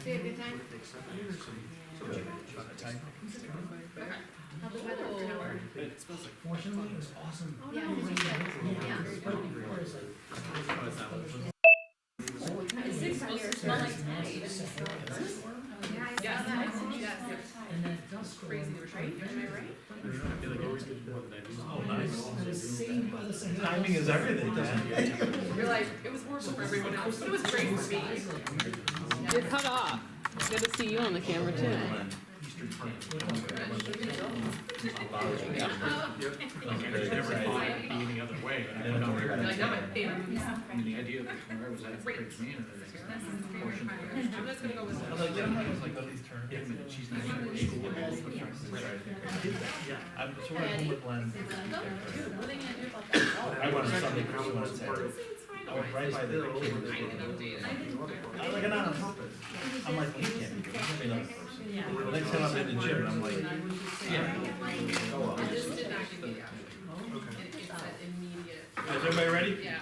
you have a good time? How'd the weather turn out? Fortunately, it was awesome. Yeah, Yeah. It's 6 here. Smell like tonight. Yeah, I saw that. And that dust crazy, right? Am I right? Oh, nice. Timing is everything, Dan. You're like, it was horrible for everyone else, but it was great for me. You're cut off. Good to see you on the camera too. There's never thought it'd be any other way. Like, not my favorite movie. The idea of the camera was that it's a great man. I'm just gonna go with I was like, yeah, I was like, oh, these turn. Wait a minute, she's not even in school. So we're at home with Glenn. I went on Sunday, I went on Saturday. I went right by the kid. I was like, not on purpose. I'm like, well, you can't be doing another person. The next time I'm in the gym, I'm like, yeah. This did not give me the option. It said immediate. Is everybody ready? Yeah.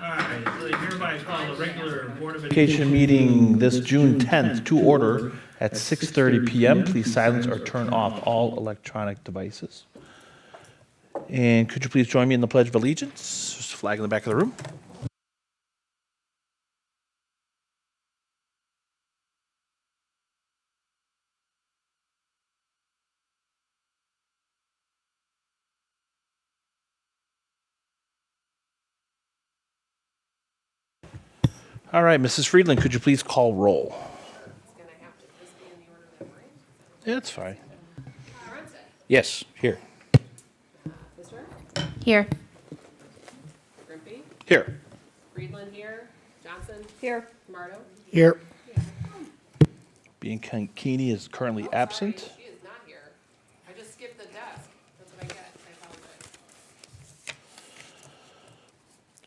Alright, so hereby call the regular Board of Education meeting this June 10th to order at 6:30 PM. Please silence or turn off all electronic devices. And could you please join me in the Pledge of Allegiance? Just a flag in the back of the room. All right, Mrs. Friedland, could you please call roll? It's gonna have to just be in the order that we're in. Yeah, that's fine. Ronstadt. Yes, here. Fisher. Here. Grimpy. Here. Friedland here. Johnson. Here. Mardo. Here. Bianchini is currently absent. Sorry, she is not here. I just skipped the desk. That's what I get. I apologize.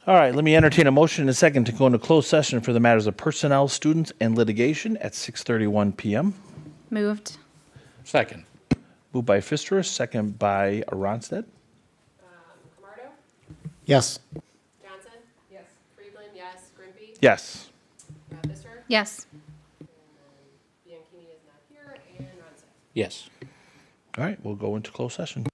All right, let me entertain a motion in a second to go into closed session for the matters of personnel, students, and litigation at 6:31 PM. Moved. Second. Moved by Pfister, second by Ronstadt. Camardo. Yes. Johnson. Yes. Friedland. Yes. Grimpy. Yes. Fisher. Yes. Bianchini is not here. And Ronstadt. Yes. All right, we'll go into closed session.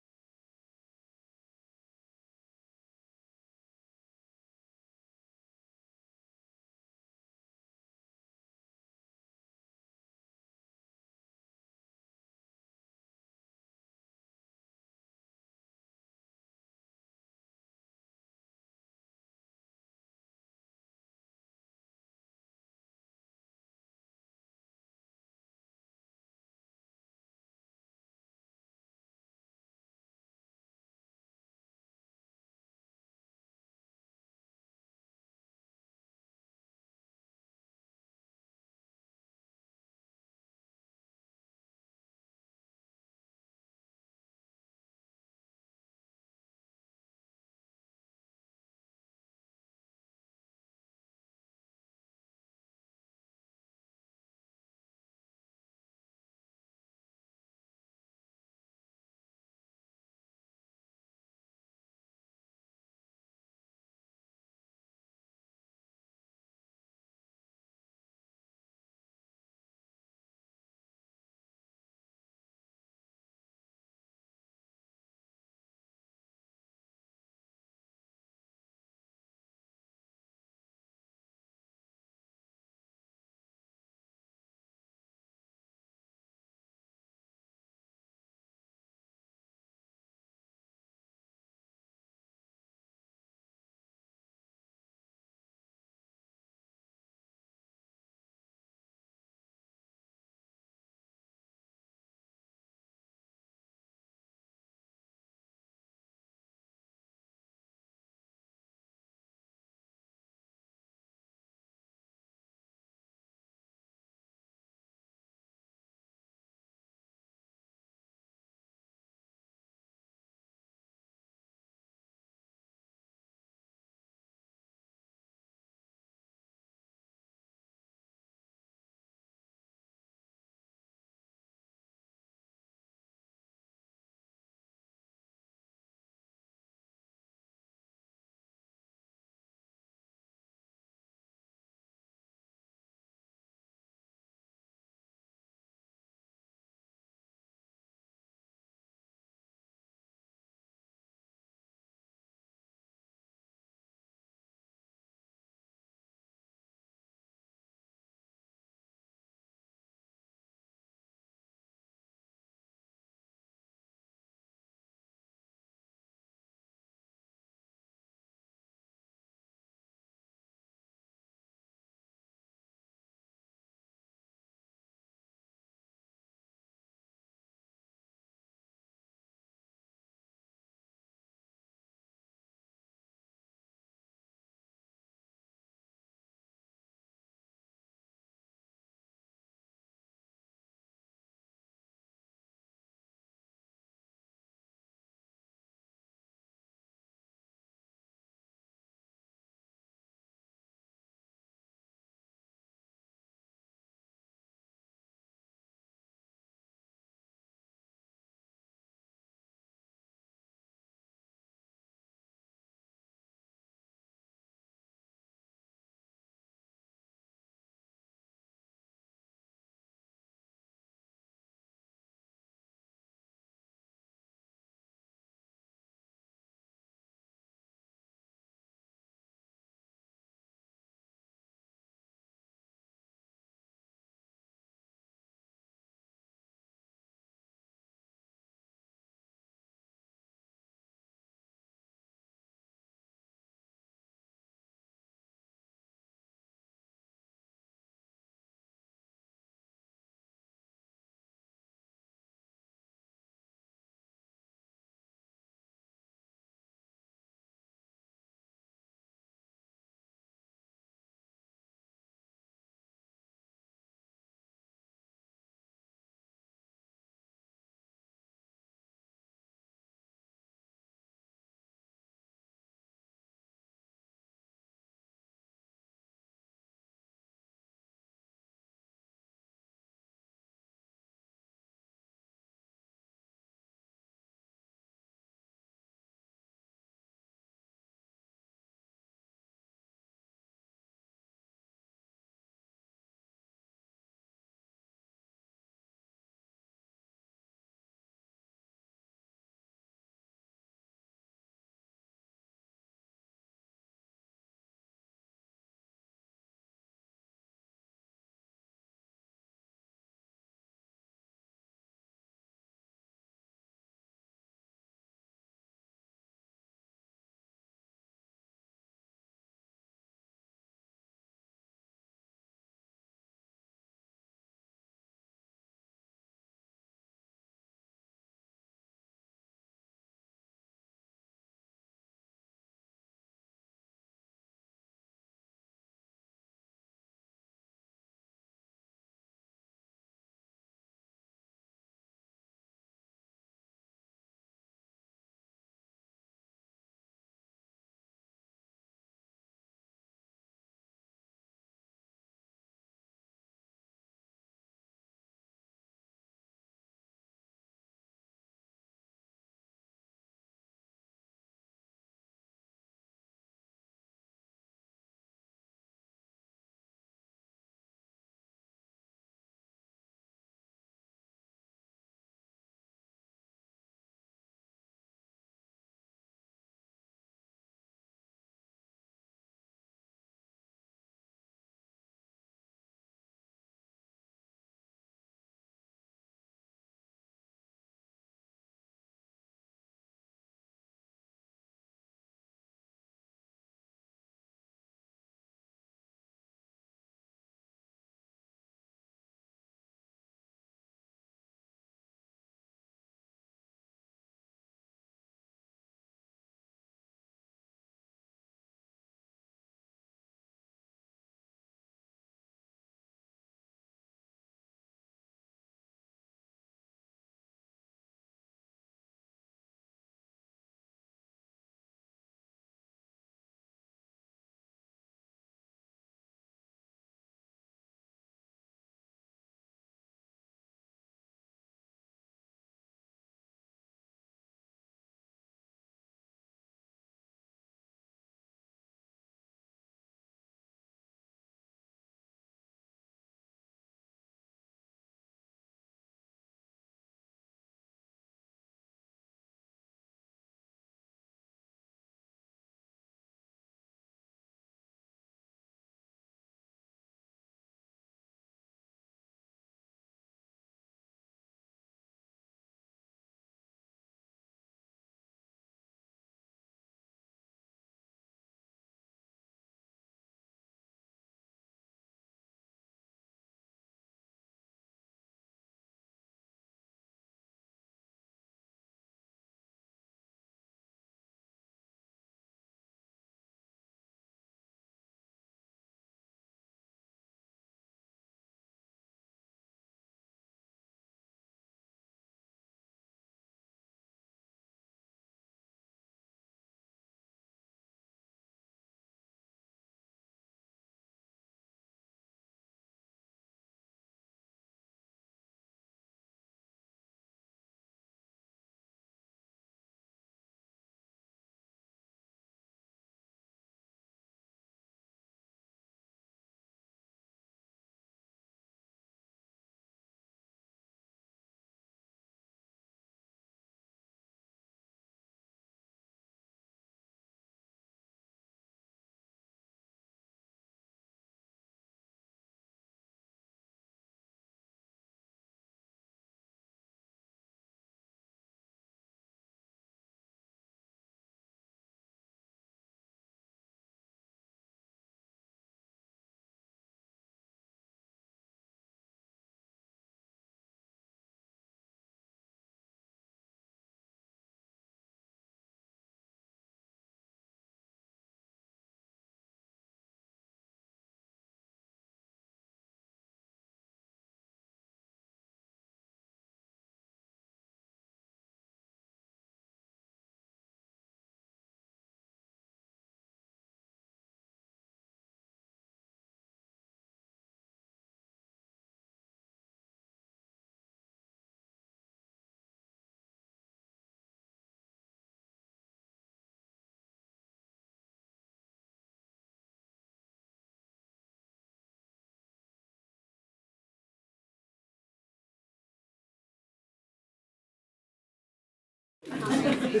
How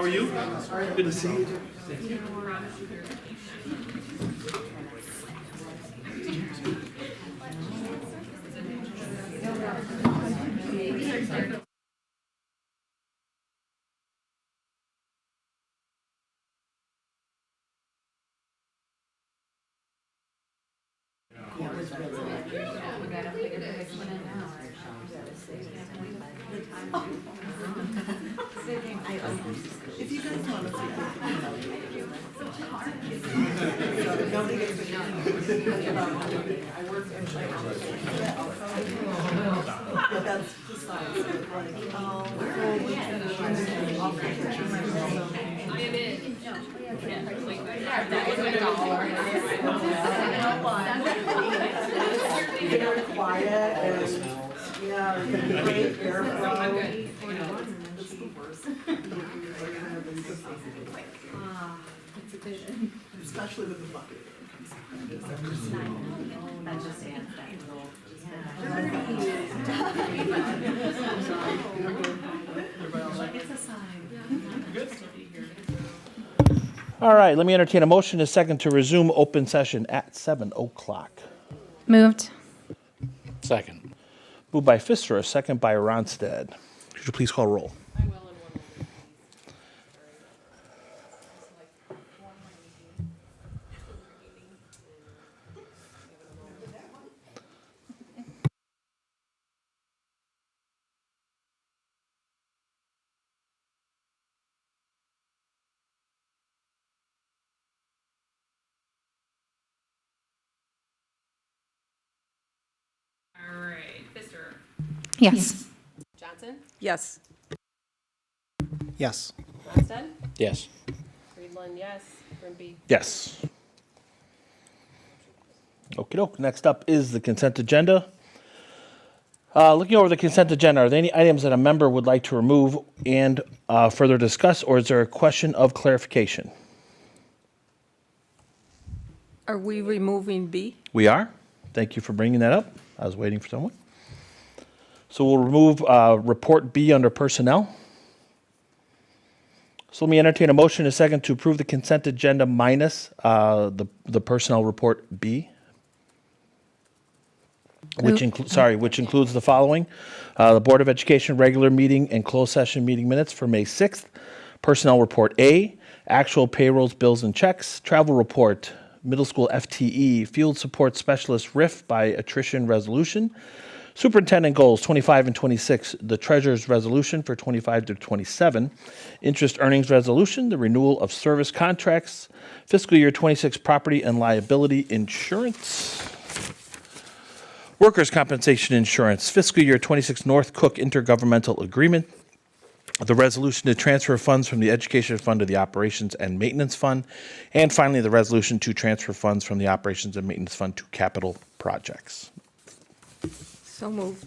are you? Good to see you. Quiet and, yeah, great airflow. It's the worst. Especially with the bucket. All right, let me entertain a motion in a second to resume open session at 7 o'clock. Moved. Second. Moved by Pfister, a second by Ronstadt. Could you please call roll? I will in one moment. All right, Pfister, Yes. Johnson, Yes. Yes. Ronstadt, Yes. Friedland, yes, Grimpy. Yes. Okey doke. Next up is the consent agenda. Looking over the consent agenda, are there any items that a member would like to remove and further discuss, or is there a question of clarification? Are we removing B? We are. Thank you for bringing that up. I was waiting for someone. So we'll remove Report B under Personnel. So let me entertain a motion in a second to approve the consent agenda minus the Personnel Report B. Which includes the following: the Board of Education regular meeting and closed session meeting minutes for May 6th, Personnel Report A, actual payrolls, bills, and checks, travel report, middle school FTE, field support specialist RIF by attrition resolution, superintendent goals 25 and 26, the treasurer's resolution for 25 to 27, interest earnings resolution, the renewal of service contracts, fiscal year 26 property and liability insurance, workers' compensation insurance, fiscal year 26 North Cook intergovernmental agreement, the resolution to transfer funds from the education fund to the operations and maintenance fund, and finally the resolution to transfer funds from the operations and maintenance fund to capital projects. So moved.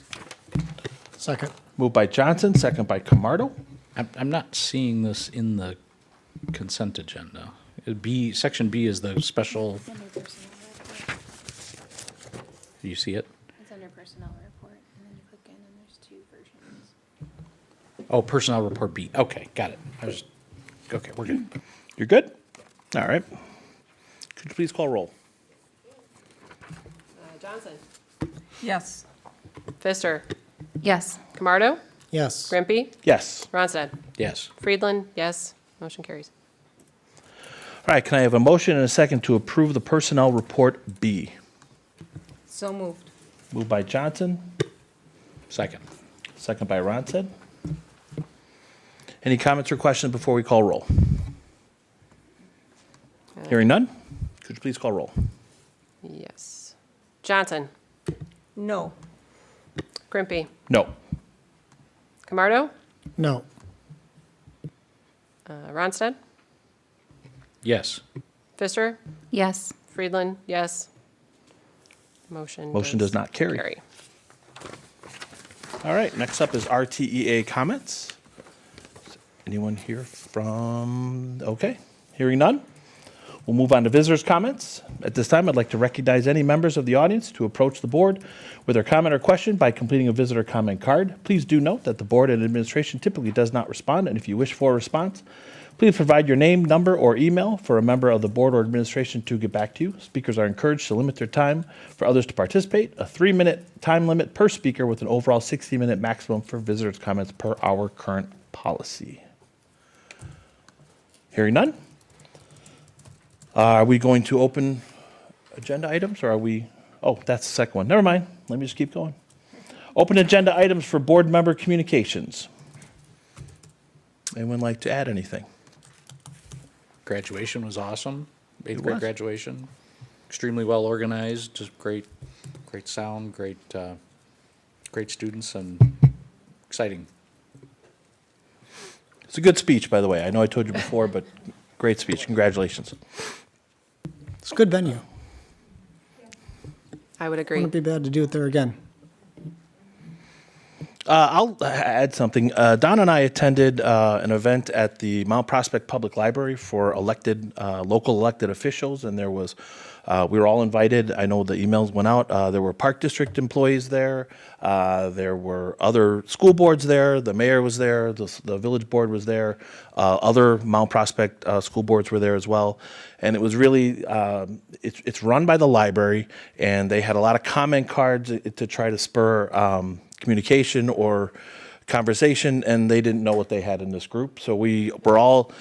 Second. Moved by Johnson, second by Camardo. I'm not seeing this in the consent agenda. Section B is the special, It's under personnel report. do you see it? It's under personnel report, and then you click in, and there's two versions. Oh, personnel report B. Okay, got it. Okay, we're good. You're good? All right. Could you please call roll? Johnson, Yes. Pfister, Yes. Camardo, Yes. Grimpy, Yes. Ronstadt, Yes. Friedland, yes, motion carries. All right, can I have a motion and a second to approve the Personnel Report B? So moved. Moved by Johnson, Second. second by Ronstadt. Any comments or questions before we call roll? Hearing none, could you please call roll? Yes. Johnson, No. Grimpy, No. Camardo, No. Ronstadt, Yes. Pfister, Yes. Friedland, yes. Motion Does not carry. All right, next up is RTEA comments. Anyone here from, okay, hearing none. We'll move on to visitors' comments. At this time, I'd like to recognize any members of the audience to approach the board with their comment or question by completing a visitor comment card. Please do note that the board and administration typically does not respond, and if you wish for a response, please provide your name, number, or email for a member of the board or administration to get back to you. Speakers are encouraged to limit their time for others to participate. A 3-minute time limit per speaker with an overall 60-minute maximum for visitors' comments per our current policy. Hearing none. Are we going to open agenda items, or are we? Oh, that's the second one. Never mind. Let me just keep going. Open agenda items for board member communications. Anyone like to add anything? Graduation was awesome. Eighth It grade was. graduation. Extremely well organized, just great sound, great students, and exciting. It's a good speech, by the way. I know I told you before, but great speech. Congratulations. It's a good venue. I would agree. Wouldn't be bad to do it there again. I'll add something. Don and I attended an event at the Mount Prospect Public Library for local elected officials, and there was, we were all invited. I know the emails went out. There were Park District employees there. There were other school boards there. The mayor was there. The village board was there. Other Mount Prospect school boards were there as well. And it was really, it's run by the library, and they had a lot of comment cards to try to spur communication or conversation, and they didn't know what they had in this group. So we're all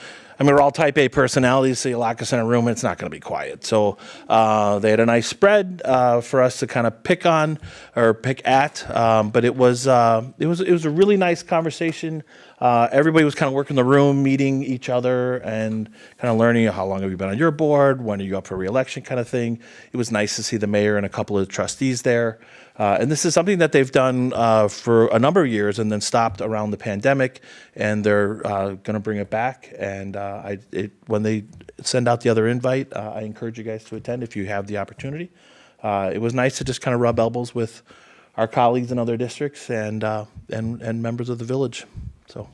type A personalities, so you lock us in a room and it's not going to be quiet. So they had a nice spread for us to kind of pick on or pick at, but it was a really nice conversation. Everybody was kind of working the room, meeting each other, and kind of learning how long have you been on your board, when are you up for re-election, kind of thing. It was nice to see the mayor and a couple of trustees there. And this is something that they've done for a number of years and then stopped around the pandemic, and they're going to bring it back. And when they send out the other invite, I encourage you guys to attend if you have the opportunity. It was nice to just kind of rub elbows with our colleagues in other districts and members of the village. So,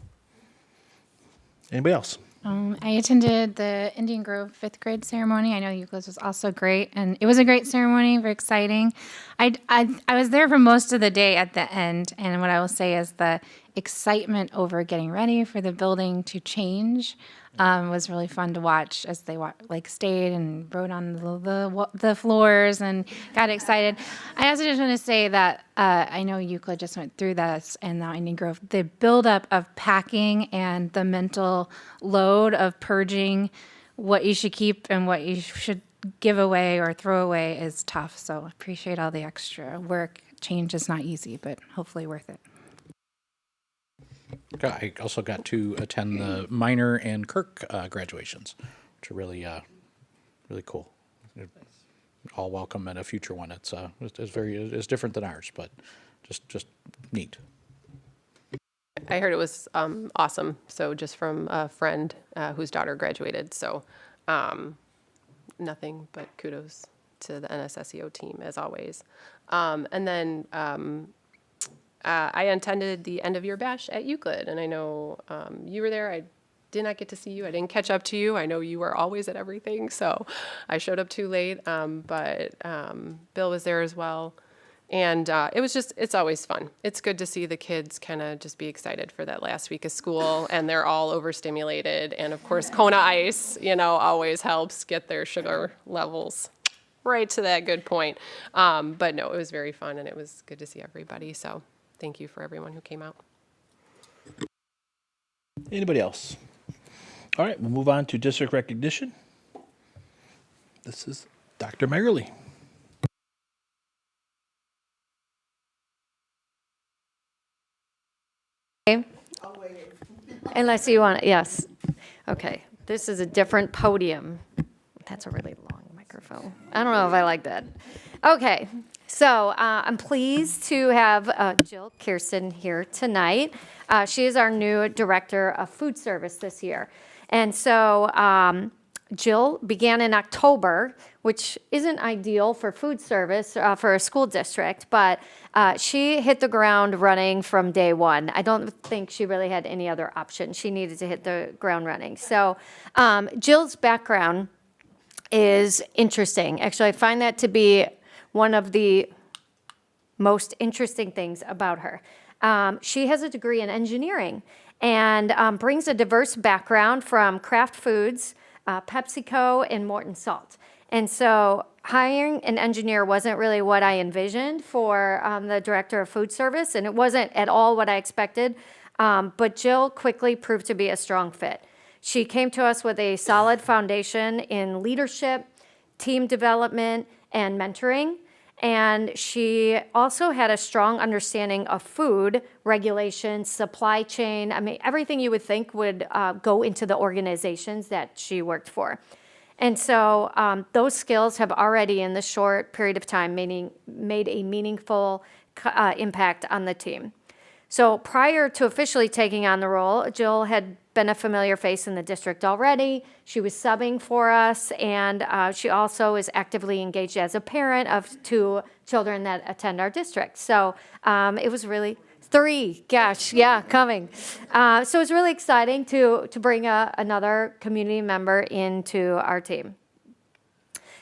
anybody else? I attended the Indian Grove 5th grade ceremony. I know Euclid's was also great, and it was a great ceremony, very exciting. I was there for most of the day at the end, and what I will say is the excitement over getting ready for the building to change was really fun to watch as they stayed and rode on the floors and got excited. I also just want to say that I know Euclid just went through this, and now Indian Grove, the buildup of packing and the mental load of purging what you should keep and what you should give away or throw away is tough. So appreciate all the extra work. Change is not easy, but hopefully worth it. I also got to attend the Minor and Kirk graduations, which are really cool. They're all welcome at a future one. It's different than ours, but just neat. I heard it was awesome. So just from a friend whose daughter graduated. So nothing but kudos to the NSSEO team as always. And then I attended the end of year bash at Euclid, and I know you were there. I did not get to see you. I didn't catch up to you. I know you were always at everything, so I showed up too late. But Bill was there as well. And it's always fun. It's good to see the kids kind of just be excited for that last week of school, and they're all overstimulated. And of course, Kona Ice, always helps get their sugar levels right to that good point. But no, it was very fun, and it was good to see everybody. So thank you for everyone who came out. Anybody else? All right, we'll move on to district recognition. This is Dr. Megerly. Unless you want, yes. Okay, this is a different podium. That's a really long microphone. I don't know if I like that. Okay, so I'm pleased to have Jill Kirsten here tonight. She is our new director of food service this year. And so Jill began in October, which isn't ideal for food service for a school district, but she hit the ground running from day one. I don't think she really had any other option. She needed to hit the ground running. So Jill's background is interesting. Actually, I find that to be one of the most interesting things about her. She has a degree in engineering and brings a diverse background from Kraft Foods, PepsiCo, and Morton Salt. And so hiring an engineer wasn't really what I envisioned for the director of food service, and it wasn't at all what I expected. But Jill quickly proved to be a strong fit. She came to us with a solid foundation in leadership, team development, and mentoring. And she also had a strong understanding of food regulations, supply chain. I mean, everything you would think would go into the organizations that she worked for. And so those skills have already, in this short period of time, made a meaningful impact on the team. So prior to officially taking on the role, Jill had been a familiar face in the district already. She was subbing for us, and she also is actively engaged as a parent of 2 children that attend our district. So it was really 3, gosh, yeah, coming. So it was really exciting to bring another community member into our team.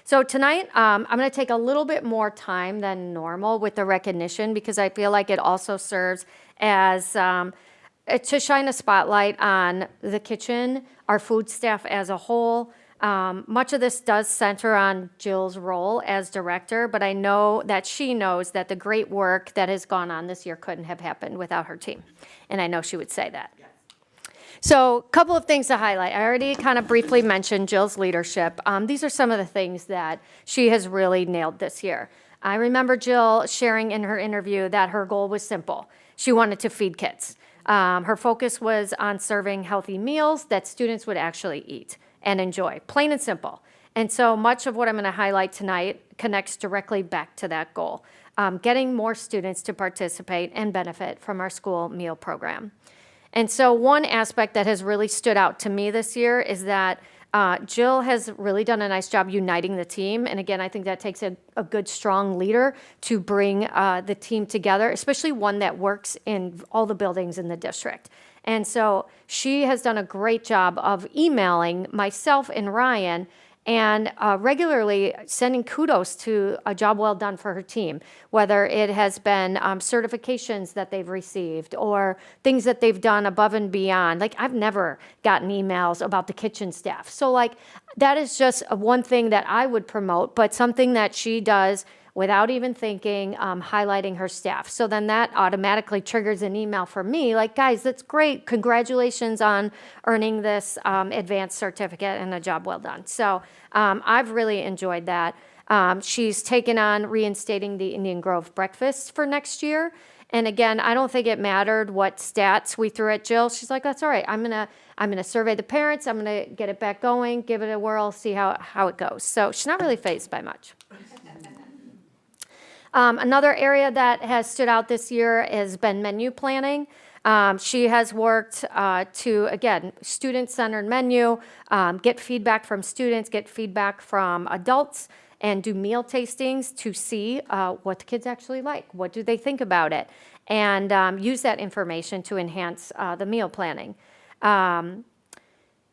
So tonight, I'm going to take a little bit more time than normal with the recognition because I feel like it also serves as to shine a spotlight on the kitchen, our food staff as a whole. Much of this does center on Jill's role as director, but I know that she knows that the great work that has gone on this year couldn't have happened without her team. And I know she would say that. So a couple of things to highlight. I already kind of briefly mentioned Jill's leadership. These are some of the things that she has really nailed this year. I remember Jill sharing in her interview that her goal was simple. She wanted to feed kids. Her focus was on serving healthy meals that students would actually eat and enjoy, plain and simple. And so much of what I'm going to highlight tonight connects directly back to that goal, getting more students to participate and benefit from our school meal program. And so one aspect that has really stood out to me this year is that Jill has really done a nice job uniting the team. And again, I think that takes a good, strong leader to bring the team together, especially one that works in all the buildings in the district. And so she has done a great job of emailing myself and Ryan and regularly sending kudos to a job well done for her team, whether it has been certifications that they've received or things that they've done above and beyond. Like, I've never gotten emails about the kitchen staff. So, like, that is just one thing that I would promote, but something that she does without even thinking, highlighting her staff. So then that automatically triggers an email from me, like, guys, that's great. Congratulations on earning this advanced certificate and a job well done. So I've really enjoyed that. She's taken on reinstating the Indian Grove breakfast for next year. And again, I don't think it mattered what stats we threw at Jill. She's like, that's all right. I'm gonna survey the parents. I'm gonna get it back going, give it a whirl, see how it goes. So she's not really fazed by much. Another area that has stood out this year has been menu planning. She has worked to, again, student-centered menu, get feedback from students, get feedback from adults, and do meal tastings to see what the kids actually like. What do they think about it? And use that information to enhance the meal planning.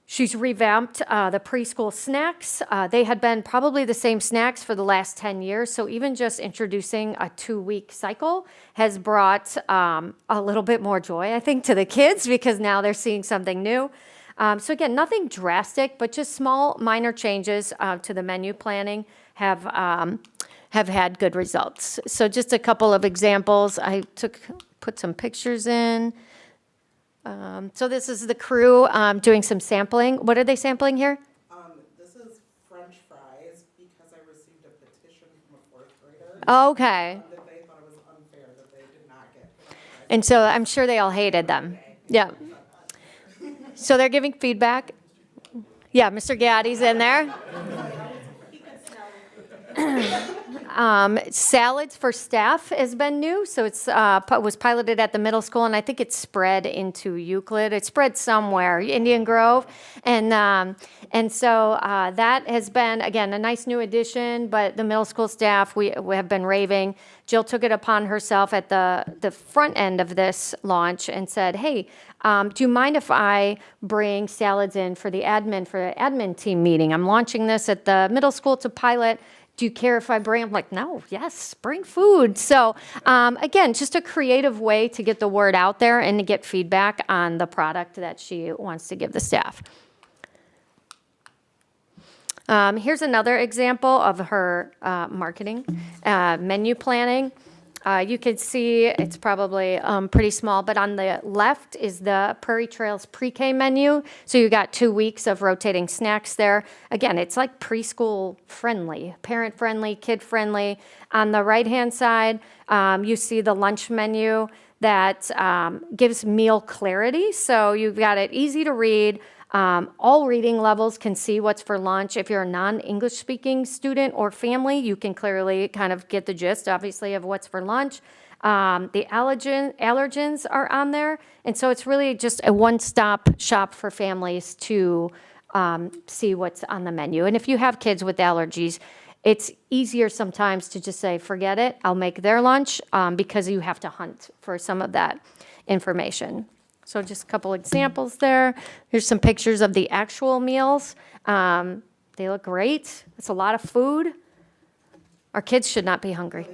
She's revamped the preschool snacks. They had been probably the same snacks for the last 10 years, so even just introducing a 2-week cycle has brought a little bit more joy, I think, to the kids because now they're seeing something new. So again, nothing drastic, but just small, minor changes to the menu planning have had good results. So just a couple of examples. I put some pictures in. So this is the crew doing some sampling. What are they sampling here? This is French fries because I received a petition from a 4th grader. Okay. That they thought it was unfair that they did not get French fries. And so I'm sure they all hated them. Yeah. So they're giving feedback. Yeah, Mr. Gaddy's in there. salads for staff has been new. So it's was piloted at the middle school, and I think it's spread into Euclid. It's spread somewhere, Indian Grove, and so that has been again a nice new addition. But the middle school staff we have been raving. Jill took it upon herself at the front end of this launch and said, "Hey, do you mind if I bring salads in for the admin team meeting? I'm launching this at the middle school to pilot. Do you care if I bring?" I'm like, "No, yes, bring food." So again, just a creative way to get the word out there and to get feedback on the product that she wants to give the staff. Here's another example of her marketing, menu planning. You can see it's probably pretty small, but on the left is the Prairie Trails pre-K menu. So you got 2 weeks of rotating snacks there. Again, it's like preschool friendly, parent friendly, kid friendly. On the right-hand side, you see the lunch menu that gives meal clarity. So you've got it easy to read. All reading levels can see what's for lunch. If you're a non-English speaking student or family, you can clearly kind of get the gist, obviously, of what's for lunch. The allergens are on there. And so it's really just a one-stop shop for families to see what's on the menu. And if you have kids with allergies, it's easier sometimes to just say, forget it, I'll make their lunch, because you have to hunt for some of that information. So just a couple examples there. Here's some pictures of the actual meals. They look great. It's a lot of food. Our kids should not be hungry.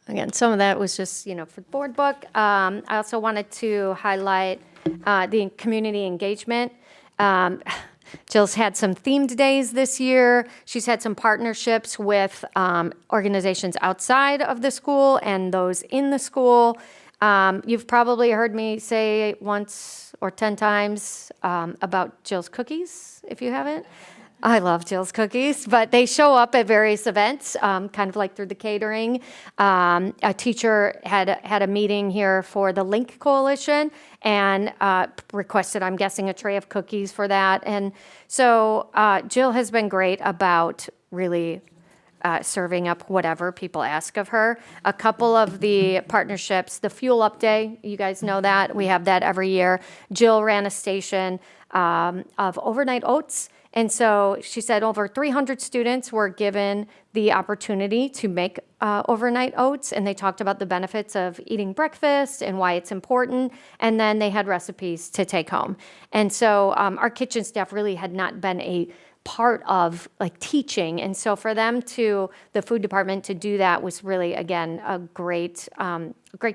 Again, some of that was just, for the board book. I also wanted to highlight the community engagement. Jill's had some themed days this year. She's had some partnerships with organizations outside of the school and those in the school. You've probably heard me say once or 10 times about Jill's cookies, if you haven't. I love Jill's cookies, but they show up at various events, kind of like through the catering. A teacher had a meeting here for the Link Coalition and requested, I'm guessing, a tray of cookies for that. And so Jill has been great about really serving up whatever people ask of her. A couple of the partnerships, the Fuel Up Day, you guys know that. We have that every year. Jill ran a station of overnight oats. And so she said over 300 students were given the opportunity to make overnight oats, and they talked about the benefits of eating breakfast and why it's important, and then they had recipes to take home. And so our kitchen staff really had not been a part of like teaching, and so for them to, the food department, to do that was really, again, a great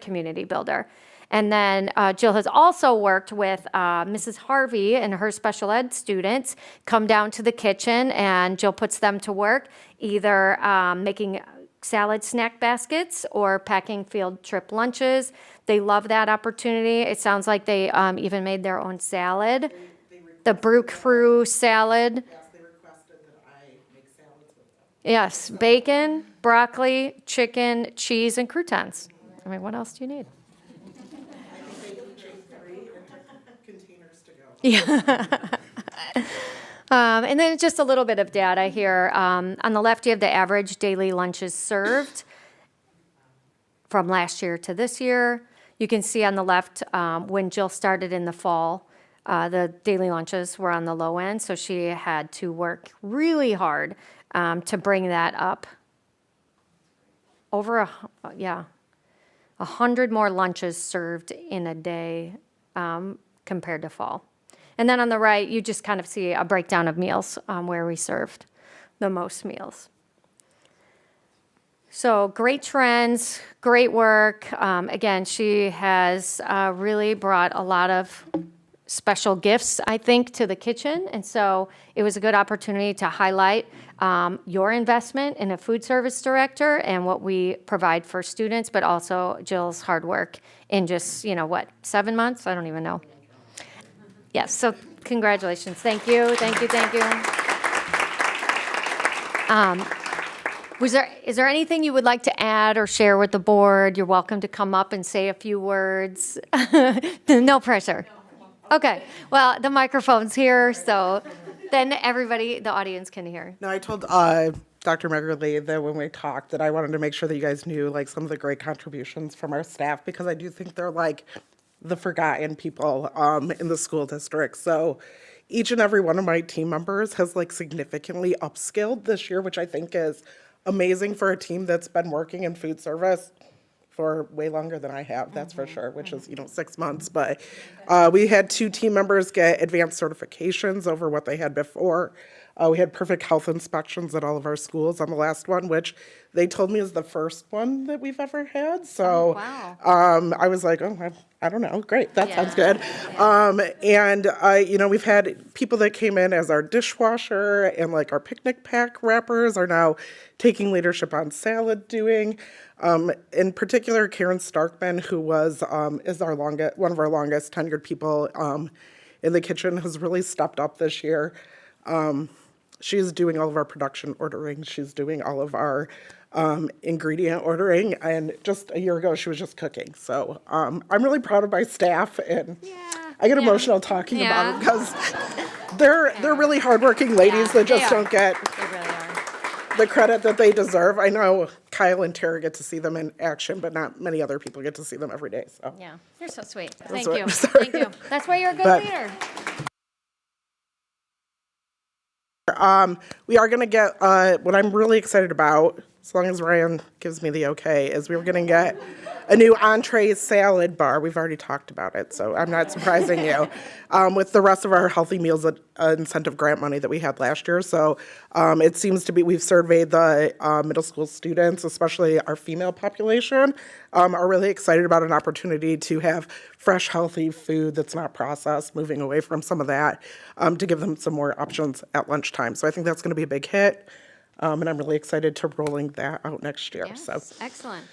community builder. And then Jill has also worked with Mrs. Harvey and her special ed students come down to the kitchen, and Jill puts them to work either making salad snack baskets or packing field trip lunches. They love that opportunity. It sounds like they even made their own salad, the Brew Crew salad. Yes, they requested that I make salads with them. Yes, bacon, broccoli, chicken, cheese, and croutons. I mean, what else do you need? Containers to go. Yeah. And then just a little bit of data here. On the left, you have the average daily lunches served from last year to this year. You can see on the left, when Jill started in the fall, the daily lunches were on the low end, so she had to work really hard to bring that up. Over 100 more lunches served in a day compared to fall. And then on the right, you just kind of see a breakdown of meals where we served the most meals. So great trends, great work. Again, she has really brought a lot of special gifts, I think, to the kitchen. And so it was a good opportunity to highlight your investment in a food service director and what we provide for students, but also Jill's hard work in just, 7 months? I don't even know. Yes, so congratulations. Thank you, thank you, thank you. Is there anything you would like to add or share with the board? You're welcome to come up and say a few words. No pressure. Okay, well, the microphone's here, so then everybody, the audience can hear. No, I told Dr. Meggerly that when we talked that I wanted to make sure that you guys knew like some of the great contributions from our staff, because I do think they're like the forgotten people in the school district. So each and every one of my team members has like significantly upskilled this year, which I think is amazing for a team that's been working in food service for way longer than I have, that's for sure, which is, 6 months. But we had 2 team members get advanced certifications over what they had before. We had perfect health inspections at all of our schools on the last one, which they told me is the first one that we've ever had. So I was like, oh, I don't know. Great. That sounds good. And we've had people that came in as our dishwasher and like our picnic pack wrappers are now taking leadership on salad doing. In particular, Karen Starkman, who was is our one of our longest tenured people in the kitchen, has really stepped up this year. She's doing all of our production ordering. She's doing all of our ingredient ordering. And just a year ago, she was just cooking. So I'm really proud of my staff, and I get emotional talking about it because they're really hardworking ladies that just don't get the credit that they deserve. I know Kyle and Tara get to see them in action, but not many other people get to see them every day. So Yeah, you're so sweet. That's Thank what- you. sorry. Thank you. That's why you're a good leader. We are going to get, what I'm really excited about, as long as Ryan gives me the okay, is we were going to get a new entree salad bar. We've already talked about it, so I'm not surprising you, with the rest of our Healthy Meals incentive grant money that we had last year. So it seems to be, we've surveyed the middle school students, especially our female population, are really excited about an opportunity to have fresh, healthy food that's not processed, moving away from some of that, to give them some more options at lunchtime. So I think that's going to be a big hit, and I'm really excited to rolling that out next year. Yes, So excellent.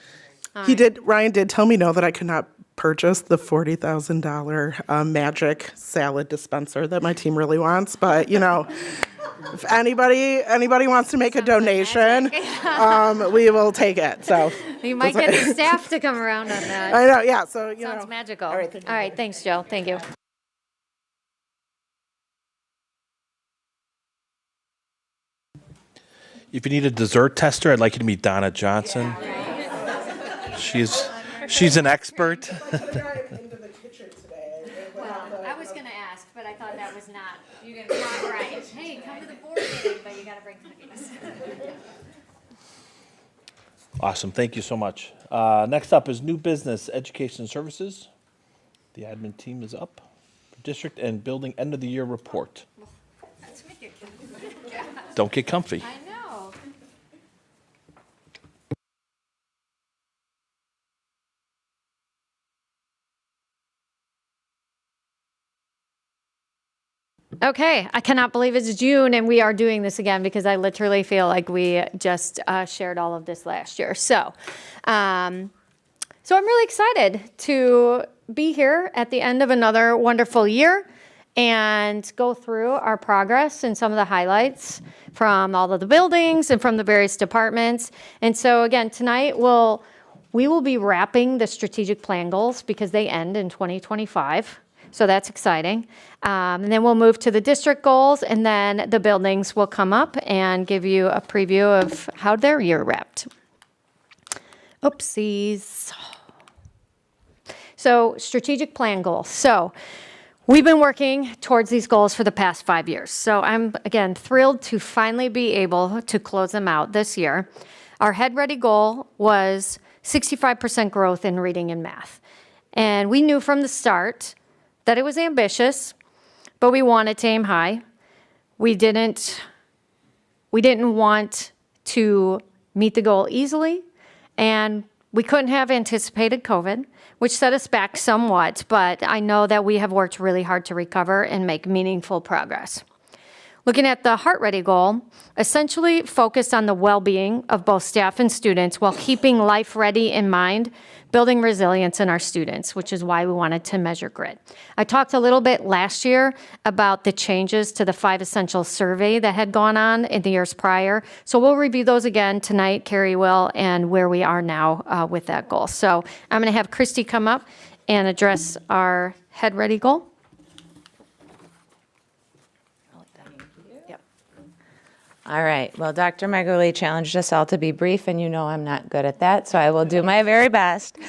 Ryan did tell me no that I could not purchase the $40,000 magic salad dispenser that my team really wants, but if anybody wants to make a donation, we will take it. So You might get the staff to come around on that. I know, yeah. So Sounds magical. All right, thank you. All right, thanks, Joe. Thank you. If you need a dessert tester, I'd like you to meet Donna Johnson. She's an expert. Well, I was going to ask, but I thought that was not right. Hey, come to the board meeting, but you got to bring cookies. Awesome. Thank you so much. Next up is new business, education services. The admin team is up. District and building end of the year report. Don't get comfy. I know. Okay, I cannot believe it's June and we are doing this again because I literally feel like we just shared all of this last year. So I'm really excited to be here at the end of another wonderful year and go through our progress and some of the highlights from all of the buildings and from the various departments. And so again, tonight we will be wrapping the strategic plan goals because they end in 2025. So that's exciting. And then we'll move to the district goals, and then the buildings will come up and give you a preview of how their year wrapped. Oopsies. So strategic plan goals. So we've been working towards these goals for the past 5 years. So I'm, again, thrilled to finally be able to close them out this year. Our head ready goal was 65% growth in reading and math. And we knew from the start that it was ambitious, but we wanted to aim high. We didn't want to meet the goal easily, and we couldn't have anticipated COVID, which set us back somewhat, but I know that we have worked really hard to recover and make meaningful progress. Looking at the Heart Ready goal, essentially focused on the well-being of both staff and students while keeping life ready in mind, building resilience in our students, which is why we wanted to measure grit. I talked a little bit last year about the changes to the 5 Essentials survey that had gone on in the years prior. So we'll review those again tonight, Carrie will, and where we are now with that goal. So I'm going to have Christy come up and address our Head Ready goal. All right. Well, Dr. Megerly challenged us all to be brief, and you know I'm not good at that, so I will do my very best.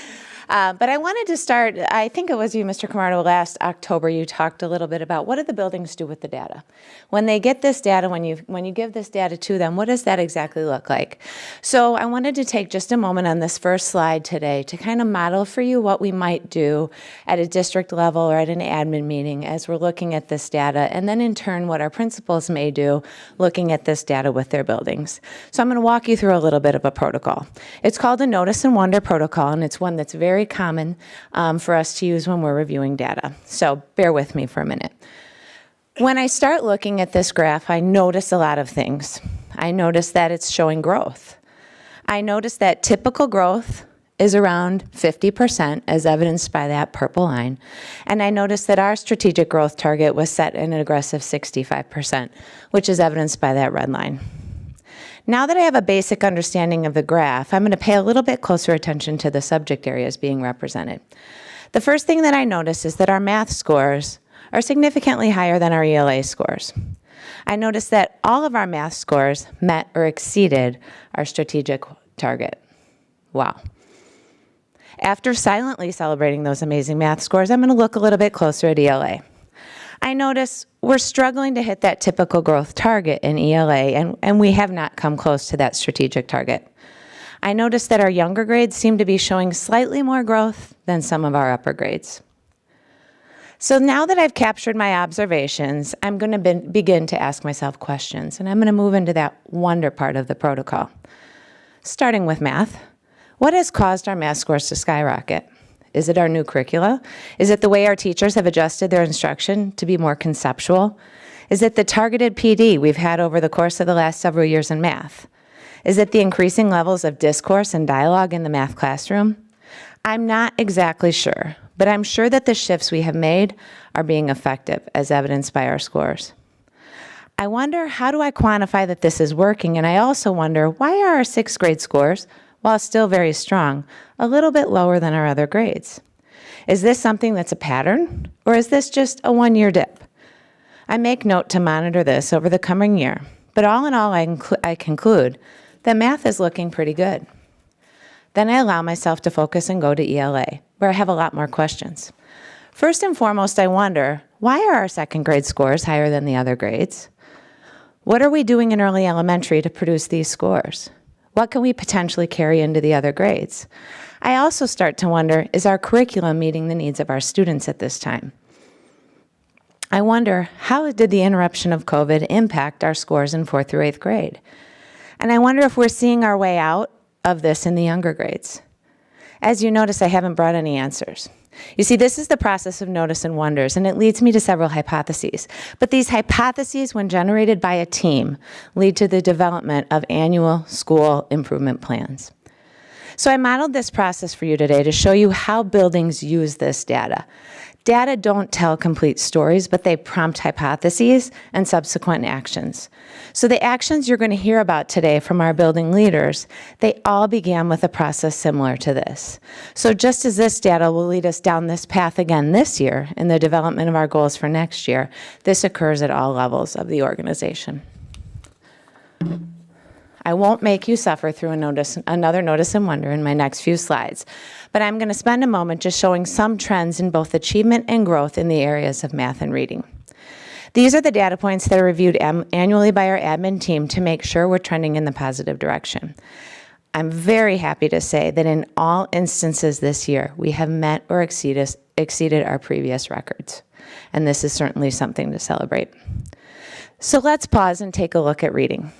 But I wanted to start, I think it was you, Mr. Camardo, last October, you talked a little bit about what do the buildings do with the data? When they get this data, when you give this data to them, what does that exactly look like? So I wanted to take just a moment on this first slide today to kind of model for you what we might do at a district level or at an admin meeting as we're looking at this data, and then in turn what our principals may do looking at this data with their buildings. So I'm going to walk you through a little bit of a protocol. It's called a Notice and Wonder protocol, and it's one that's very common for us to use when we're reviewing data. So bear with me for a minute. When I start looking at this graph, I notice a lot of things. I notice that it's showing growth. I notice that typical growth is around 50%, as evidenced by that purple line. And I notice that our strategic growth target was set at an aggressive 65%, which is evidenced by that red line. Now that I have a basic understanding of the graph, I'm going to pay a little bit closer attention to the subject areas being represented. The first thing that I notice is that our math scores are significantly higher than our ELA scores. I notice that all of our math scores met or exceeded our strategic target. Wow. After silently celebrating those amazing math scores, I'm going to look a little bit closer at ELA. I notice we're struggling to hit that typical growth target in ELA, and we have not come close to that strategic target. I notice that our younger grades seem to be showing slightly more growth than some of our upper grades. So now that I've captured my observations, I'm going to begin to ask myself questions, and I'm going to move into that wonder part of the protocol. Starting with math, what has caused our math scores to skyrocket? Is it our new curricula? Is it the way our teachers have adjusted their instruction to be more conceptual? Is it the targeted PD we've had over the course of the last several years in math? Is it the increasing levels of discourse and dialogue in the math classroom? I'm not exactly sure, but I'm sure that the shifts we have made are being effective, as evidenced by our scores. I wonder, how do I quantify that this is working? And I also wonder, why are our sixth grade scores, while still very strong, a little bit lower than our other grades? Is this something that's a pattern, or is this just a one-year dip? I make note to monitor this over the coming year, but all in all, I conclude that math is looking pretty good. Then I allow myself to focus and go to ELA, where I have a lot more questions. First and foremost, I wonder, why are our second grade scores higher than the other grades? What are we doing in early elementary to produce these scores? What can we potentially carry into the other grades? I also start to wonder, is our curriculum meeting the needs of our students at this time? I wonder, how did the interruption of COVID impact our scores in 4th through 8th grade? And I wonder if we're seeing our way out of this in the younger grades. As you notice, I haven't brought any answers. You see, this is the process of notice and wonders, and it leads me to several hypotheses. But these hypotheses, when generated by a team, lead to the development of annual school improvement plans. So I modeled this process for you today to show you how buildings use this data. Data don't tell complete stories, but they prompt hypotheses and subsequent actions. So the actions you're going to hear about today from our building leaders, they all began with a process similar to this. So just as this data will lead us down this path again this year in the development of our goals for next year, this occurs at all levels of the organization. I won't make you suffer through another notice and wonder in my next few slides, but I'm going to spend a moment just showing some trends in both achievement and growth in the areas of math and reading. These are the data points that are reviewed annually by our admin team to make sure we're trending in the positive direction. I'm very happy to say that in all instances this year, we have met or exceeded our previous records, and this is certainly something to celebrate. So let's pause and take a look at reading.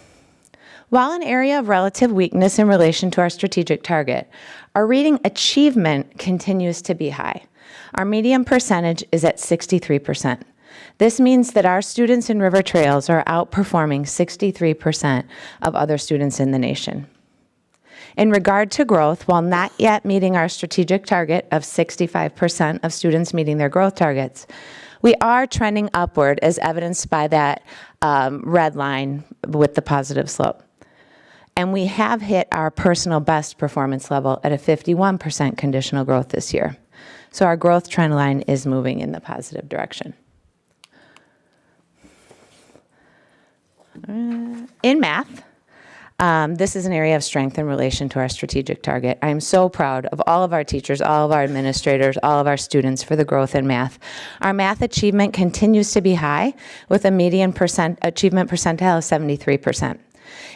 While an area of relative weakness in relation to our strategic target, our reading achievement continues to be high. Our median percentage is at 63%. This means that our students in River Trails are outperforming 63% of other students in the nation. In regard to growth, while not yet meeting our strategic target of 65% of students meeting their growth targets, we are trending upward as evidenced by that red line with the positive slope. And we have hit our personal best performance level at a 51% conditional growth this year. So our growth trend line is moving in the positive direction. In math, this is an area of strength in relation to our strategic target. I am so proud of all of our teachers, all of our administrators, all of our students for the growth in math. Our math achievement continues to be high with a median achievement percentile of 73%.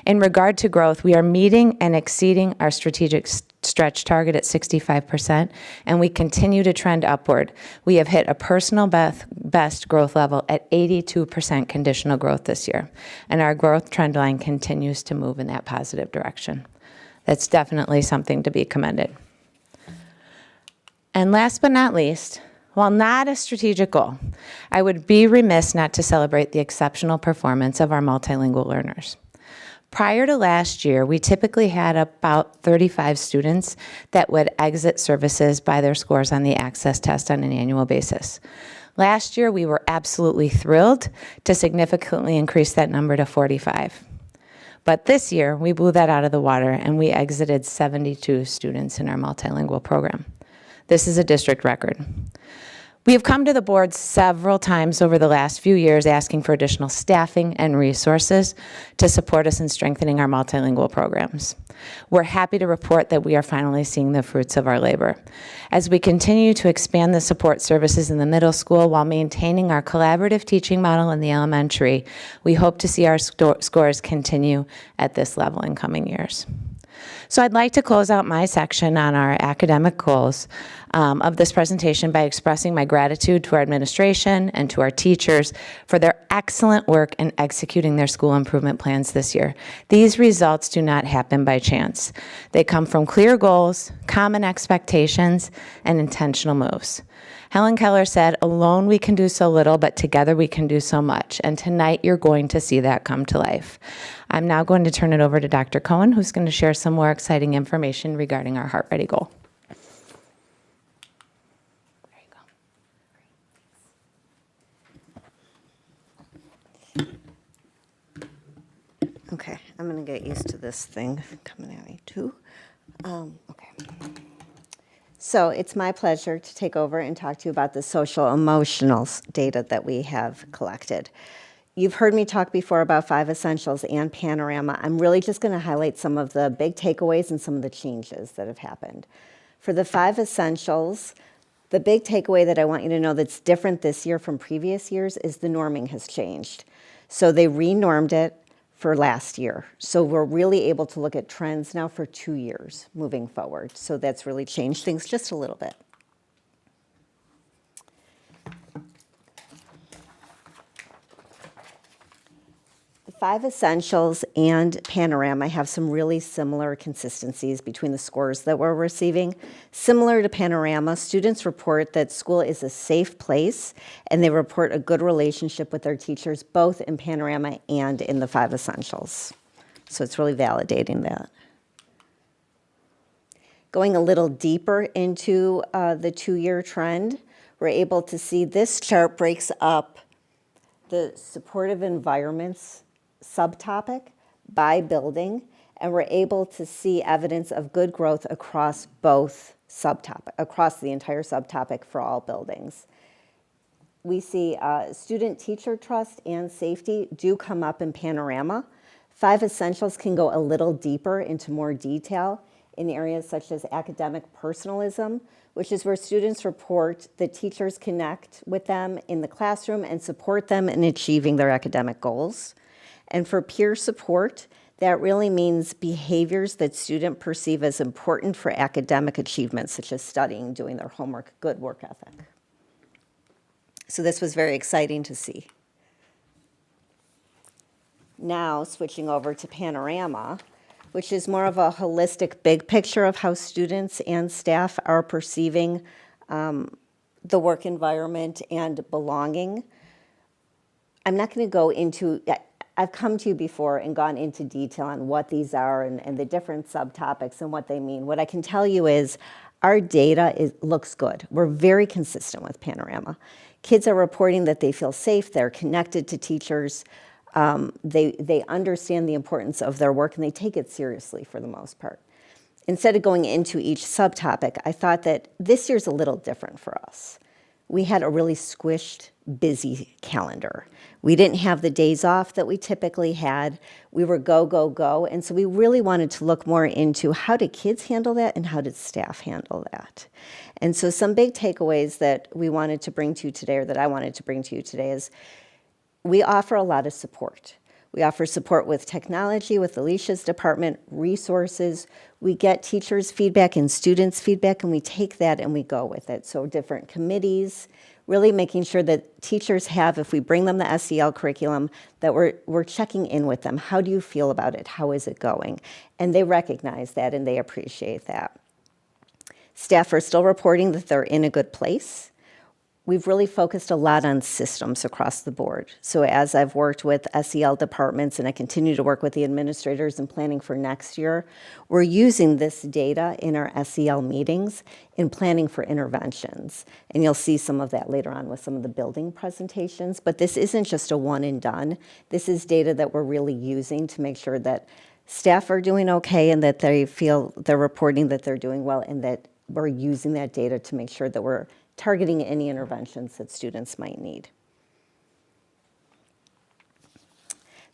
In regard to growth, we are meeting and exceeding our strategic stretch target at 65%, and we continue to trend upward. We have hit a personal best growth level at 82% conditional growth this year, and our growth trend line continues to move in that positive direction. That's definitely something to be commended. And last but not least, while not a strategic goal, I would be remiss not to celebrate the exceptional performance of our multilingual learners. Prior to last year, we typically had about 35 students that would exit services by their scores on the access test on an annual basis. Last year, we were absolutely thrilled to significantly increase that number to 45. But this year, we blew that out of the water and we exited 72 students in our multilingual program. This is a district record. We have come to the board several times over the last few years asking for additional staffing and resources to support us in strengthening our multilingual programs. We're happy to report that we are finally seeing the fruits of our labor. As we continue to expand the support services in the middle school while maintaining our collaborative teaching model in the elementary, we hope to see our scores continue at this level in coming years. So I'd like to close out my section on our academic goals of this presentation by expressing my gratitude to our administration and to our teachers for their excellent work in executing their school improvement plans this year. These results do not happen by chance. They come from clear goals, common expectations, and intentional moves. Helen Keller said, "Alone we can do so little, but together we can do so much." And tonight you're going to see that come to life. I'm now going to turn it over to Dr. Cohen, who's going to share some more exciting information regarding our Heart Ready goal. Okay, I'm going to get used to this thing coming at me too. Okay. So it's my pleasure to take over and talk to you about the social emotional data that we have collected. You've heard me talk before about 5 essentials and Panorama. I'm really just going to highlight some of the big takeaways and some of the changes that have happened. For the 5 essentials, the big takeaway that I want you to know that's different this year from previous years is the norming has changed. So they renormed it for last year. So we're really able to look at trends now for 2 years moving forward. So that's really changed things just a little bit. The 5 essentials and Panorama have some really similar consistencies between the scores that we're receiving. Similar to Panorama, students report that school is a safe place, and they report a good relationship with their teachers, both in Panorama and in the 5 essentials. So it's really validating that. Going a little deeper into the 2-year trend, we're able to see this chart breaks up the supportive environments subtopic by building, and we're able to see evidence of good growth across both subtopic, across the entire subtopic for all buildings. We see student-teacher trust and safety do come up in Panorama. 5 essentials can go a little deeper into more detail in areas such as academic personalism, which is where students report that teachers connect with them in the classroom and support them in achieving their academic goals. And for peer support, that really means behaviors that students perceive as important for academic achievements, such as studying, doing their homework, good work ethic. So this was very exciting to see. Now, switching over to Panorama, which is more of a holistic big picture of how students and staff are perceiving the work environment and belonging. I'm not going to go into, I've come to you before and gone into detail on what these are and the different subtopics and what they mean. What I can tell you is our data looks good. We're very consistent with Panorama. Kids are reporting that they feel safe, they're connected to teachers, they understand the importance of their work and they take it seriously for the most part. Instead of going into each subtopic, I thought that this year's a little different for us. we had a really squished, busy calendar. We didn't have the days off that we typically had. We were go, go, go. And so we really wanted to look more into how did kids handle that and how did staff handle that. And so some big takeaways that we wanted to bring to you today, or that I wanted to bring to you today, is we offer a lot of support. We offer support with technology, with Alicia's department, resources. We get teachers' feedback and students' feedback, and we take that and we go with it. So different committees, really making sure that teachers have, if we bring them the SEL curriculum, that we're checking in with them. How do you feel about it? How is it going? And they recognize that and they appreciate that. Staff are still reporting that they're in a good place. We've really focused a lot on systems across the board. So as I've worked with SEL departments and I continue to work with the administrators in planning for next year, we're using this data in our SEL meetings in planning for interventions. And you'll see some of that later on with some of the building presentations. But this isn't just a one and done. This is data that we're really using to make sure that staff are doing okay and that they feel they're reporting that they're doing well, and that we're using that data to make sure that we're targeting any interventions that students might need.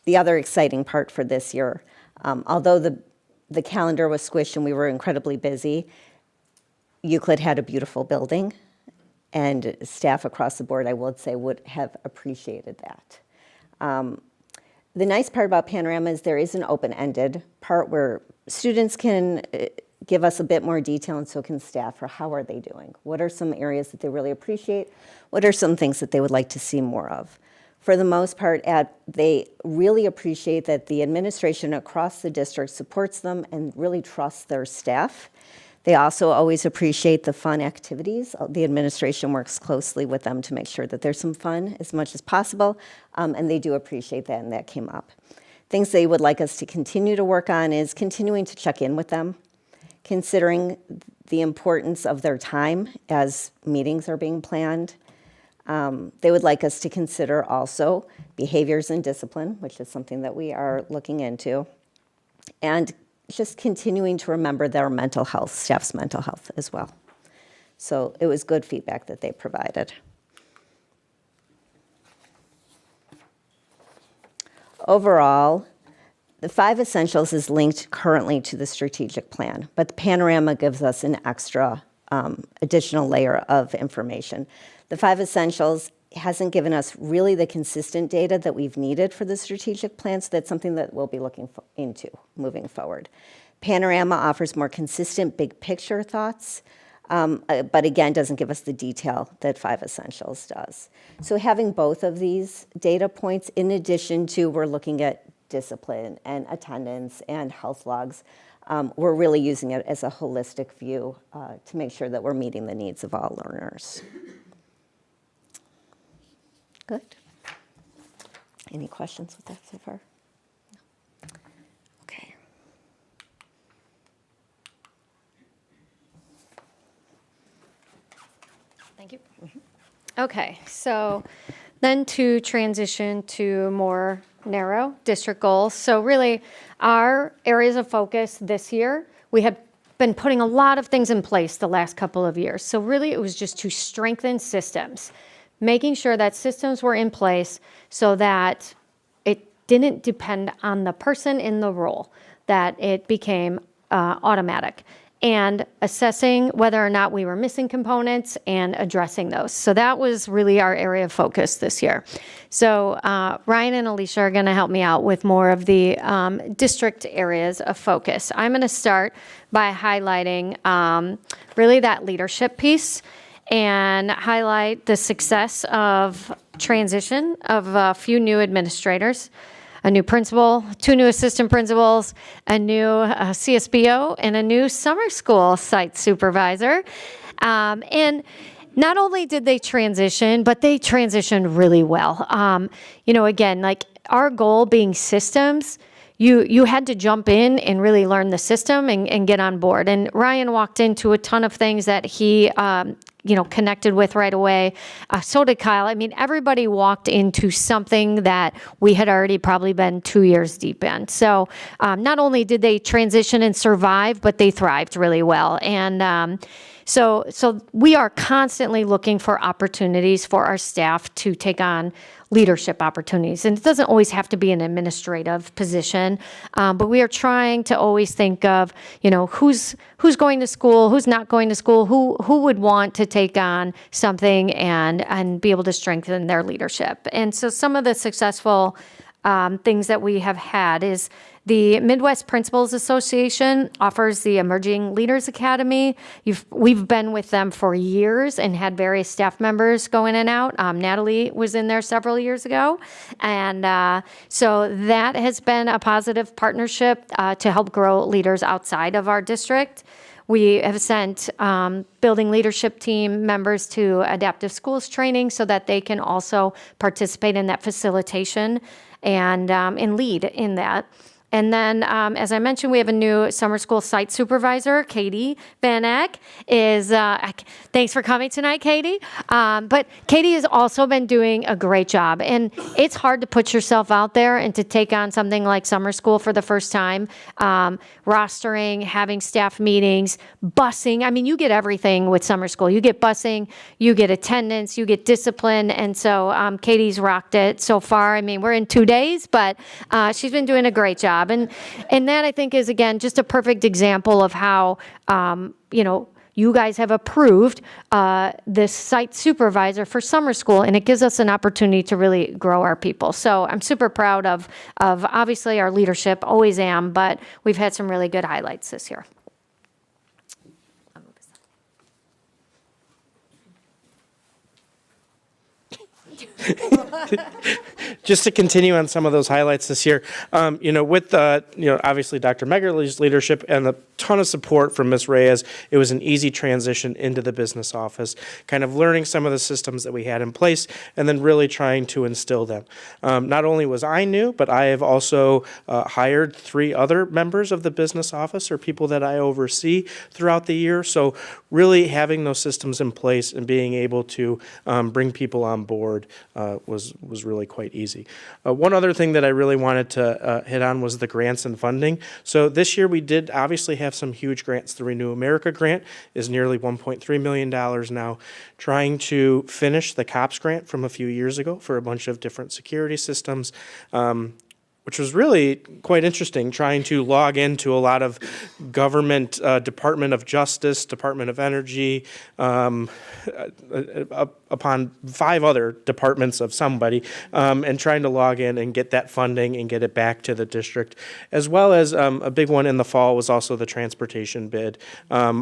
The other exciting part for this year, although the calendar was squished and we were incredibly busy, Euclid had a beautiful building, and staff across the board, I would say, would have appreciated that. The nice part about Panorama is there is an open-ended part where students can give us a bit more detail, and so can staff, for how are they doing? What are some areas that they really appreciate? What are some things that they would like to see more of? For the most part, they really appreciate that the administration across the district supports them and really trusts their staff. They also always appreciate the fun activities. The administration works closely with them to make sure that there's some fun as much as possible, and they do appreciate that, and that came up. Things they would like us to continue to work on is continuing to check in with them, considering the importance of their time as meetings are being planned. They would like us to consider also behaviors and discipline, which is something that we are looking into, and just continuing to remember their mental health, staff's mental health as well. So it was good feedback that they provided. Overall, the 5 Essentials is linked currently to the strategic plan, but the Panorama gives us an extra additional layer of information. The 5 Essentials hasn't given us really the consistent data that we've needed for the strategic plan, so that's something that we'll be looking into moving forward. Panorama offers more consistent big picture thoughts, but again, doesn't give us the detail that 5 Essentials does. So having both of these data points, in addition to we're looking at discipline and attendance and health logs, we're really using it as a holistic view to make sure that we're meeting the needs of all learners. Good. Any questions with that so far? No. Okay. Thank you. Okay, so then to transition to more narrow district goals. So really, our areas of focus this year, we have been putting a lot of things in place the last couple of years. So really, it was just to strengthen systems, making sure that systems were in place so that it didn't depend on the person in the role, that it became automatic, and assessing whether or not we were missing components and addressing those. So that was really our area of focus this year. So Ryan and Alicia are going to help me out with more of the district areas of focus. I'm going to start by highlighting really that leadership piece and highlight the success of transition of a few new administrators, a new principal, 2 new assistant principals, a new CSBO, and a new summer school site supervisor. And not only did they transition, but they transitioned really well. You know, again, like our goal being systems, you had to jump in and really learn the system and get on board. And Ryan walked into a ton of things that he connected with right away. So did Kyle. I mean, everybody walked into something that we had already probably been 2 years deep in. So not only did they transition and survive, but they thrived really well. And So we are constantly looking for opportunities for our staff to take on leadership opportunities. And it doesn't always have to be an administrative position, but we are trying to always think of, who's going to school, who's not going to school, who would want to take on something and be able to strengthen their leadership. And so some of the successful things that we have had is the Midwest Principals Association offers the Emerging Leaders Academy. We've been with them for years and had various staff members go in and out. Natalie was in there several years ago. And so that has been a positive partnership to help grow leaders outside of our district. We have sent building leadership team members to adaptive schools training so that they can also participate in that facilitation and lead in that. And then, as I mentioned, we have a new summer school site supervisor, Katie Van Eck. Thanks for coming tonight, Katie. But Katie has also been doing a great job. And it's hard to put yourself out there and to take on something like summer school for the first time. Rostering, having staff meetings, busing. I mean, you get everything with summer school. You get busing, you get attendance, you get discipline. And so Katie's rocked it so far. I mean, we're in 2 days, but she's been doing a great job. And that, I think, is, again, just a perfect example of how, you guys have approved this site supervisor for summer school, and it gives us an opportunity to really grow our people. So I'm super proud of obviously our leadership, always am, but we've had some really good highlights this year. Just to continue on some of those highlights this year, with obviously Dr. Megerle's leadership and a ton of support from Ms. Reyes, it was an easy transition into the business office, kind of learning some of the systems that we had in place and then really trying to instill them. Not only was I new, but I have also hired 3 other members of the business office or people that I oversee throughout the year. So really having those systems in place and being able to bring people on board was really quite easy. One other thing that I really wanted to hit on was the grants and funding. So this year we did obviously have some huge grants. The Renew America grant is nearly $1.3 million now. Trying to finish the COPS grant from a few years ago for a bunch of different security systems, which was really quite interesting, trying to log into a lot of government, Department of Justice, Department of Energy, upon 5 other departments of somebody, and trying to log in and get that funding and get it back to the district. As well as a big one in the fall was also the transportation bid.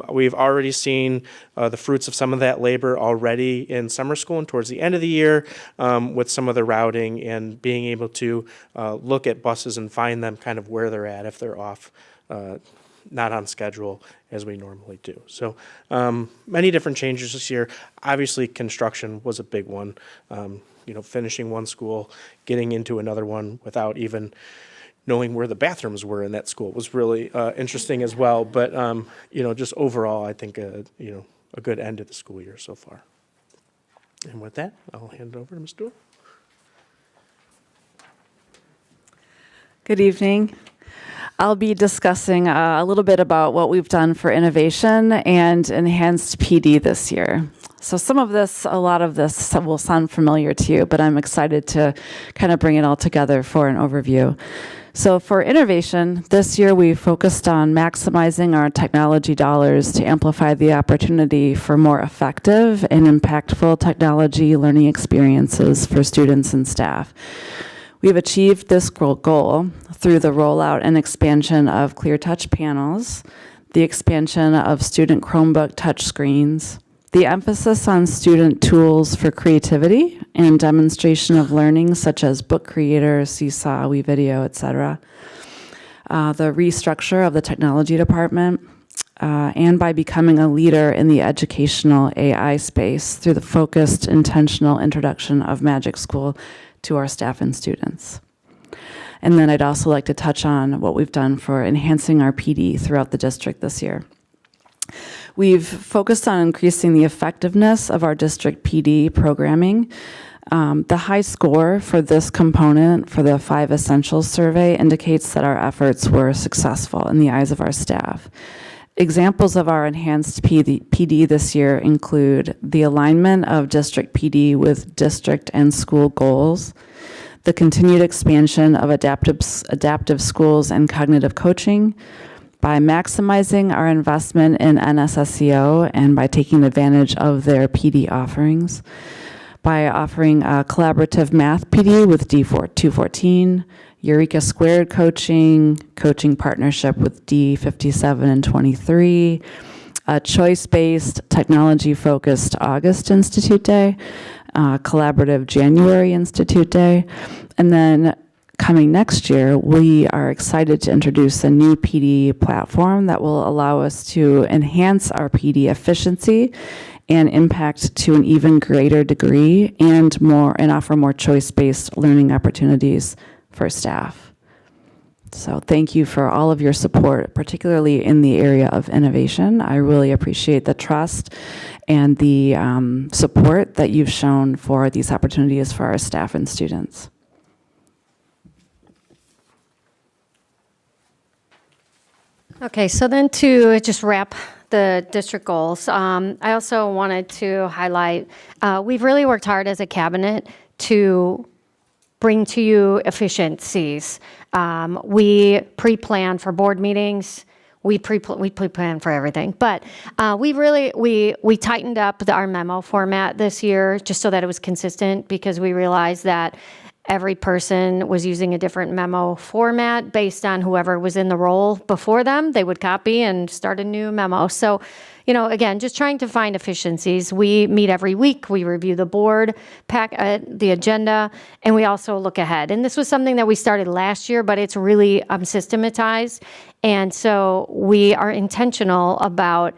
We've already seen the fruits of some of that labor already in summer school and towards the end of the year with some of the routing and being able to look at buses and find them kind of where they're at if they're off, not on schedule as we normally do. So many different changes this year. Obviously, construction was a big one. Finishing one school, getting into another one without even knowing where the bathrooms were in that school was really interesting as well. But just overall, I think a good end to the school year so far. And with that, I'll hand it over to Ms. Dool. Good evening. I'll be discussing a little bit about what we've done for innovation and enhanced PD this year. So a lot of this will sound familiar to you, but I'm excited to kind of bring it all together for an overview. So for innovation, this year we focused on maximizing our technology dollars to amplify the opportunity for more effective and impactful technology learning experiences for students and staff. We've achieved this goal through the rollout and expansion of ClearTouch panels, the expansion of student Chromebook touchscreens, the emphasis on student tools for creativity and demonstration of learning, such as Book Creator, Seesaw, WeVideo, etc., the restructure of the technology department, and by becoming a leader in the educational AI space through the focused, intentional introduction of Magic School to our staff and students. And then I'd also like to touch on what we've done for enhancing our PD throughout the district this year. We've focused on increasing the effectiveness of our district PD programming. The high score for this component for the 5 Essentials survey indicates that our efforts were successful in the eyes of our staff. examples of our enhanced PD this year include the alignment of district PD with district and school goals, the continued expansion of adaptive schools and cognitive coaching, by maximizing our investment in NSSEO and by taking advantage of their PD offerings, by offering a collaborative math PD with D214, Eureka Squared coaching partnership with D57 and 23, a choice-based, technology-focused August Institute Day, collaborative January Institute Day, and then coming next year, we are excited to introduce a new PD platform that will allow us to enhance our PD efficiency and impact to an even greater degree and offer more choice-based learning opportunities for staff. So thank you for all of your support, particularly in the area of innovation. I really appreciate the trust and the support that you've shown for these opportunities for our staff and students. Okay, so then to just wrap the district goals, I also wanted to highlight, we've really worked hard as a cabinet to bring to you efficiencies. We pre-plan for board meetings. We pre-plan for everything, but we tightened up our memo format this year just so that it was consistent, because we realized that every person was using a different memo format based on whoever was in the role before them. They would copy and start a new memo. So, again, just trying to find efficiencies. We meet every week. We review the board packet, the agenda, and we also look ahead. And this was something that we started last year, but it's really systematized. And so we are intentional about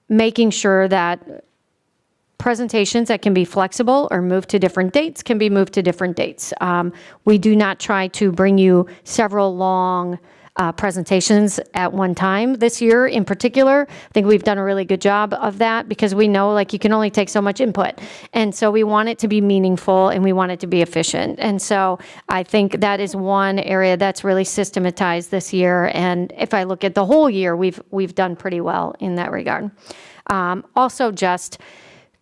making sure that presentations that can be flexible or moved to different dates can be moved to different dates. We do not try to bring you several long presentations at one time. This year in particular, I think we've done a really good job of that, because we know you can only take so much input. And so we want it to be meaningful and we want it to be efficient. And so I think that is one area that's really systematized this year. And if I look at the whole year, we've done pretty well in that regard. Also just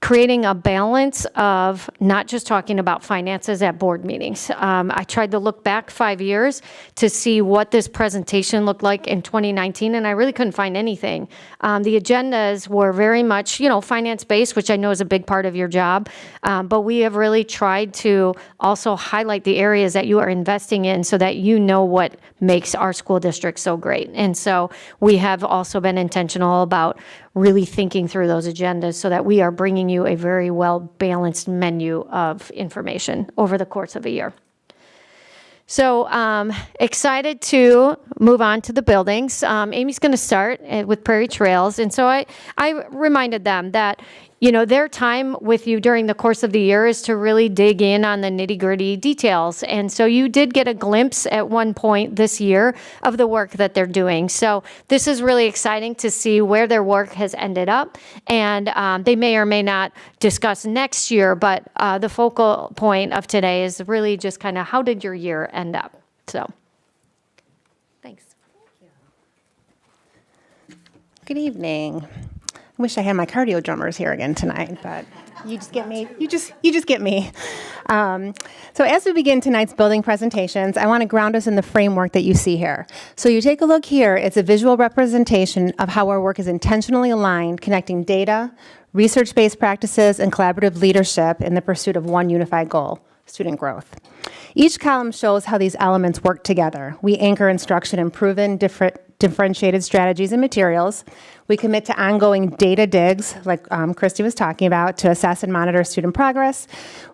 creating a balance of not just talking about finances at board meetings. I tried to look back 5 years to see what this presentation looked like in 2019, and I really couldn't find anything. The agendas were very much, finance-based, which I know is a big part of your job, but we have really tried to also highlight the areas that you are investing in so that you know what makes our school district so great. And so we have also been intentional about really thinking through those agendas so that we are bringing you a very well-balanced menu of information over the course of a year. So excited to move on to the buildings. Amy's going to start with Prairie Trails. And so I reminded them that, their time with you during the course of the year is to really dig in on the nitty-gritty details. And so you did get a glimpse at one point this year of the work that they're doing. So this is really exciting to see where their work has ended up. And they may or may not discuss next year, but the focal point of today is really just kind of how did your year end up? So, thanks. Good evening. I wish I had my cardio drummers here again tonight, but you just get me. You just get me. So as we begin tonight's building presentations, I want to ground us in the framework that you see here. So you take a look here. It's a visual representation of how our work is intentionally aligned, connecting data, research-based practices, and collaborative leadership in the pursuit of one unified goal: student growth. Each column shows how these elements work together. We anchor instruction in proven, differentiated strategies and materials. We commit to ongoing data digs, like Christy was talking about, to assess and monitor student progress.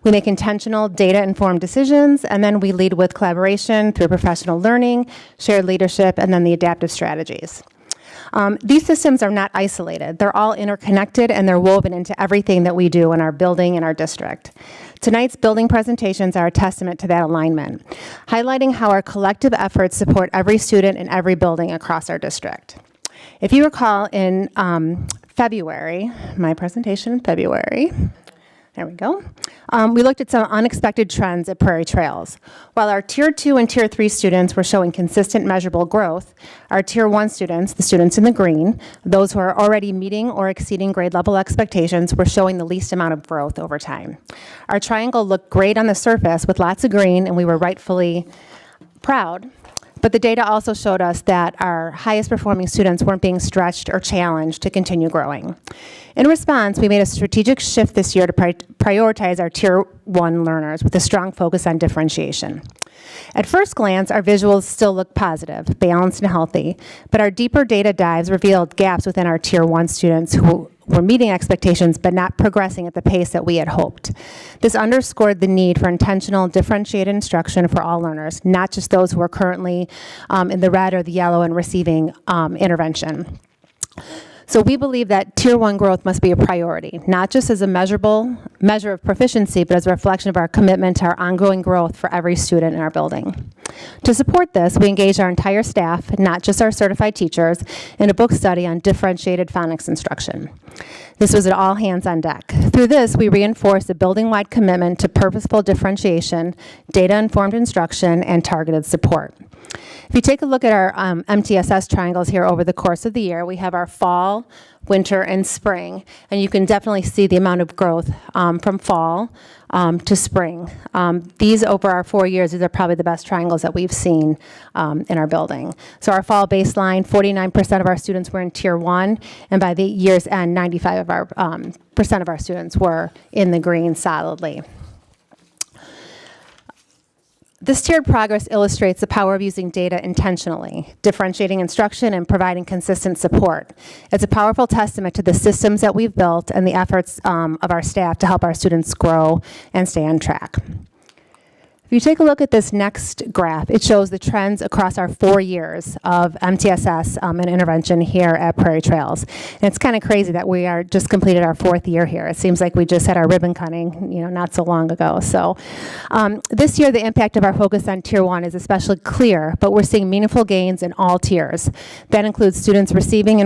We make intentional data-informed decisions, and then we lead with collaboration through professional learning, shared leadership, and then the adaptive strategies. These systems are not isolated. They're all interconnected, and they're woven into everything that we do in our building and our district. Tonight's building presentations are a testament to that alignment, highlighting how our collective efforts support every student in every building across our district. If you recall, in February, my presentation in February, There we go. We looked at some unexpected trends at Prairie Trails. While our Tier 2 and Tier 3 students were showing consistent measurable growth, our Tier 1 students, the students in the green, those who are already meeting or exceeding grade level expectations, were showing the least amount of growth over time. Our triangle looked great on the surface with lots of green, and we were rightfully proud. But the data also showed us that our highest performing students weren't being stretched or challenged to continue growing. In response, we made a strategic shift this year to prioritize our Tier 1 learners with a strong focus on differentiation. At first glance, our visuals still look positive, balanced, and healthy, but our deeper data dives revealed gaps within our Tier 1 students who were meeting expectations but not progressing at the pace that we had hoped. This underscored the need for intentional, differentiated instruction for all learners, not just those who are currently in the red or the yellow and receiving intervention. So we believe that Tier 1 growth must be a priority, not just as a measurable measure of proficiency, but as a reflection of our commitment to our ongoing growth for every student in our building. To support this, we engaged our entire staff, not just our certified teachers, in a book study on differentiated phonics instruction. This was an all hands on deck. Through this, we reinforced a building-wide commitment to purposeful differentiation, data-informed instruction, and targeted support. If you take a look at our MTSS triangles here over the course of the year, we have our fall, winter, and spring, and you can definitely see the amount of growth from fall to spring. These over our 4 years, these are probably the best triangles that we've seen in our building. So our fall baseline, 49% of our students were in Tier 1, and by the year's end, 95% of our percent of our students were in the green solidly. This tiered progress illustrates the power of using data intentionally, differentiating instruction, and providing consistent support. It's a powerful testament to the systems that we've built and the efforts of our staff to help our students grow and stay on track. If you take a look at this next graph, it shows the trends across our 4 years of MTSS and intervention here at Prairie Trails. And it's kind of crazy that we are just completed our 4th year here. It seems like we just had our ribbon cutting, not so long ago. So this year, the impact of our focus on Tier 1 is especially clear, but we're seeing meaningful gains in all tiers. That includes students receiving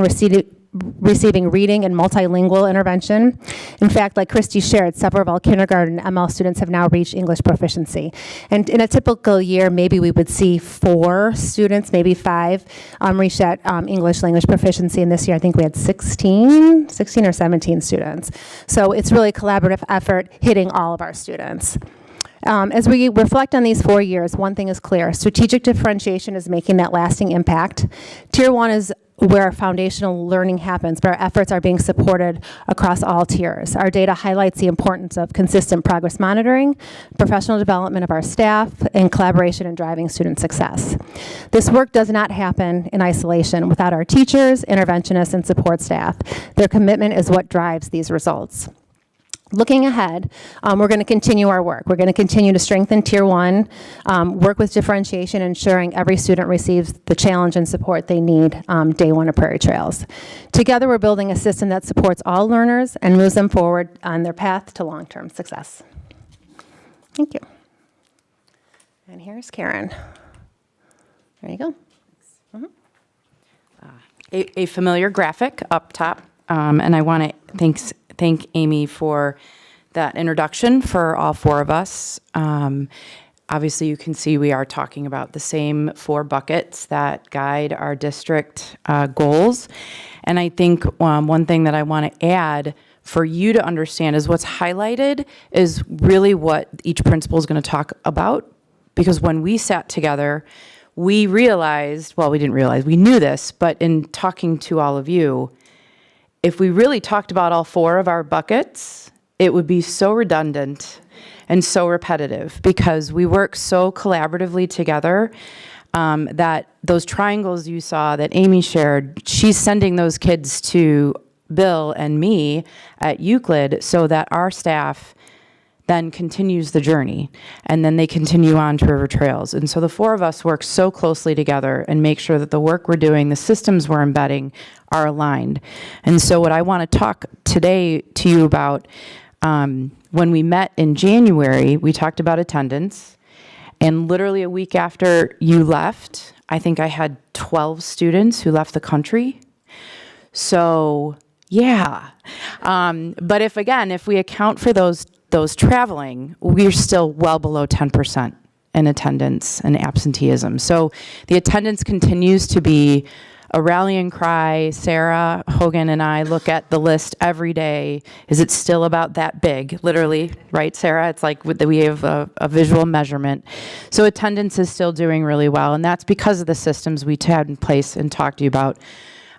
reading and multilingual intervention. In fact, like Christy shared, several of our kindergarten ML students have now reached English proficiency. And in a typical year, maybe we would see 4 students, maybe 5, reach that English language proficiency. And this year, I think we had 16 or 17 students. So it's really a collaborative effort hitting all of our students. As we reflect on these 4 years, one thing is clear. Strategic differentiation is making that lasting impact. Tier 1 is where our foundational learning happens, but our efforts are being supported across all tiers. Our data highlights the importance of consistent progress monitoring, professional development of our staff, and collaboration in driving student success. This work does not happen in isolation without our teachers, interventionists, and support staff. Their commitment is what drives these results. Looking ahead, we're going to continue our work. We're going to continue to strengthen Tier 1, work with differentiation, ensuring every student receives the challenge and support they need day one of Prairie Trails. Together, we're building a system that supports all learners and moves them forward on their path to long-term success. Thank you. And here's Karen. There you go. A familiar graphic up top, and I want to thank Amy for that introduction for all 4 of us. Obviously, you can see we are talking about the same 4 buckets that guide our district goals. And I think one thing that I want to add for you to understand is what's highlighted is really what each principal is going to talk about. Because when we sat together, we realized, well, we didn't realize, we knew this, but in talking to all of you, if we really talked about all 4 of our buckets, it would be so redundant and so repetitive because we work so collaboratively together that those triangles you saw that Amy shared, she's sending those kids to Bill and me at Euclid so that our staff then continues the journey, and then they continue on to River Trails. And so the 4 of us work so closely together and make sure that the work we're doing, the systems we're embedding are aligned. And so what I want to talk today to you about, when we met in January, we talked about attendance, and literally a week after you left, I think I had 12 students who left the country. So yeah, but if we account for those those traveling, we're still well below 10% in attendance and absenteeism. So the attendance continues to be a rallying cry. Sarah Hogan and I look at the list every day. Is it still about that big? Literally, right, Sarah? It's like we have a visual measurement. So attendance is still doing really well, and that's because of the systems we had in place and talked to you about.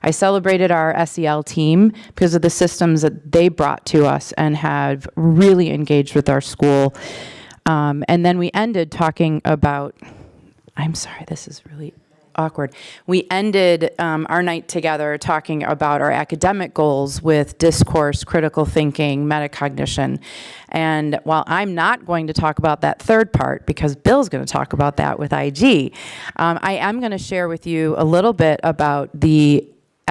I celebrated our SEL team because of the systems that they brought to us and have really engaged with our school. And then we ended talking about, I'm sorry, this is really awkward. We ended our night together talking about our academic goals with discourse, critical thinking, metacognition. And while I'm not going to talk about that third part, because Bill's going to talk about that with IG, I am going to share with you a little bit about the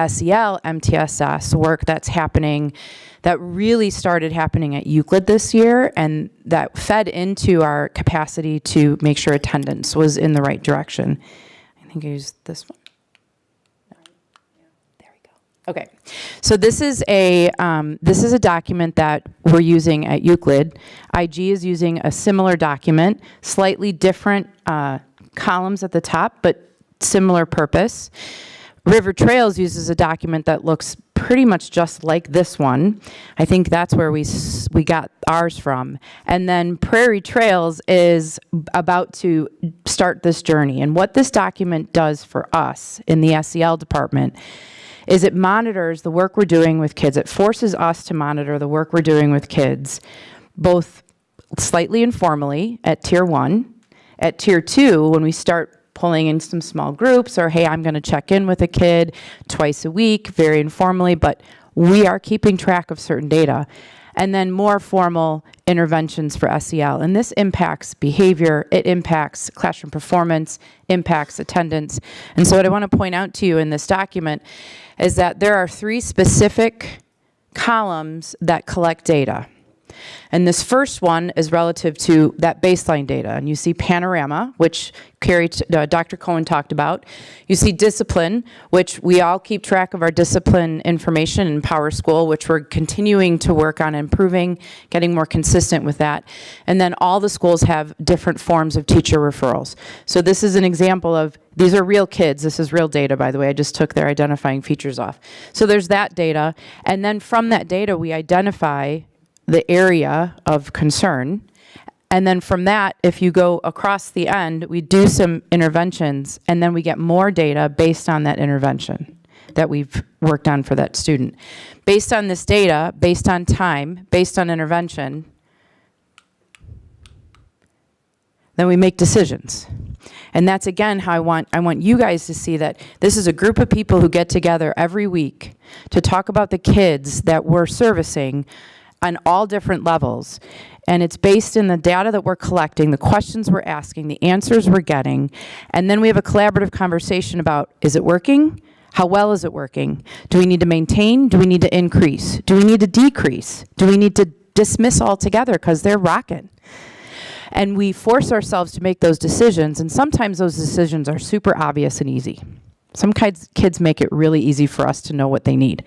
SEL MTSS work that's happening, that really started happening at Euclid this year, and that fed into our capacity to make sure attendance was in the right direction. I think I used this one. No. There we go. Okay, so this is a document that we're using at Euclid. IG is using a similar document, slightly different columns at the top, but similar purpose. River Trails uses a document that looks pretty much just like this one. I think that's where we got ours from. And then Prairie Trails is about to start this journey. And what this document does for us in the SEL department is it monitors the work we're doing with kids. It forces us to monitor the work we're doing with kids, both slightly informally at Tier 1. At Tier 2, when we start pulling in some small groups, or hey, I'm going to check in with a kid twice a week, very informally, but we are keeping track of certain data. And then more formal interventions for SEL. And this impacts behavior, it impacts classroom performance, impacts attendance. And so what I want to point out to you in this document is that there are 3 specific columns that collect data. And this first one is relative to that baseline data. And you see panorama, which Dr. Cohen talked about. You see discipline, which we all keep track of our discipline information in Power School, which we're continuing to work on improving, getting more consistent with that. And then all the schools have different forms of teacher referrals. So this is an example of, these are real kids. This is real data, by the way. I just took their identifying features off. So there's that data. And then from that data, we identify the area of concern. And then from that, if you go across the end, we do some interventions, and then we get more data based on that intervention that we've worked on for that student. Based on this data, based on time, based on intervention, then we make decisions. And that's, again, how I want you guys to see that this is a group of people who get together every week to talk about the kids that we're servicing on all different levels. And it's based in the data that we're collecting, the questions we're asking, the answers we're getting, and then we have a collaborative conversation about, is it working? How well is it working? Do we need to maintain? Do we need to increase? Do we need to decrease? Do we need to dismiss altogether because they're rocking? And we force ourselves to make those decisions, and sometimes those decisions are super obvious and easy. Some kids make it really easy for us to know what they need.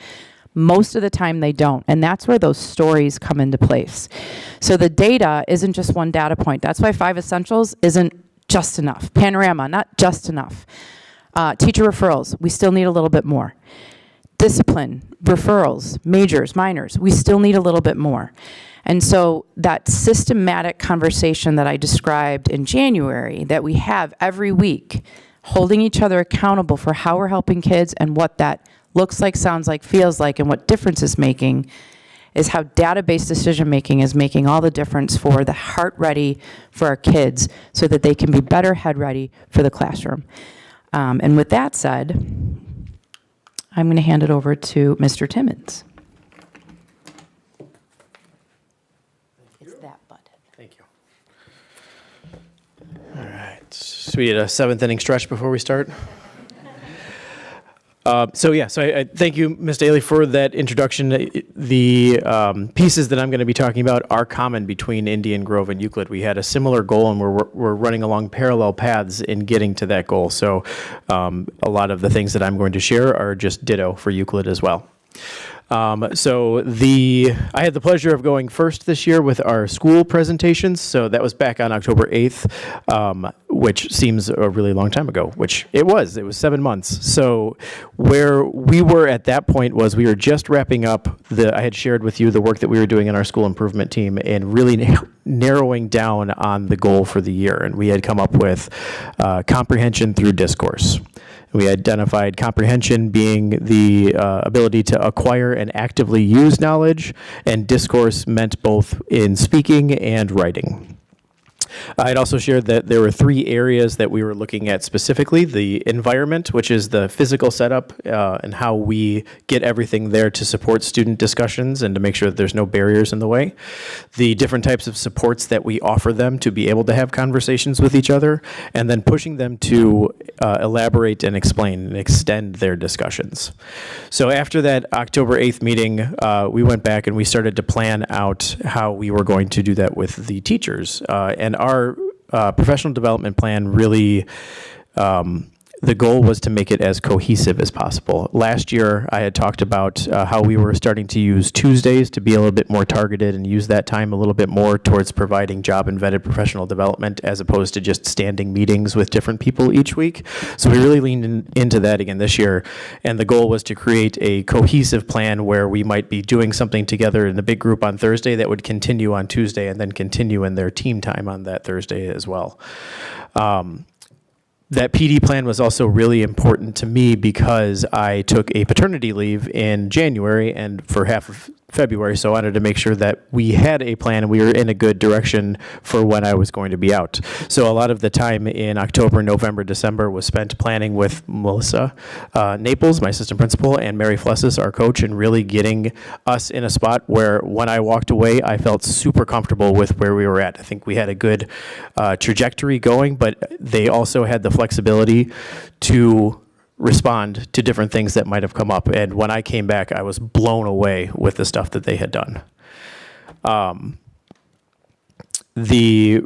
Most of the time they don't, and that's where those stories come into place. So the data isn't just one data point. That's why 5 essentials isn't just enough. Panorama, not just enough. Teacher referrals, we still need a little bit more. Discipline, referrals, majors, minors, we still need a little bit more. And so that systematic conversation that I described in January that we have every week, holding each other accountable for how we're helping kids and what that looks like, sounds like, feels like, and what difference it's making, is how data-based decision-making is making all the difference for the heart ready for our kids so that they can be better head ready for the classroom. And with that said, I'm going to hand it over to Mr. Timmons. It's that button. Thank you. All right. So we had a 7th inning stretch before we start. So I thank you, Ms. Daly, for that introduction. The pieces that I'm going to be talking about are common between Indian Grove and Euclid. We had a similar goal, and we're running along parallel paths in getting to that goal. So a lot of the things that I'm going to share are just ditto for Euclid as well. So I had the pleasure of going first this year with our school presentations. So that was back on October 8th, which seems a really long time ago, which it was. It was 7 months. So where we were at that point was we were just wrapping up I had shared with you the work that we were doing in our school improvement team and really narrowing down on the goal for the year. And we had come up with comprehension through discourse. We identified comprehension being the ability to acquire and actively use knowledge, and discourse meant both in speaking and writing. I'd also shared that there were 3 areas that we were looking at specifically: the environment, which is the physical setup and how we get everything there to support student discussions and to make sure that there's no barriers in the way; the different types of supports that we offer them to be able to have conversations with each other; and then pushing them to elaborate and explain and extend their discussions. So after that October 8th meeting, we went back and we started to plan out how we were going to do that with the teachers. And our professional development plan really, the goal was to make it as cohesive as possible. Last year, I had talked about how we were starting to use Tuesdays to be a little bit more targeted and use that time a little bit more towards providing job and vetted professional development as opposed to just standing meetings with different people each week. So we really leaned into that again this year. And the goal was to create a cohesive plan where we might be doing something together in a big group on Thursday that would continue on Tuesday and then continue in their team time on that Thursday as well. That PD plan was also really important to me because I took a paternity leave in January and for half of February, so I wanted to make sure that we had a plan and we were in a good direction for when I was going to be out. So a lot of the time in October, November, December was spent planning with Melissa Naples, my assistant principal, and Mary Flessis, our coach, and really getting us in a spot where when I walked away, I felt super comfortable with where we were at. I think we had a good trajectory going, but they also had the flexibility to respond to different things that might have come up. And when I came back, I was blown away with the stuff that they had done. The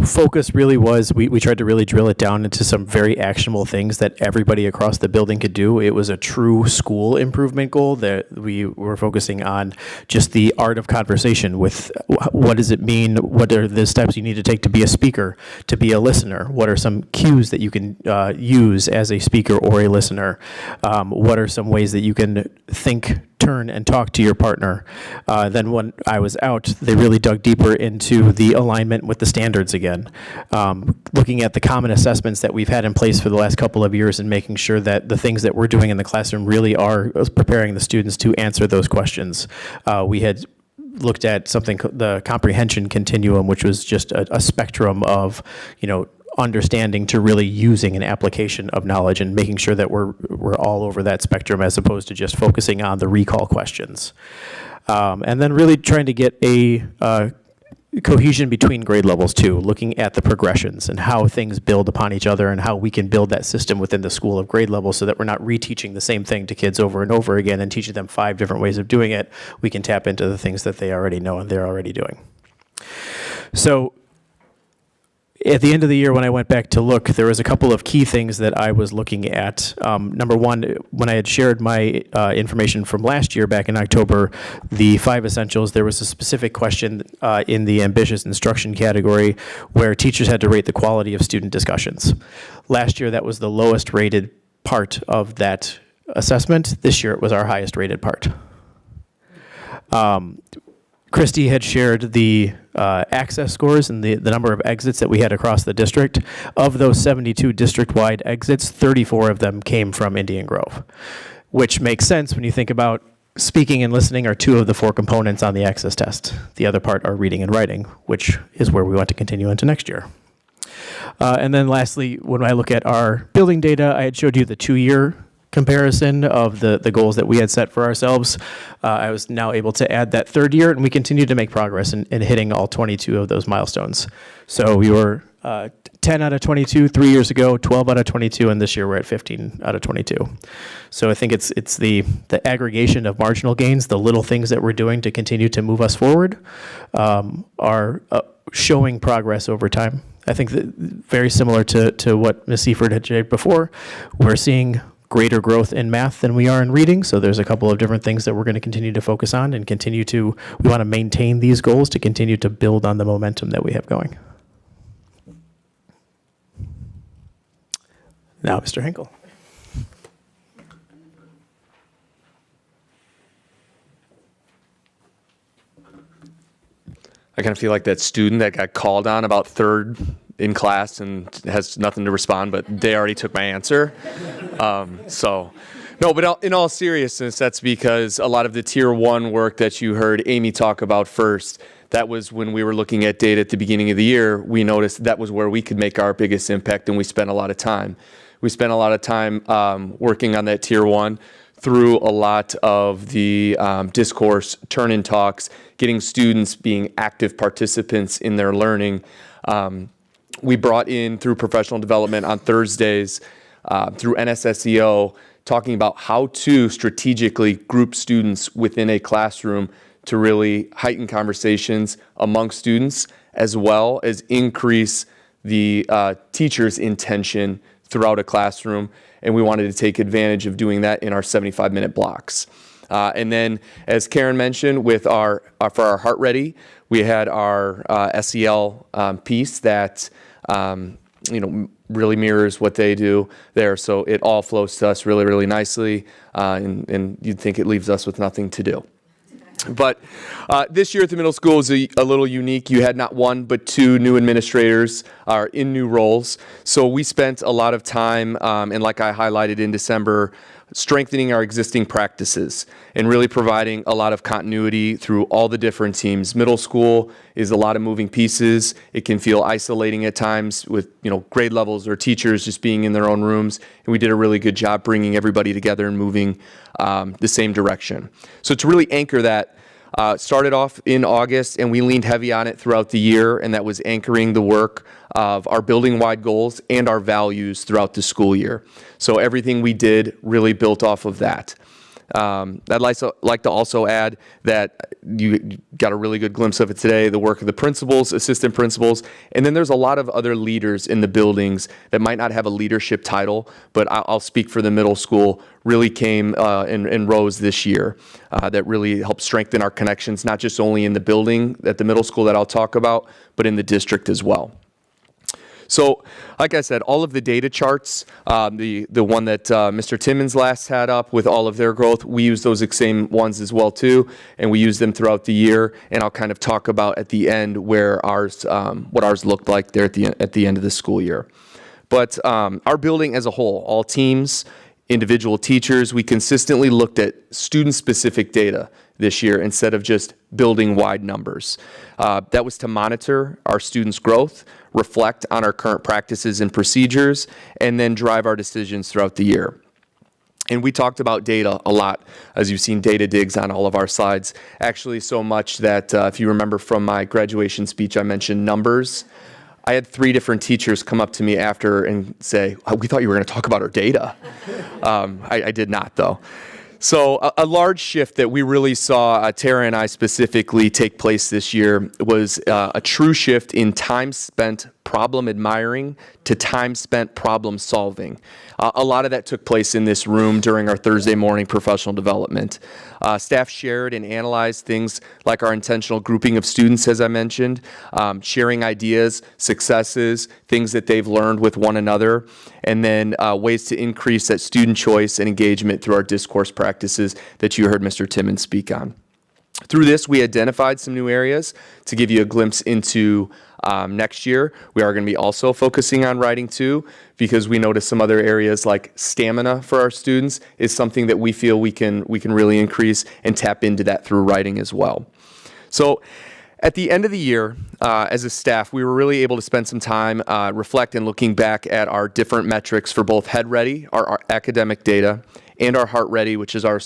focus really was, we tried to really drill it down into some very actionable things that everybody across the building could do. It was a true school improvement goal that we were focusing on just the art of conversation with what does it mean? What are the steps you need to take to be a speaker, to be a listener? What are some cues that you can use as a speaker or a listener? What are some ways that you can think, turn, and talk to your partner? Then when I was out, they really dug deeper into the alignment with the standards again, looking at the common assessments that we've had in place for the last couple of years and making sure that the things that we're doing in the classroom really are preparing the students to answer those questions. We had looked at something, the comprehension continuum, which was just a spectrum of, understanding to really using an application of knowledge and making sure that we're all over that spectrum as opposed to just focusing on the recall questions. And then really trying to get a cohesion between grade levels too, looking at the progressions and how things build upon each other and how we can build that system within the school of grade levels so that we're not reteaching the same thing to kids over and over again and teaching them 5 different ways of doing it. We can tap into the things that they already know and they're already doing. So at the end of the year, when I went back to look, there was a couple of key things that I was looking at. Number one, when I had shared my information from last year back in October, the 5 essentials, there was a specific question in the ambitious instruction category where teachers had to rate the quality of student discussions. Last year, that was the lowest rated part of that assessment. This year, it was our highest rated part. Christy had shared the access scores and the number of exits that we had across the district. Of those 72 district-wide exits, 34 of them came from Indian Grove, which makes sense when you think about speaking and listening are 2 of the 4 components on the access test. The other part are reading and writing, which is where we want to continue into next year. And then lastly, when I look at our building data, I had showed you the 2-year comparison of the goals that we had set for ourselves. I was now able to add that 3rd year, and we continue to make progress in hitting all 22 of those milestones. So we were 10 out of 22 3 years ago, 12 out of 22, and this year we're at 15 out of 22. So I think it's the aggregation of marginal gains, the little things that we're doing to continue to move us forward, are showing progress over time. I think that very similar to what Ms. Seifert had shared before, we're seeing greater growth in math than we are in reading. So there's a couple of different things that we're going to continue to focus on and we want to maintain these goals to continue to build on the momentum that we have going. Now, Mr. Henkel. I kind of feel like that student that got called on about third in class and has nothing to respond, but they already took my answer. No, but in all seriousness, that's because a lot of the Tier 1 work that you heard Amy talk about first, that was when we were looking at data at the beginning of the year, we noticed that was where we could make our biggest impact, and we spent a lot of time. We spent a lot of time working on that Tier 1 through a lot of the discourse, turn-in talks, getting students being active participants in their learning. We brought in, through professional development on Thursdays, through NSSEO, talking about how to strategically group students within a classroom to really heighten conversations among students, as well as increase the teacher's intention throughout a classroom. And we wanted to take advantage of doing that in our 75-minute blocks. And then, as Karen mentioned, with for our Heart Ready, we had our SEL piece that really mirrors what they do there. So it all flows to us really, really nicely, and you'd think it leaves us with nothing to do. But this year at the middle school is a little unique. You had not one, but two new administrators are in new roles. So we spent a lot of time, and like I highlighted in December, strengthening our existing practices and really providing a lot of continuity through all the different teams. Middle school is a lot of moving pieces. It can feel isolating at times with grade levels or teachers just being in their own rooms. And we did a really good job bringing everybody together and moving the same direction. So to really anchor that, started off in August, and we leaned heavy on it throughout the year, and that was anchoring the work of our building-wide goals and our values throughout the school year. So everything we did really built off of that. I'd like to also add that you got a really good glimpse of it today, the work of the principals, assistant principals, and then there's a lot of other leaders in the buildings that might not have a leadership title, but I'll speak for the middle school, really came and rose this year. That really helped strengthen our connections, not just only in the building at the middle school that I'll talk about, but in the district as well. So, like I said, all of the data charts, the one that Mr. Timmons last had up with all of their growth, we use those same ones as well too, and we use them throughout the year. And I'll kind of talk about at the end where ours, what ours looked like there at the end of the school year. But our building as a whole, all teams, individual teachers, we consistently looked at student-specific data this year instead of just building-wide numbers. That was to monitor our students' growth, reflect on our current practices and procedures, and then drive our decisions throughout the year. And we talked about data a lot, as you've seen data digs on all of our slides. Actually, so much that if you remember from my graduation speech, I mentioned numbers. I had 3 different teachers come up to me after and say, oh, we thought you were going to talk about our data. I did not, though. So a large shift that we really saw, Tara and I specifically, take place this year was a true shift in time spent problem admiring to time spent problem solving. A lot of that took place in this room during our Thursday morning professional development. Staff shared and analyzed things like our intentional grouping of students, as I mentioned, sharing ideas, successes, things that they've learned with one another, and then ways to increase that student choice and engagement through our discourse practices that you heard Mr. Timmons speak on. Through this, we identified some new areas to give you a glimpse into next year. We are going to be also focusing on writing too, because we noticed some other areas like stamina for our students is something that we feel we can really increase and tap into that through writing as well. So at the end of the year, as a staff, we were really able to spend some time reflect and looking back at our different metrics for both Head Ready, our academic data, and our Heart Ready, which is our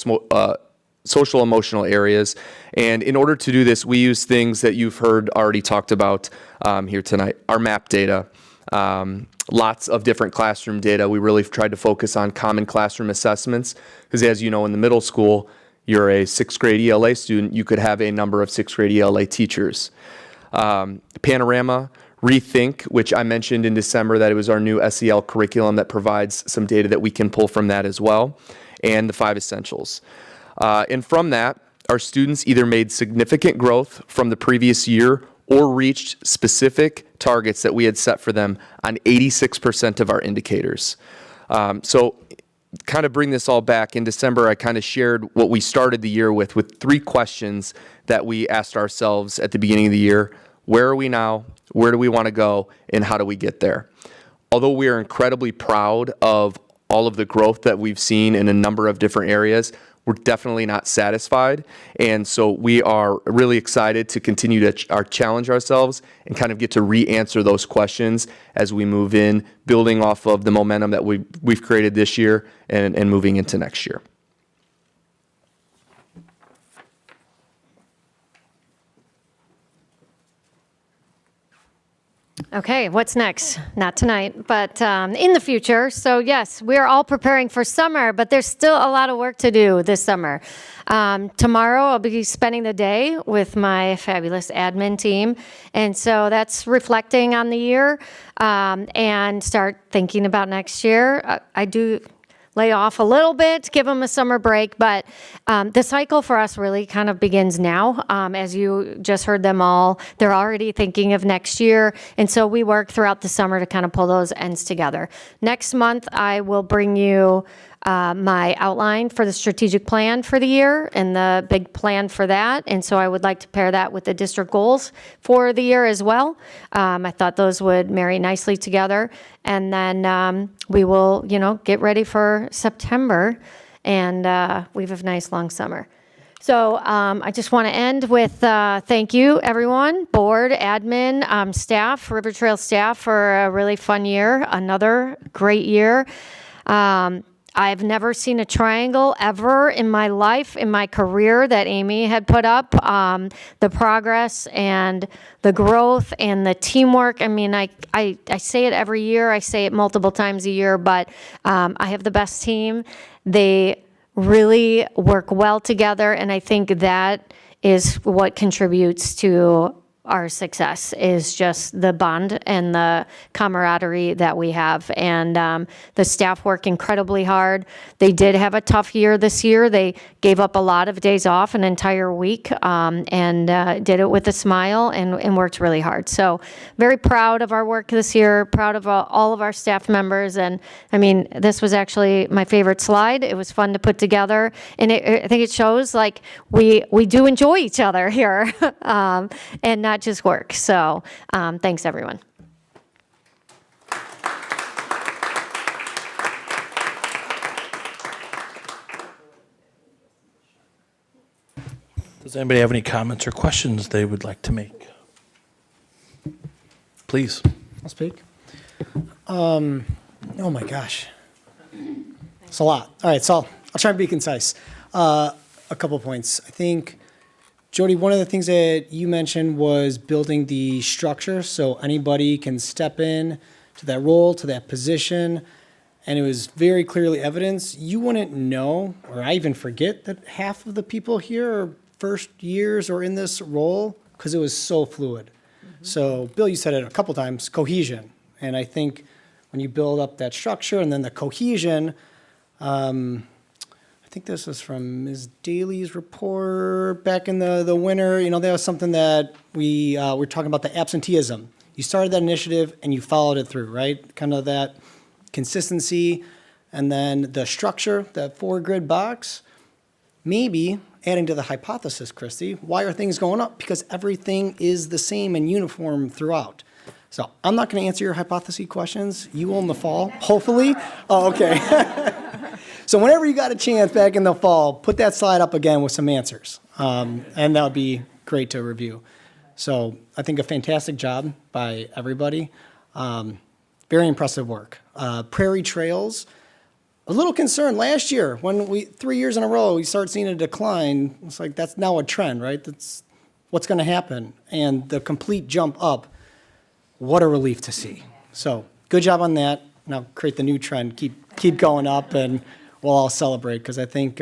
social emotional areas. And in order to do this, we use things that you've heard already talked about here tonight. Our MAP data, lots of different classroom data. We really tried to focus on common classroom assessments, because as you know, in the middle school, you're a 6th grade ELA student, you could have a number of 6th grade ELA teachers. Panorama Rethink, which I mentioned in December that it was our new SEL curriculum that provides some data that we can pull from that as well, and the 5 essentials. And from that, our students either made significant growth from the previous year or reached specific targets that we had set for them on 86% of our indicators. So kind of bring this all back, in December, I kind of shared what we started the year with 3 questions that we asked ourselves at the beginning of the year. Where are we now? Where do we want to go? And how do we get there? Although we are incredibly proud of all of the growth that we've seen in a number of different areas, we're definitely not satisfied. And so we are really excited to continue to challenge ourselves and kind of get to re-answer those questions as we move in, building off of the momentum that we've created this year and moving into next year. Okay, what's next? Not tonight, but in the future. So yes, we're all preparing for summer, but there's still a lot of work to do this summer. Tomorrow I'll be spending the day with my fabulous admin team. And so that's reflecting on the year and start thinking about next year. I do lay off a little bit, give them a summer break, but the cycle for us really kind of begins now. As you just heard them all, they're already thinking of next year, and so we work throughout the summer to kind of pull those ends together. Next month, I will bring you my outline for the strategic plan for the year and the big plan for that, and so I would like to pair that with the district goals for the year as well. I thought those would marry nicely together, and then we will, get ready for September, and we have a nice long summer. So I just want to end with thank you, everyone, board, admin, staff, River Trail staff, for a really fun year, another great year. I've never seen a triangle ever in my life, in my career, that Amy had put up. The progress and the growth and the teamwork. I mean, I say it every year. I say it multiple times a year, but I have the best team. They really work well together, and I think that is what contributes to our success, is just the bond and the camaraderie that we have. And the staff work incredibly hard. They did have a tough year this year. They gave up a lot of days off, an entire week, and did it with a smile and worked really hard. So very proud of our work this year, proud of all of our staff members. And I mean, this was actually my favorite slide. It was fun to put together. And I think it shows like we do enjoy each other here and not just work. So thanks, everyone. Does anybody have any comments or questions they would like to make? Please. I'll speak. Oh my gosh. It's a lot. All right, so I'll try to be concise. A couple points. I think, Jody, one of the things that you mentioned was building the structure so anybody can step in to that role, to that position, and it was very clearly evidenced. You wouldn't know, or I even forget, that half of the people here are first years or in this role because it was so fluid. So, Bill, you said it a couple times, cohesion. And I think when you build up that structure and then the cohesion, I think this is from Ms. Daly's report back in the winter. That was something that we were talking about, the absenteeism. You started that initiative and you followed it through, right? Kind of that consistency. And then the structure, that 4-grid box, maybe adding to the hypothesis, Christy, why are things going up? Because everything is the same and uniform throughout. So I'm not going to answer your hypothesis questions. You will in the fall, hopefully. Oh, okay. So whenever you got a chance back in the fall, put that slide up again with some answers. And that would be great to review. So I think a fantastic job by everybody. Very impressive work. Prairie Trails, a little concerned last year when 3 years in a row, we started seeing a decline. It's like, that's now a trend, right? That's what's going to happen. And the complete jump up, what a relief to see. So good job on that. Now create the new trend, keep going up, and we'll all celebrate, because I think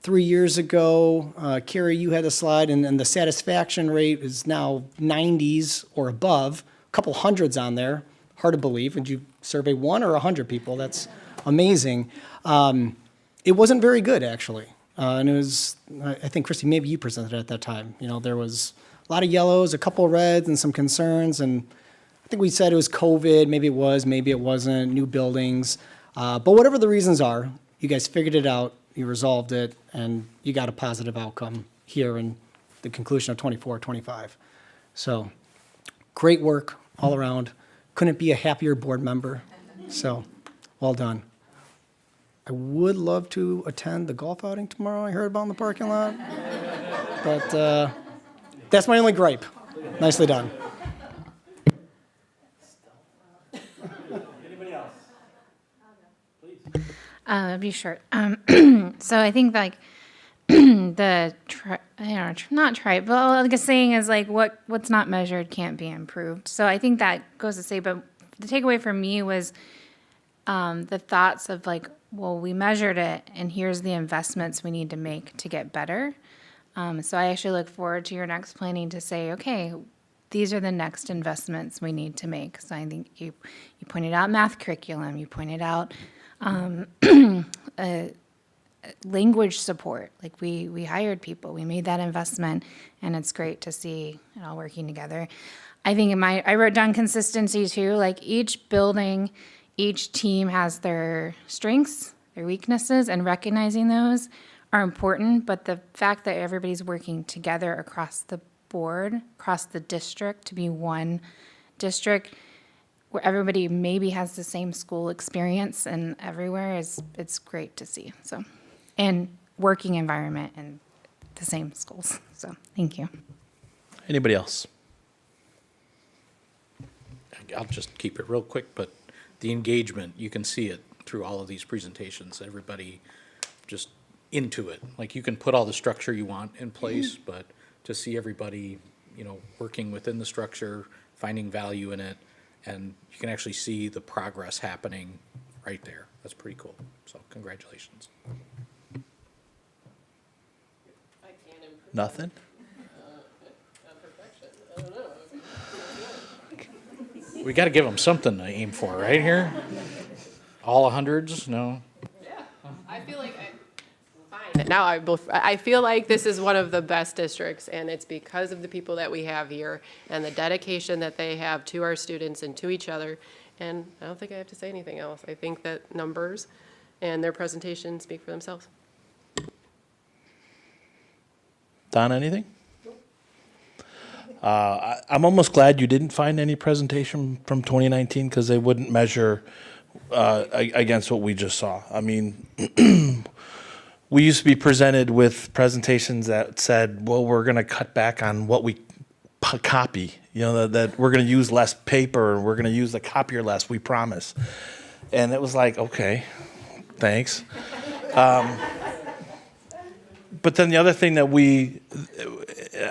3 years ago, Carrie, you had a slide, and the satisfaction rate is now 90s or above, couple hundreds on there. Hard to believe. Would you survey 1 or 100 people? That's amazing. It wasn't very good, actually. And it was, I think, Christy, maybe you presented at that time. You know, there was a lot of yellows, a couple reds, and some concerns. And I think we said it was COVID. Maybe it was, maybe it wasn't, new buildings. But whatever the reasons are, you guys figured it out, you resolved it, and you got a positive outcome here in the conclusion of 24, 25. So great work all around. Couldn't be a happier board member. So well done. I would love to attend the golf outing tomorrow I heard about in the parking lot. But that's my only gripe. Nicely done. Anybody else? I'll be short. So I think like not trite, but like a saying is like what's not measured can't be improved. So I think that goes to say, but the takeaway for me was the thoughts of like, well, we measured it, and here's the investments we need to make to get better. So I actually look forward to your next planning to say, okay, these are the next investments we need to make. So I think you pointed out math curriculum, you pointed out language support. Like we hired people, we made that investment, and it's great to see it all working together. I think I wrote down consistency too. Like each building, each team has their strengths, their weaknesses, and recognizing those are important. But the fact that everybody's working together across the board, across the district to be one district where everybody maybe has the same school experience and everywhere it's great to see. So, and working environment and the same schools. So thank you. Anybody else? I'll just keep it real quick, but the engagement, you can see it through all of these presentations. Everybody just into it. Like you can put all the structure you want in place, but to see everybody, you know, working within the structure, finding value in it, and you can actually see the progress happening right there. That's pretty cool. So congratulations. Nothing? We got to give them something to aim for, right here? All hundreds? No. I feel like now I feel like this is one of the best districts, and it's because of the people that we have here and the dedication that they have to our students and to each other. And I don't think I have to say anything else. I think that numbers and their presentation speak for themselves. Don, anything? I'm almost glad you didn't find any presentation from 2019 because they wouldn't measure against what we just saw. I mean, we used to be presented with presentations that said, well, we're going to cut back on what we copy, you know, that we're going to use less paper, and we're going to use the copier less, we promise. And it was like, okay, thanks. But then the other thing that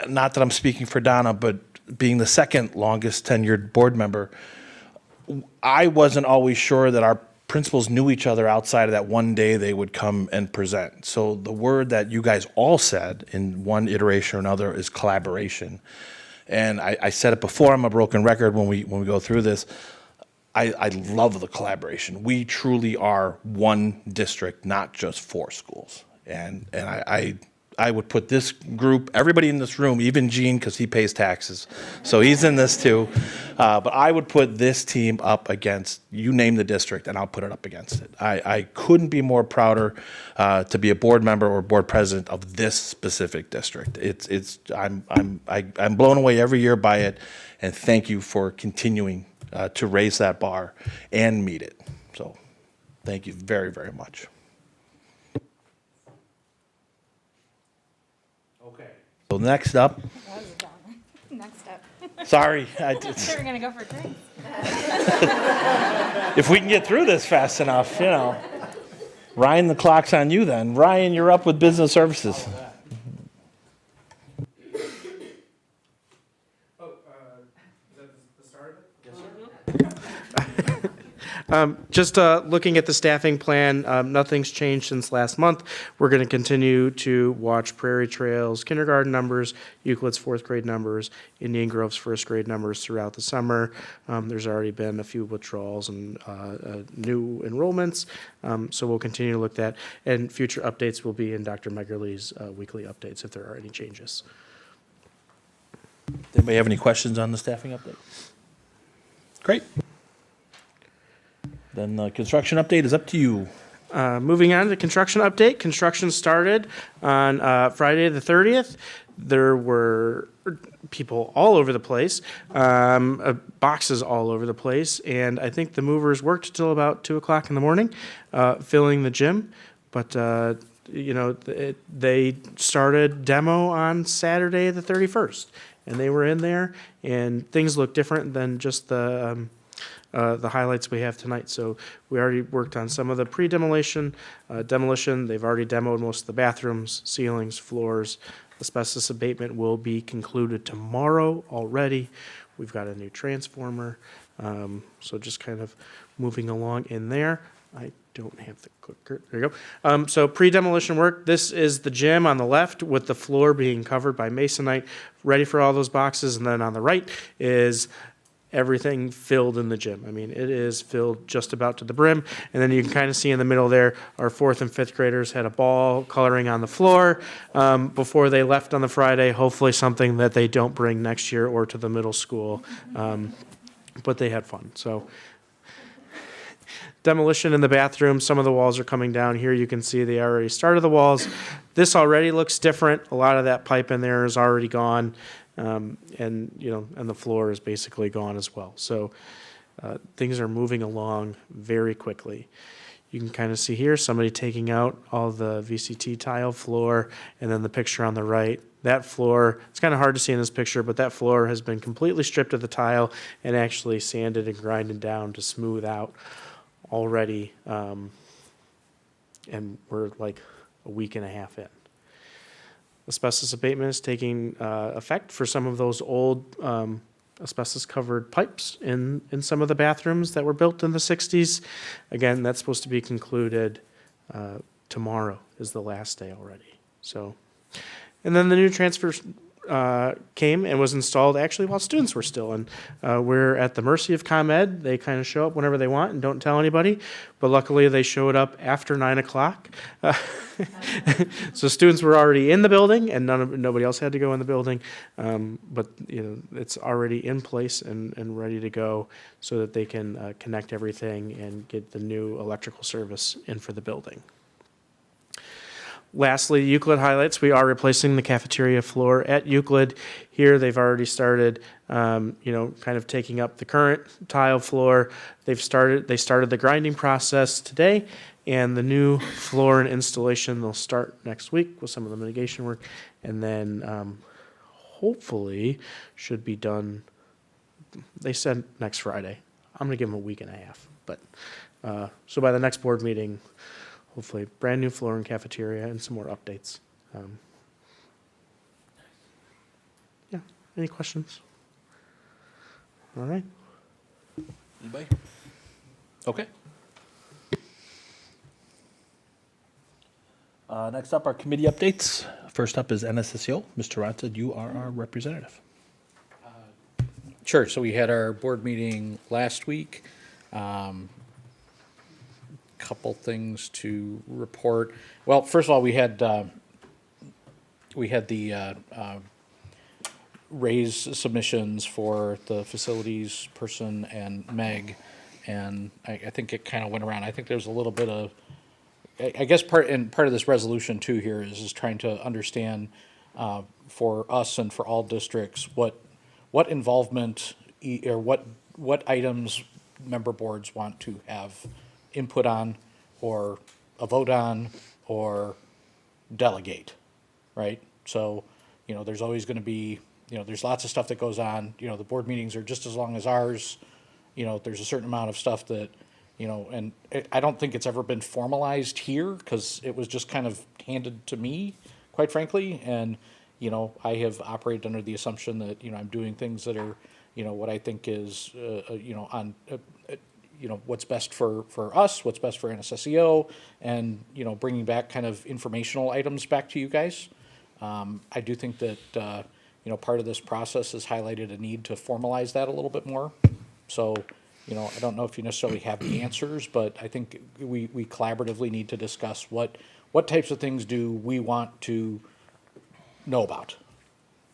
not that I'm speaking for Donna, but being the second longest tenured board member, I wasn't always sure that our principals knew each other outside of that one day they would come and present. So the word that you guys all said in one iteration or another is collaboration. And I said it before, I'm a broken record when we go through this. I love the collaboration. We truly are one district, not just 4 schools. And I would put this group, everybody in this room, even Gene, because he pays taxes, so he's in this too. But I would put this team up against, you name the district, and I'll put it up against it. I couldn't be more prouder to be a board member or board president of this specific district. I'm blown away every year by it, and thank you for continuing to raise that bar and meet it. So thank you very, very much. So next up. Next up. Sorry. We're going to go for drinks. If we can get through this fast enough, you know. Ryan, the clock's on you then. Ryan, you're up with business services. Just looking at the staffing plan, nothing's changed since last month. We're going to continue to watch Prairie Trail's kindergarten numbers, Euclid's fourth grade numbers, Indian Grove's first grade numbers throughout the summer. There's already been a few withdrawals and new enrollments, so we'll continue to look at that. And future updates will be in Dr. Megerle's weekly updates if there are any changes. Anybody have any questions on the staffing update? Great. Then the construction update is up to you. Moving on to the construction update. Construction started on Friday the 30th. There were people all over the place, boxes all over the place, and I think the movers worked till about 2 o'clock in the morning, filling the gym. But they started demo on Saturday the 31st, and they were in there, and things look different than just the highlights we have tonight. So we already worked on some of the pre-demolition, demolition. They've already demoed most of the bathrooms, ceilings, floors. Asbestos abatement will be concluded tomorrow already. We've got a new transformer. So just kind of moving along in there. I don't have the clicker. There you go. So pre-demolition work. This is the gym on the left with the floor being covered by masonite, ready for all those boxes. And then on the right is everything filled in the gym. I mean, it is filled just about to the brim. And then you can kind of see in the middle there, our 4th and 5th graders had a ball coloring on the floor before they left on the Friday. Hopefully something that they don't bring next year or to the middle school. But they had fun. So demolition in the bathroom. Some of the walls are coming down. Here you can see they already started the walls. This already looks different. A lot of that pipe in there is already gone. And the floor is basically gone as well. So things are moving along very quickly. You can kind of see here somebody taking out all the VCT tile floor, and then the picture on the right. That floor, it's kind of hard to see in this picture, but that floor has been completely stripped of the tile and actually sanded and grinded down to smooth out already. And we're like a week and a half in. Asbestos abatement is taking effect for some of those old asbestos-covered pipes in some of the bathrooms that were built in the 60s. Again, that's supposed to be concluded tomorrow is the last day already. So, and then the new transfer came and was installed actually while students were still in. We're at the mercy of ComEd. They kind of show up whenever they want and don't tell anybody. But luckily, they showed up after 9 o'clock. So students were already in the building, and nobody else had to go in the building. But it's already in place and ready to go, so that they can connect everything and get the new electrical service in for the building. Lastly, Euclid highlights. We are replacing the cafeteria floor at Euclid. Here, they've already started, kind of taking up the current tile floor. They started the grinding process today, and the new floor and installation they'll start next week with some of the mitigation work, and then hopefully should be done. They said next Friday. I'm going to give them a week and a half, but so by the next board meeting. Hopefully, brand new floor and cafeteria and some more updates. Any questions? All right. Anybody? Okay. Next up, our committee updates. First up is NSSEO. Mr. Rotted, you are our representative. Sure. So we had our board meeting last week. Couple things to report. Well, first of all, we had the raise submissions for the facilities person and Meg, and I think it kind of went around. I think there's a little bit of, I guess part of this resolution too here is trying to understand for us and for all districts what involvement or what items member boards want to have input on or a vote on or delegate, right? So, there's always going to be, there's lots of stuff that goes on. The board meetings are just as long as ours. There's a certain amount of stuff that, and I don't think it's ever been formalized here because it was just kind of handed to me, quite frankly. And, I have operated under the assumption that, I'm doing things that are, what I think is, what's best for us, what's best for NSSEO, and, bringing back kind of informational items back to you guys. I do think that, part of this process has highlighted a need to formalize that a little bit more. So, I don't know if you necessarily have the answers, but I think we collaboratively need to discuss what types of things do we want to know about.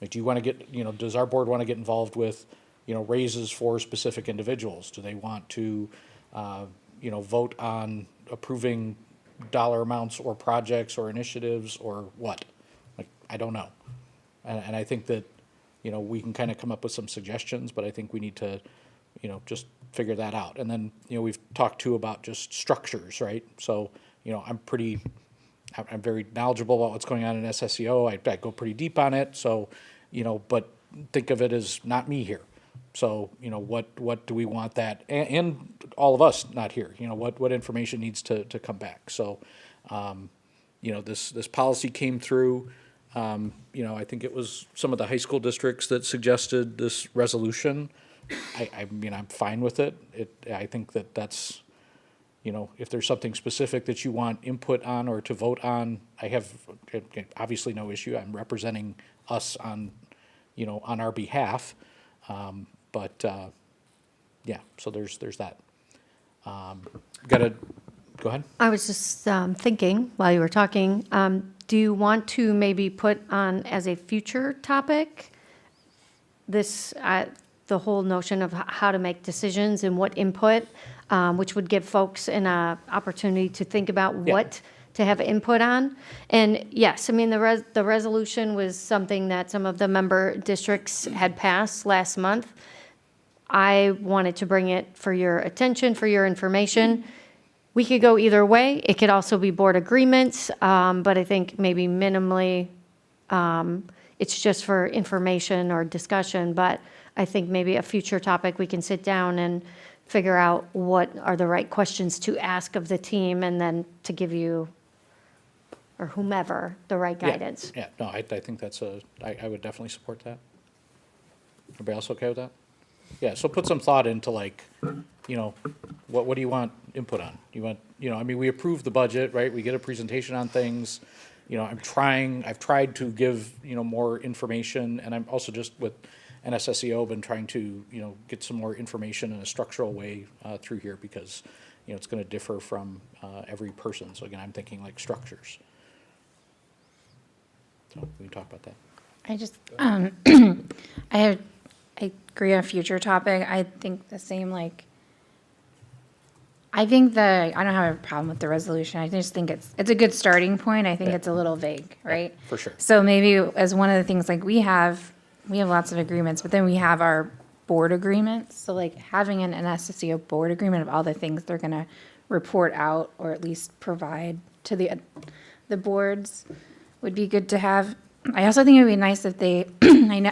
Like, do you want to get, does our board want to get involved with, raises for specific individuals? Do they want to, vote on approving dollar amounts or projects or initiatives or what? Like, I don't know. And I think that, we can kind of come up with some suggestions, but I think we need to, just figure that out. And then, we've talked too about just structures, right? So, I'm very knowledgeable about what's going on in SSEO. I go pretty deep on it. So, but think of it as not me here. So, what do we want that, and all of us not here, what information needs to come back. So, this policy came through, I think it was some of the high school districts that suggested this resolution. I mean, I'm fine with it. I think that's, if there's something specific that you want input on or to vote on, I have obviously no issue. I'm representing us on, on our behalf. Yeah, so there's that. Go ahead. I was just thinking while you were talking, do you want to maybe put on as a future topic this, the whole notion of how to make decisions and what input, which would give folks an opportunity to think about what to have input on? And yes, I mean, the resolution was something that some of the member districts had passed last month. I wanted to bring it for your attention, for your information. We could go either way. It could also be board agreements, but I think maybe minimally, it's just for information or discussion. But I think maybe a future topic, we can sit down and figure out what are the right questions to ask of the team, and then to give you or whomever the right guidance. Yeah, no, I think that's I would definitely support that. Everybody else okay with that? Yeah, so put some thought into, like, what do you want input on? You want, I mean, we approve the budget, right? We get a presentation on things. I've tried to give, more information, and I'm also just with NSSEO been trying to, get some more information in a structural way through here, because, it's going to differ from every person. So again, I'm thinking like structures. So we can talk about that. I just, I agree on a future topic. I think the same, I don't have a problem with the resolution. I just think it's a good starting point. I think it's a little vague, right? Yeah, for sure. So maybe as one of the things, we have lots of agreements, but then we have our board agreements. So having an SSEO board agreement of all the things they're going to report out, or at least provide to the boards, would be good to have. I also think it would be nice if they,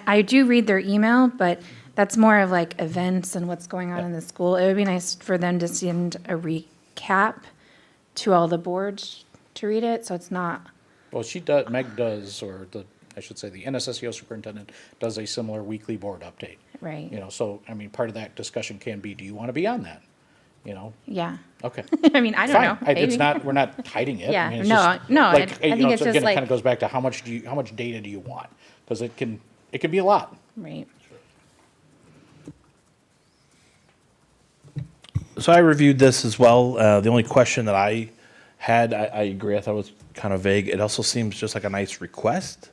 I do read their email, but that's more of events and what's going on in the school. It would be nice for them to send a recap to all the boards to read it, so it's not. Well, Meg does, or I should say the NSSEO superintendent does a similar weekly board update. Right. So, I mean, part of that discussion can be, do you want to be on that? Yeah. Okay. I mean, I don't know. It's not, we're not hiding it. Yeah, I mean, it's no, just, no, I think it's just again, it kind of goes back to how much data do you want? Because it can be a lot. Right. So I reviewed this as well. The only question that I had, I agree, I thought it was kind of vague. It also seems just like a nice request.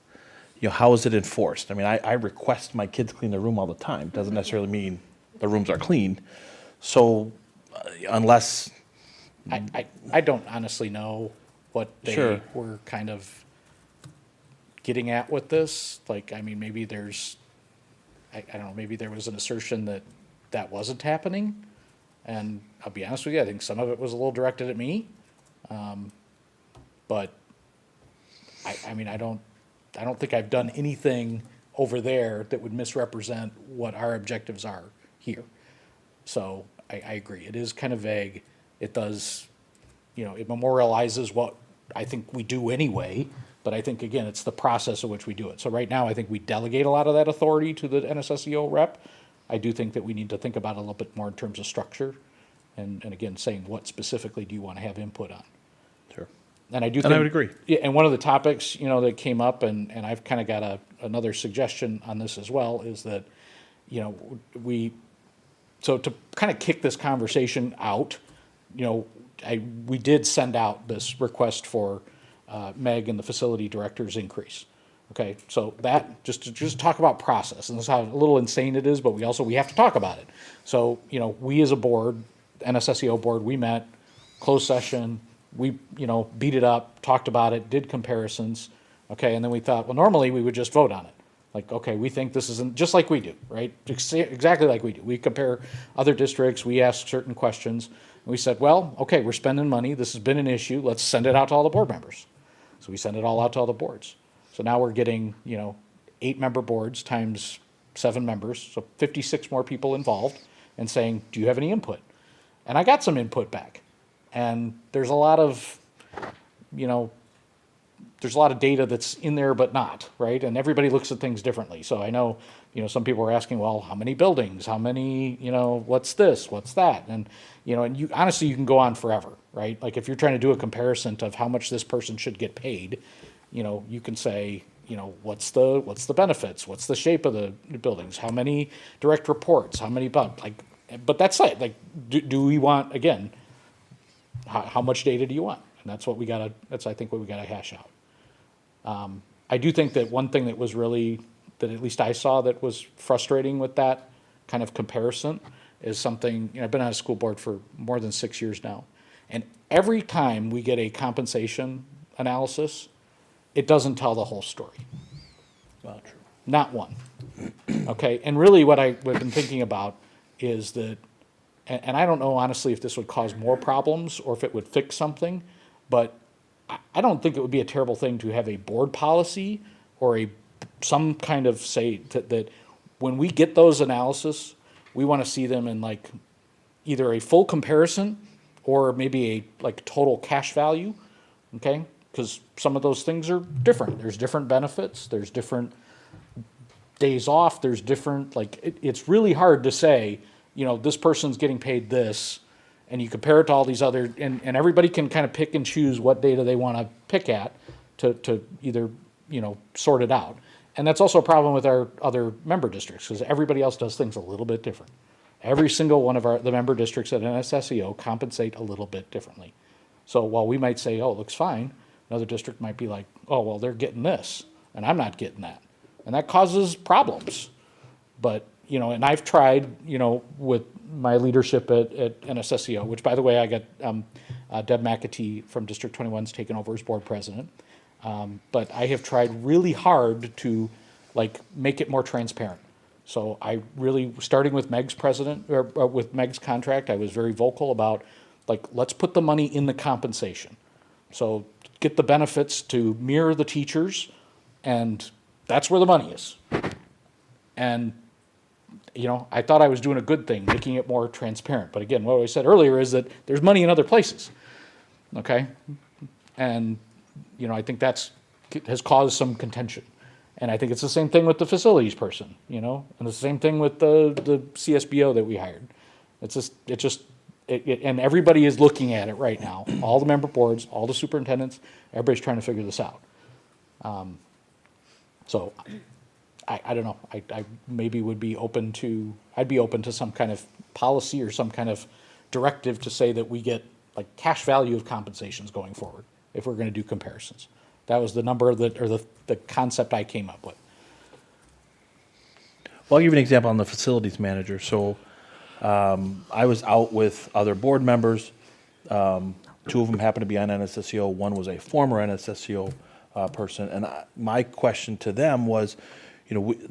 How is it enforced? I mean, I request my kids clean their room all the time. Doesn't necessarily mean the rooms are clean. So unless... I don't honestly know what they were kind of getting at with this. I mean, maybe there's, I don't know, maybe there was an assertion that wasn't happening. And I'll be honest with you, I think some of it was a little directed at me. But I mean, I don't think I've done anything over there that would misrepresent what our objectives are here. So I agree. It is kind of vague. It does, it memorializes what I think we do anyway. But I think, again, it's the process in which we do it. So right now, I think we delegate a lot of that authority to the NSSEO rep. I do think that we need to think about it a little bit more in terms of structure and again, saying what specifically do you want to have input on? Sure. And I do And think. I would agree. Yeah, and one of the topics, that came up, and I've kind of got another suggestion on this as well, is that, so to kind of kick this conversation out, we did send out this request for Meg and the facility director's increase. Okay, so that, just to talk about process, and this is how a little insane it is, but we have to talk about it. So, we as a board, NSSEO board, we met, closed session, we, beat it up, talked about it, did comparisons, okay, and then we thought, well, normally we would just vote on it. Like, okay, we think this isn't, just like we do, right? Exactly like we do. We compare other districts, we ask certain questions, and we said, well, okay, we're spending money, this has been an issue, let's send it out to all the board members. So we send it all out to all the boards. So now we're getting, 8-member boards times 7 members, so 56 more people involved, and saying, do you have any input? And I got some input back. And there's a lot of, there's a lot of data that's in there but not, right? And everybody looks at things differently. So I know, some people are asking, well, how many buildings? How many, what's this? What's that? And, and you honestly, you can go on forever, right? Like if you're trying to do a comparison of how much this person should get paid, you can say, what's the benefits? What's the shape of the buildings? How many direct reports? How many, but that's it. Like, do we want, again, how much data do you want? And that's I think what we gotta hash out. I do think that one thing that was really, that at least I saw that was frustrating with that kind of comparison is something, I've been on a school board for more than 6 years now. And every time we get a compensation analysis, it doesn't tell the whole story. Well, true. Not one. Okay, and really what I've been thinking about is that, and I don't know honestly if this would cause more problems or if it would fix something, but I don't think it would be a terrible thing to have a board policy or some kind of say that when we get those analysis, we want to see them in like either a full comparison or maybe a total cash value, okay? Because some of those things are different. There's different benefits, there's different days off, there's different, it's really hard to say, this person's getting paid this, and you compare it to all these other, and everybody can kind of pick and choose what data they want to pick at to either, sort it out. And that's also a problem with our other member districts, because everybody else does things a little bit different. Every single one of the member districts at NSSEO compensate a little bit differently. So while we might say, oh, it looks fine, another district might be like, oh, well, they're getting this, and I'm not getting that. And that causes problems. But, and I've tried, with my leadership at NSSEO, which, by the way, I got Deb McAtee from District 21's taken over as board president. But I have tried really hard to, make it more transparent. So I really, starting with Meg's with Meg's contract, I was very vocal about, let's put the money in the compensation. So get the benefits to mirror the teachers, and that's where the money is. And, I thought I was doing a good thing, making it more transparent. But again, what I said earlier is that there's money in other places, okay? And, I think has caused some contention. And I think it's the same thing with the facilities person, and the same thing with the CSBO that we hired. And everybody is looking at it right now. All the member boards, all the superintendents, everybody's trying to figure this out. So I don't know. I maybe would be open to, I'd be open to some kind of policy or some kind of directive to say that we get cash value of compensations going forward if we're going to do comparisons. That was the number the concept I came up with. Well, I'll give you an example on the facilities manager. So I was out with other board members. 2 of them happened to be on NSSEO. One was a former NSSEO person. And my question to them was,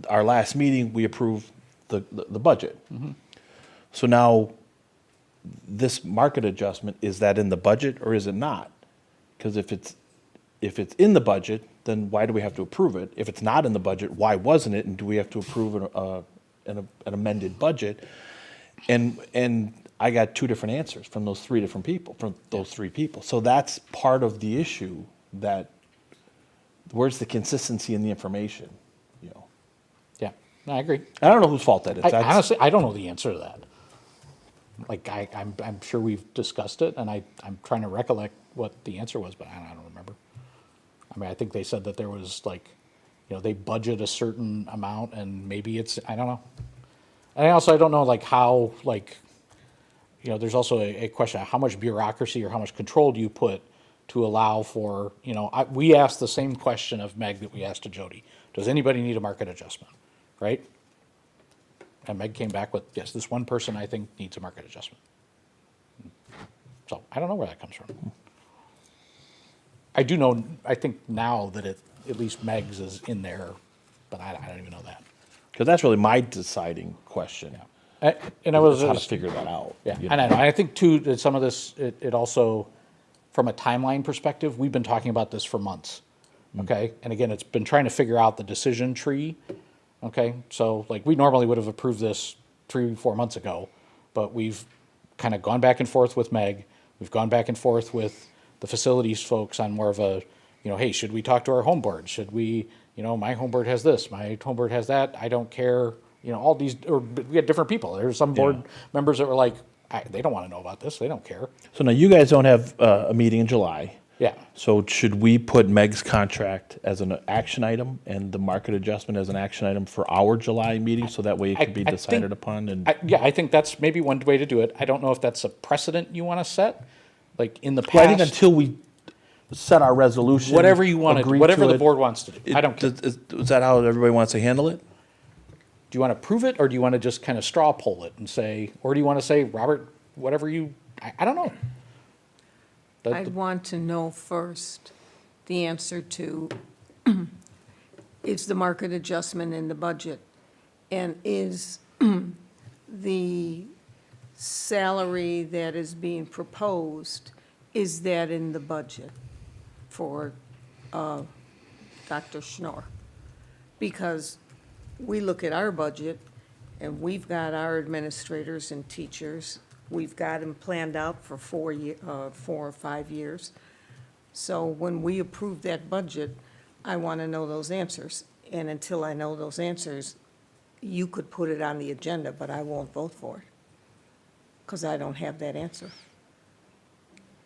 our last meeting, we approved the budget. Mm-hmm. So now this market adjustment, is that in the budget or is it not? Because if it's in the budget, then why do we have to approve it? If it's not in the budget, why wasn't it? And do we have to approve an amended budget? And I got 2 different answers from those 3 different people, from those 3 people. So that's part of the issue, that where's the consistency in the information? Yeah, I agree. I don't know whose fault that is. Honestly, I don't know the answer to that. Like, I'm sure we've discussed it, and I'm trying to recollect what the answer was, but I don't remember. I mean, I think they said that there was like, they budget a certain amount, and maybe it's, I don't know. And I don't know, like, how, like, there's also a question of how much bureaucracy or how much control do you put to allow for, we asked the same question of Meg that we asked to Jody. Does anybody need a market adjustment, right? And Meg came back with, yes, this one person I think needs a market adjustment. So I don't know where that comes from. I do know, I think now that at least Meg's is in there, but I don't even know that. Because that's really my deciding question. And I was how to figure that out. Yeah, and I think too that some of this, it also, from a timeline perspective, we've been talking about this for months. Okay, and again, it's been trying to figure out the decision tree. Okay, so like we normally would have approved this 3-4 months ago, but we've kind of gone back and forth with Meg. We've gone back and forth with the facilities folks on more of a, hey, should we talk to our home board? Should we, my home board has this, my home board has that. I don't care. All these, or we had different people. There's some board members that were like, they don't want to know about this. They don't care. So now you guys don't have a meeting in July. Yeah. So should we put Meg's contract as an action item and the market adjustment as an action item for our July meeting, so that way it can be decided upon? And I think that's maybe one way to do it. I don't know if that's a precedent you want to set, like in the past. Well, I think until we set our resolution, whatever you want to do, whatever the it, board wants to do. I don't care. Is that how everybody wants to handle it? Do you want to prove it, or do you want to just kind of straw poll it and say, or do you want to say, Robert, whatever you, I don't know. I'd want to know first the answer to, is the market adjustment in the budget? And is the salary that is being proposed, is that in the budget for Dr. Schnorr? Because we look at our budget, and we've got our administrators and teachers. We've got them planned out for 4 or 5 years. So when we approve that budget, I want to know those answers. And until I know those answers, you could put it on the agenda, but I won't vote for it because I don't have that answer.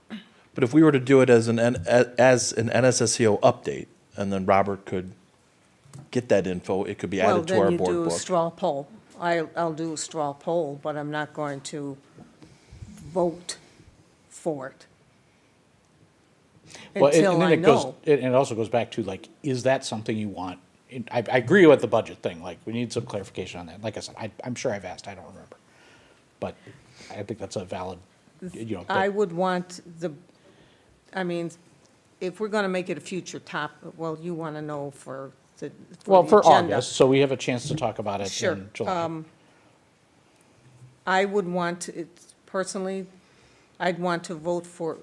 But if we were to do it as an NSSEO update, and then Robert could get that info, it could be added to our board book. Well, then you do a straw poll. I'll do a straw poll, but I'm not going to vote for it until I know. And it also goes back to, like, is that something you want? I agree with the budget thing. Like, we need some clarification on that. Like I said, I'm sure I've asked. I don't remember. But I think that's a valid, I would want if we're going to make it a future topic, well, you want to know for the for agenda. August, so we have a chance to talk about it in July. I would want it, personally, I'd want to vote for,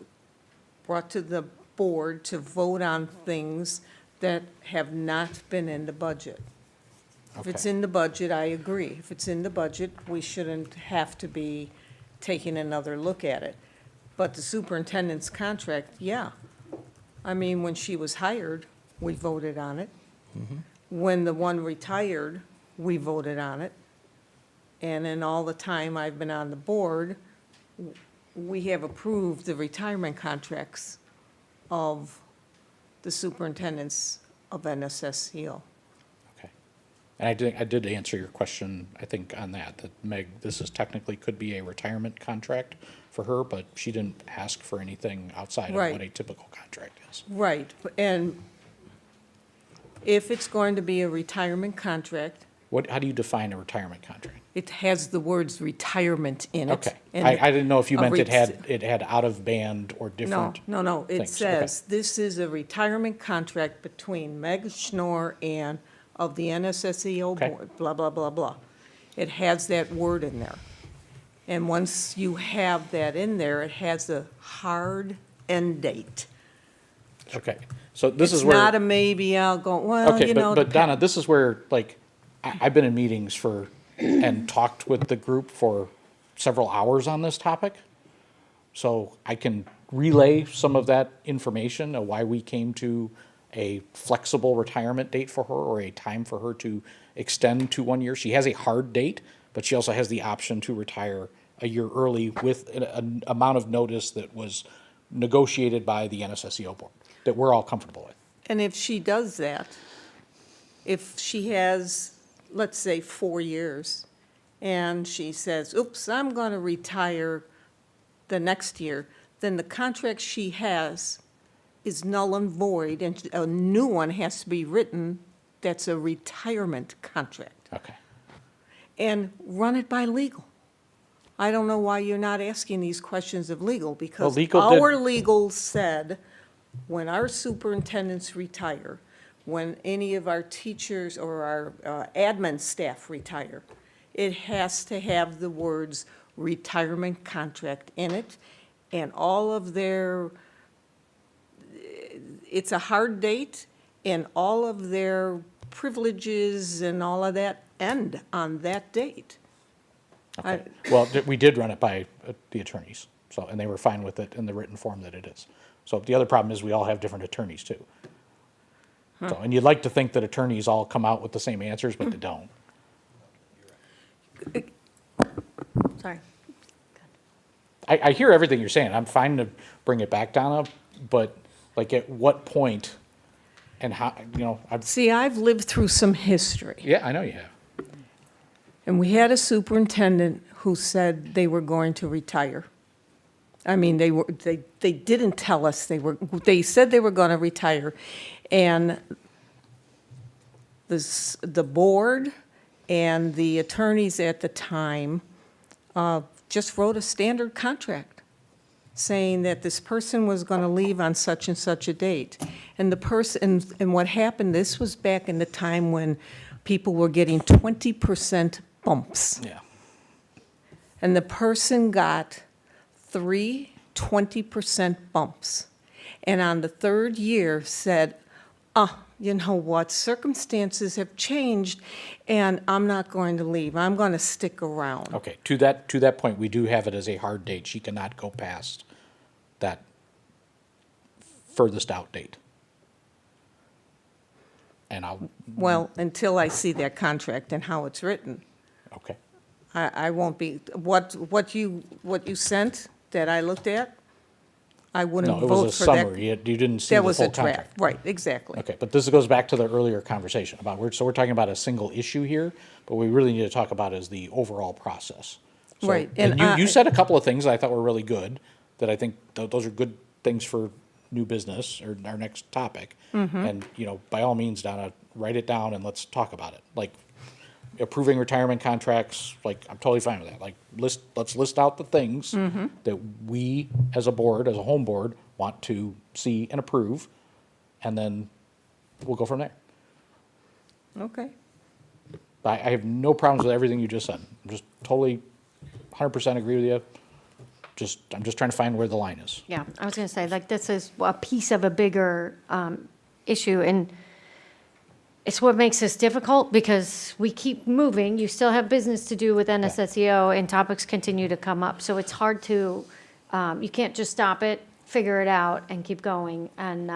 brought to the board to vote on things that have not been in the budget. If it's in the budget, I agree. If it's in the budget, we shouldn't have to be taking another look at it. But the superintendent's contract, yeah. I mean, when she was hired, we voted on it. When the one retired, we voted on it. And in all the time I've been on the board, we have approved the retirement contracts of the superintendents of NSSEO. Okay. And I did answer your question, I think, on that Meg, this is technically could be a retirement contract for her, but she didn't ask for anything outside of what a typical contract is. Right. And if it's going to be a retirement contract, How do you define a retirement contract? it has the words retirement in it. Okay. And I didn't know if you a meant it ret- had out of band or different. No, it things. says, this is a retirement contract between Meg Schnorr and of the NSSEO board, blah, blah, blah, blah. It has that word in there. And once you have that in there, it has a hard end date. Okay. So this is It's where. not a maybe, I'll go, well, Okay, you know. but Donna, this is where, like, I've been in meetings and talked with the group for several hours on this topic. So I can relay some of that information of why we came to a flexible retirement date for her, or a time for her to extend to 1 year. She has a hard date, but she also has the option to retire a year early with an amount of notice that was negotiated by the NSSEO board, that we're all comfortable with. And if she does that, if she has, let's say, 4 years, and she says, oops, I'm going to retire the next year, then the contract she has is null and void, and a new one has to be written that's a retirement contract. Okay. And run it by legal. I don't know why you're not asking these questions of legal, because our legal said, when our superintendents retire, when any of our teachers or our admin staff retire, it has to have the words retirement contract in it, and all of their, it's a hard date, and all of their privileges and all of that end on that date. Okay. Well, we did run it by the attorneys, so, and they were fine with it in the written form that it is. So the other problem is we all have different attorneys too. So, and you'd like to think that attorneys all come out with the same answers, but they don't. Sorry. I hear everything you're saying. I'm fine to bring it back, Donna, but like at what point and how, you know, See, I've lived through some history. Yeah, I know you have. And we had a superintendent who said they were going to retire. I mean, they didn't tell us they said they were going to retire. And the board and the attorneys at the time just wrote a standard contract saying that this person was going to leave on such and such a date. And the person, and what happened, this was back in the time when people were getting 20% bumps. Yeah. And the person got 3 20% bumps. And on the third year said, you know what, circumstances have changed and I'm not going to leave. I'm going to stick around. Okay, to that point, we do have it as a hard date. She cannot go past that furthest out date. And Well, until I see that contract and how it's written. Okay. I won't be, what you sent that I looked at, I wouldn't No, it vote was a for that. summary. You didn't see the full contract. That was a draft, right, exactly. Okay, but this goes back to the earlier conversation about, so we're talking about a single issue here, but what we really need to talk about is the overall process. So- Right, And and you said a couple of things I thought were really good, that I think those are good things for new business or our next topic. And, you know, by all means, Donna, write it down and let's talk about it. Like approving retirement contracts, like I'm totally fine with that. Like let's list out the things that we as a board, as a home board, want to see and approve, and then we'll go from there. Okay. I have no problems with everything you just said. I'm just totally 100% agree with you. I'm just trying to find where the line is. Yeah, I was going to say, like, this is a piece of a bigger issue, and it's what makes this difficult because we keep moving. You still have business to do with NSSEO, and topics continue to come up. So it's hard to, you can't just stop it, figure it out, and keep going. And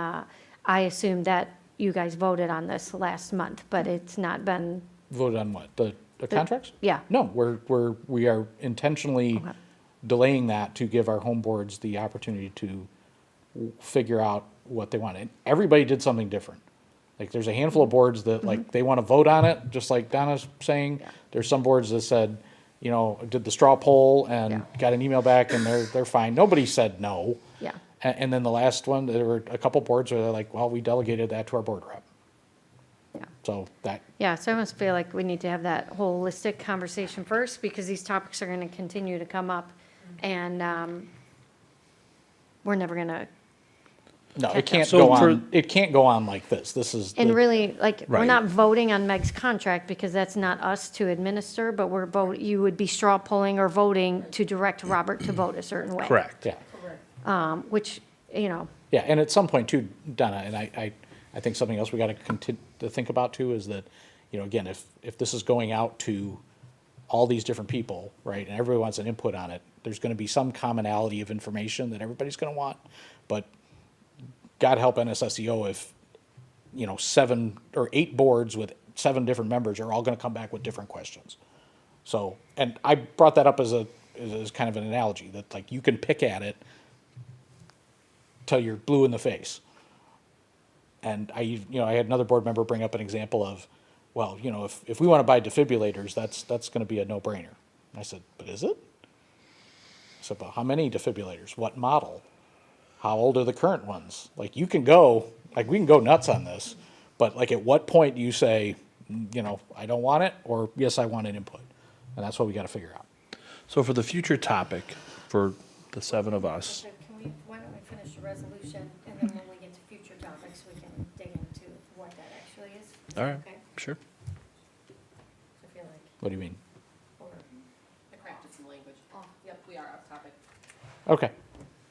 I assume that you guys voted on this last month, but it's not been. Voted on what? The contracts? Yeah. No, we are intentionally delaying that to give our home boards the opportunity to figure out what they want. And everybody did something different. Like there's a handful of boards that like they want to vote on it, just like Donna's saying. Yeah. There's some boards that said, you know, did the straw poll and got an email back and they're fine. Nobody said no. Yeah. And then the last one, there were a couple boards where they're like, well, we delegated that to our board rep. Yeah. So that. Yeah, so I almost feel like we need to have that holistic conversation first because these topics are going to continue to come up, and we're never going to. No, it can't go on. It can't go on like this. This is. And really, like, we're not voting on Meg's contract because that's not us to administer, but you would be straw polling or voting to direct Robert to vote a certain way. Correct. Yeah. Which, you know. Yeah, and at some point too, Donna, and I think something else we got to continue to think about too is that, you know, again, if this is going out to all these different people, right, and everybody wants an input on it, there's going to be some commonality of information that everybody's going to want, but God help NSSEO if, you know, 7 or 8 boards with 7 different members are all going to come back with different questions. So, and I brought that up as a is kind of an analogy that like you can pick at it till you're blue in the face. And I had another board member bring up an example of, well, if we want to buy defibrillators, that's going to be a no-brainer. I said, but is it? I said, well, how many defibrillators? What model? How old are the current ones? Like we can go nuts on this, but like at what point do you say, I don't want it, or yes, I want an input? And that's what we got to figure out. So for the future topic, for the 7 of us, Why don't we finish the resolution, and then when we get to future topics, we can dig into what that actually is? all right, Okay? sure. I feel like, What do you mean? or, I crafted some language. Yep, we are off topic. Okay.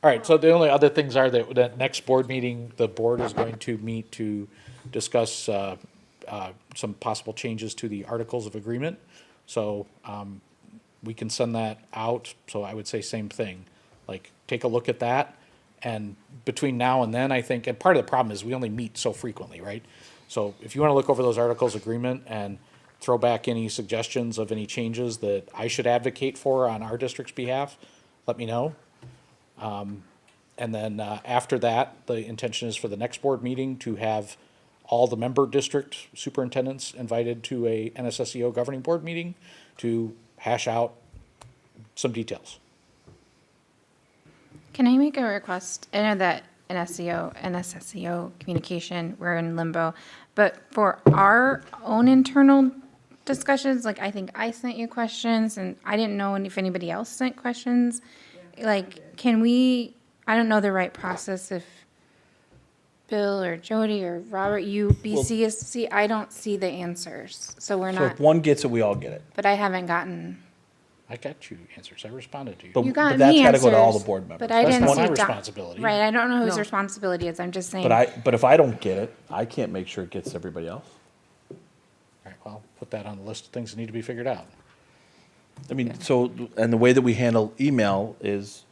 All right, so the only other things are that next board meeting, the board is going to meet to discuss some possible changes to the Articles of Agreement. So we can send that out, so I would say same thing. Like, take a look at that, and between now and then, I think, and part of the problem is we only meet so frequently, right? So if you want to look over those Articles of Agreement and throw back any suggestions of any changes that I should advocate for on our district's behalf, let me know. And then after that, the intention is for the next board meeting to have all the member district superintendents invited to a NSSEO governing board meeting to hash out some details. Can I make a request? I know that NSSEO communication, we're in limbo, but for our own internal discussions, like I think I sent you questions and I didn't know if anybody else sent questions. Like, can we, I don't know the right process if Bill or Jody or Robert, you, BCSC, I don't see the answers. So we're So not, if one gets it, we all get it. but I haven't gotten. I got you answers. I responded to you. But, You got but that's me got to go to all the answers, board members. But I That's didn't not see my Don- responsibility. Right, I don't know whose No. responsibility it is. I'm just saying. But if I don't get it, I can't make sure it gets to everybody else. All right, well, put that on the list of things that need to be figured out. I mean, so, and the way that we handle email is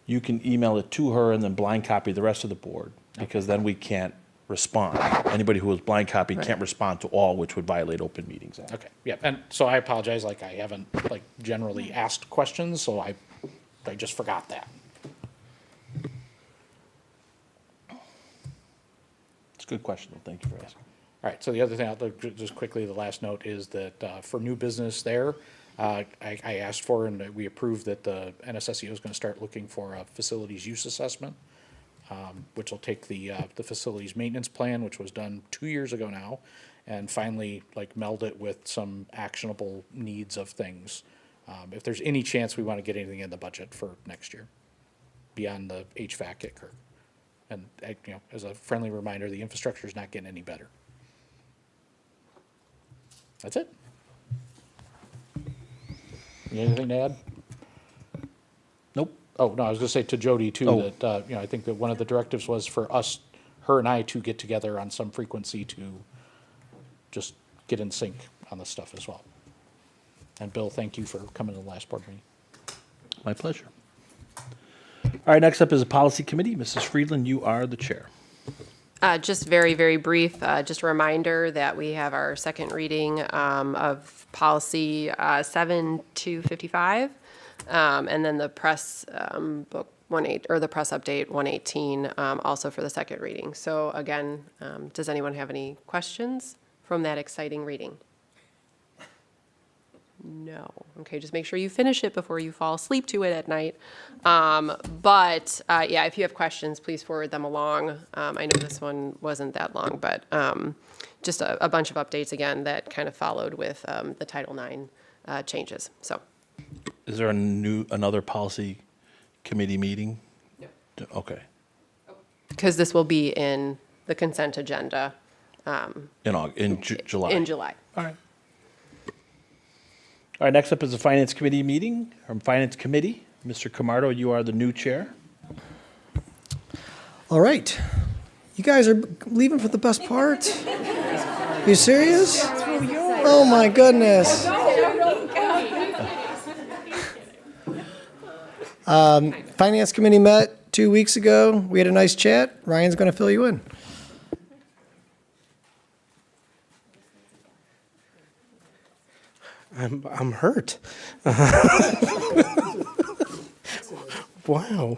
you can email it to her and then blind copy the rest of the board, because then we can't respond. Anybody who was blind copied can't respond to all, which would violate Open Meetings Act. Okay, yeah, and so I apologize, like I haven't like generally asked questions, so I just forgot that. It's a good question, though. Thank you for asking. All right, so the other thing, just quickly, the last note is that for new business there, I asked for and we approved that the NSSEO is going to start looking for a facilities use assessment, which will take the facilities maintenance plan, which was done 2 years ago now, and finally like meld it with some actionable needs of things. If there's any chance we want to get anything in the budget for next year beyond the HVAC at Kirk. And as a friendly reminder, the infrastructure is not getting any better. That's it. You anything to add? Nope. Oh, no, I was going to say to Jody too, Oh. that, I think that one of the directives was for us, her and I to get together on some frequency to just get in sync on this stuff as well. And Bill, thank you for coming to the last board meeting. My pleasure. All right, next up is a policy committee. Mrs. Friedland, you are the chair. Just very, very brief, just a reminder that we have our second reading of policy 7-55, and then the press book 18, or the press update 118, also for the second reading. So again, does anyone have any questions from that exciting reading? No. Okay, just make sure you finish it before you fall asleep to it at night. But yeah, if you have questions, please forward them along. I know this one wasn't that long, but just a bunch of updates again that kind of followed with the Title IX changes. So, Is there another policy committee meeting? No. Okay. because this will be in the consent agenda In July. in July. All right. All right, next up is the Finance Committee meeting, from Finance Committee. Mr. Camardo, you are the new chair. All right. You guys are leaving for the best part? You serious? Oh, my goodness. Finance Committee met 2 weeks ago. We had a nice chat. Ryan's going to fill you in. I'm hurt. Wow.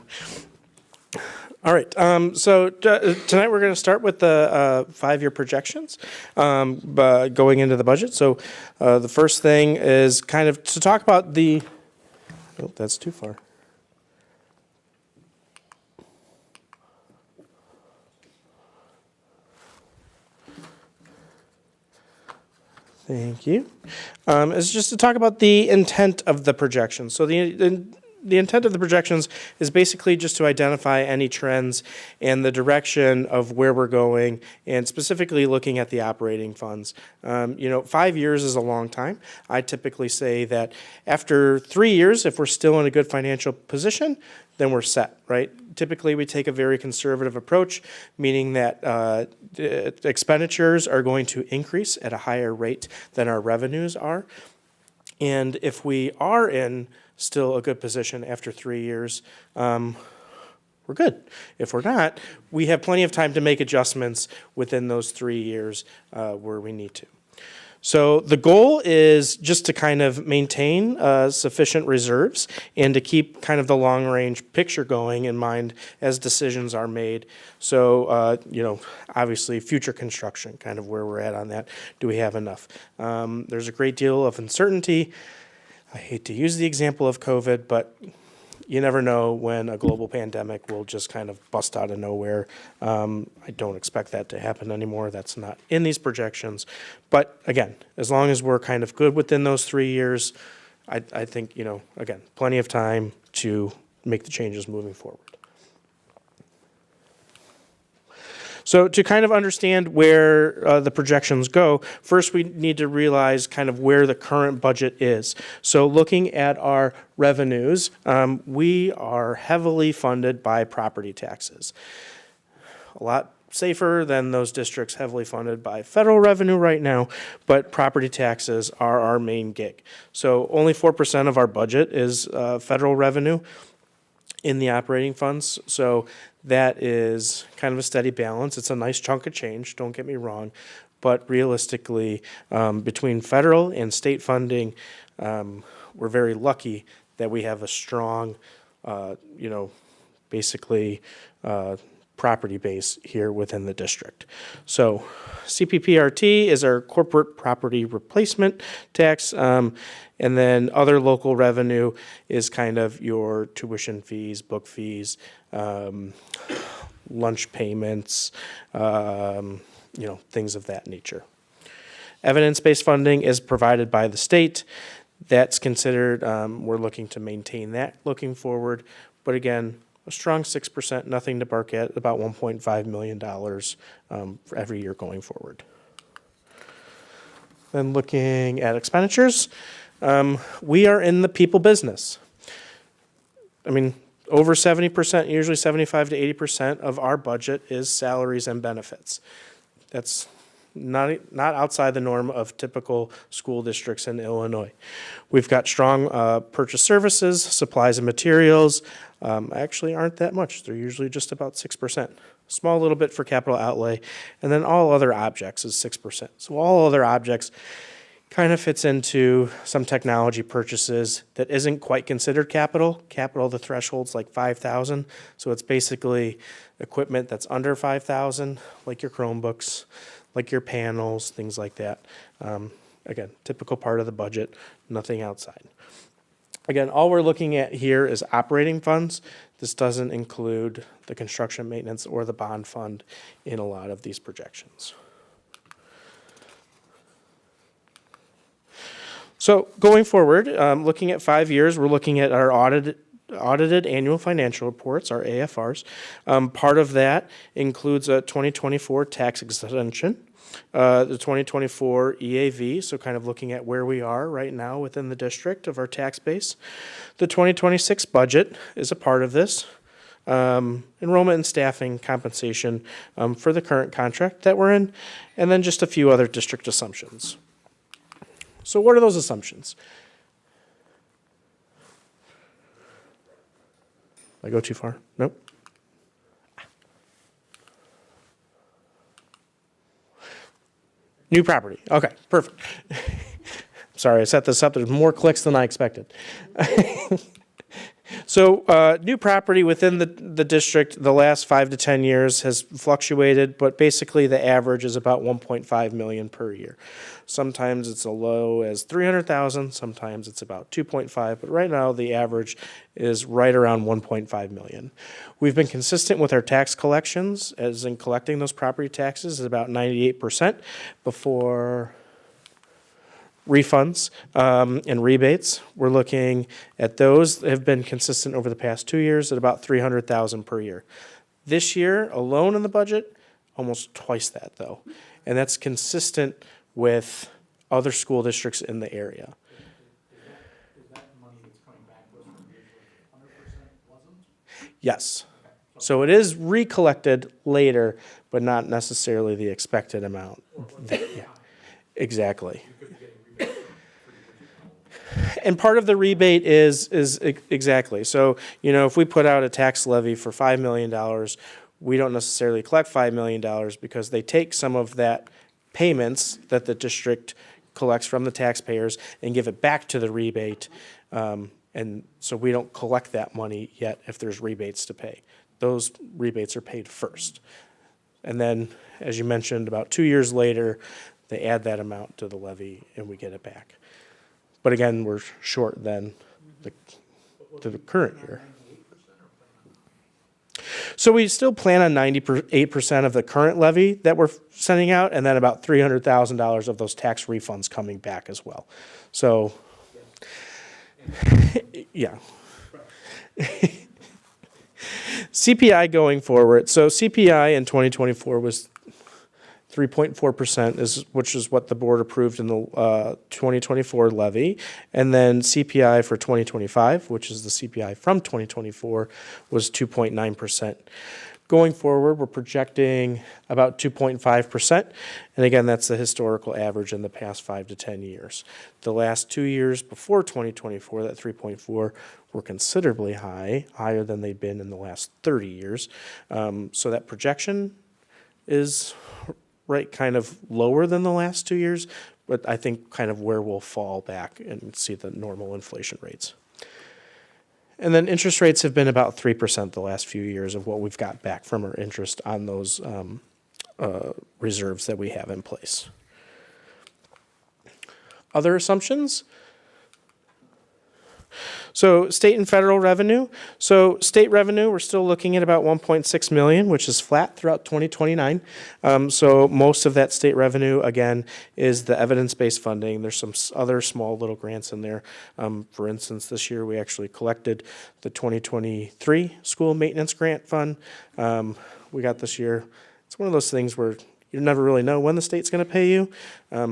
All right. So tonight we're going to start with the 5-year projections going into the budget. So the first thing is kind of to talk about the. Oh, that's too far. Thank you. Is just to talk about the intent of the projections. So the intent of the projections is basically just to identify any trends and the direction of where we're going, and specifically looking at the operating funds. 5 years is a long time. I typically say that after 3 years, if we're still in a good financial position, then we're set, right? Typically, we take a very conservative approach, meaning that expenditures are going to increase at a higher rate than our revenues are. And if we are in still a good position after 3 years, we're good. If we're not, we have plenty of time to make adjustments within those 3 years where we need to. So the goal is just to kind of maintain sufficient reserves and to keep kind of the long-range picture going in mind as decisions are made. So, obviously future construction, kind of where we're at on that. Do we have enough? There's a great deal of uncertainty. I hate to use the example of COVID, but you never know when a global pandemic will just kind of bust out of nowhere. I don't expect that to happen anymore. That's not in these projections. But again, as long as we're kind of good within those 3 years, I think, again, plenty of time to make the changes moving forward. So to kind of understand where the projections go, first we need to realize kind of where the current budget is. So looking at our revenues, we are heavily funded by property taxes. A lot safer than those districts heavily funded by federal revenue right now, but property taxes are our main gig. So only 4% of our budget is federal revenue in the operating funds. So that is kind of a steady balance. It's a nice chunk of change, don't get me wrong, but realistically, between federal and state funding, we're very lucky that we have a strong, property base here within the district. So CPPRT is our corporate property replacement tax, and then other local revenue is kind of your tuition fees, book fees, lunch payments, things of that nature. Evidence-based funding is provided by the state. That's considered, we're looking to maintain that looking forward. But again, a strong 6%, nothing to bark at, about $1.5 million for every year going forward. Then looking at expenditures, we are in the people business. I mean, over 70%, usually 75 to 80% of our budget is salaries and benefits. That's not outside the norm of typical school districts in Illinois. We've got strong purchase services, supplies and materials, actually aren't that much. They're usually just about 6%. Small little bit for capital outlay, and then all other objects is 6%. So all other objects kind of fits into some technology purchases that isn't quite considered capital. Capital, the threshold's like $5,000, so it's basically equipment that's under $5,000, like your Chromebooks, like your panels, things like that. Again, typical part of the budget, nothing outside. Again, all we're looking at here is operating funds. This doesn't include the construction maintenance or the bond fund in a lot of these projections. So going forward, looking at 5 years, we're looking at our audited annual financial reports, our AFRs. Part of that includes a 2024 tax exemption, the 2024 EAV, so kind of looking at where we are right now within the district of our tax base. The 2026 budget is a part of this. Enrollment and staffing compensation for the current contract that we're in, and then just a few other district assumptions. So what are those assumptions? Did I go too far? Nope. New property. Okay, perfect. Sorry, I set this up. There's more clicks than I expected. So new property within the district the last 5 to 10 years has fluctuated, but basically the average is about 1.5 million per year. Sometimes it's as low as 300,000, sometimes it's about 2.5, but right now the average is right around 1.5 million. We've been consistent with our tax collections, as in collecting those property taxes is about 98% before refunds and rebates. We're looking at those that have been consistent over the past 2 years at about 300,000 per year. This year alone in the budget, almost twice that though. And that's consistent with other school districts in the area. Yes. So it is recollected later, but not necessarily the expected amount. Yeah, exactly. And part of the rebate is exactly. So, if we put out a tax levy for $5 million, we don't necessarily collect $5 million because they take some of that payments that the district collects from the taxpayers and give it back to the rebate. And so we don't collect that money yet if there's rebates to pay. Those rebates are paid first. And then, as you mentioned, about 2 years later, they add that amount to the levy and we get it back. But again, we're short then to the current year. So we still plan on 98% of the current levy that we're sending out, and then about $300,000 of those tax refunds coming back as well. So, yeah. CPI going forward. So CPI in 2024 was 3.4%, which is what the board approved in the 2024 levy. And then CPI for 2025, which is the CPI from 2024, was 2.9%. Going forward, we're projecting about 2.5%. And again, that's the historical average in the past 5 to 10 years. The last 2 years before 2024, that 3.4, were considerably higher than they've been in the last 30 years. So that projection is right kind of lower than the last 2 years, but I think kind of where we'll fall back and see the normal inflation rates. And then interest rates have been about 3% the last few years of what we've got back from our interest on those reserves that we have in place. Other assumptions? So state and federal revenue. So state revenue, we're still looking at about 1.6 million, which is flat throughout 2029. So most of that state revenue, again, is the evidence-based funding. There's some other small little grants in there. For instance, this year we actually collected the 2023 school maintenance grant fund. We got this year. It's one of those things where you never really know when the state's going to pay you.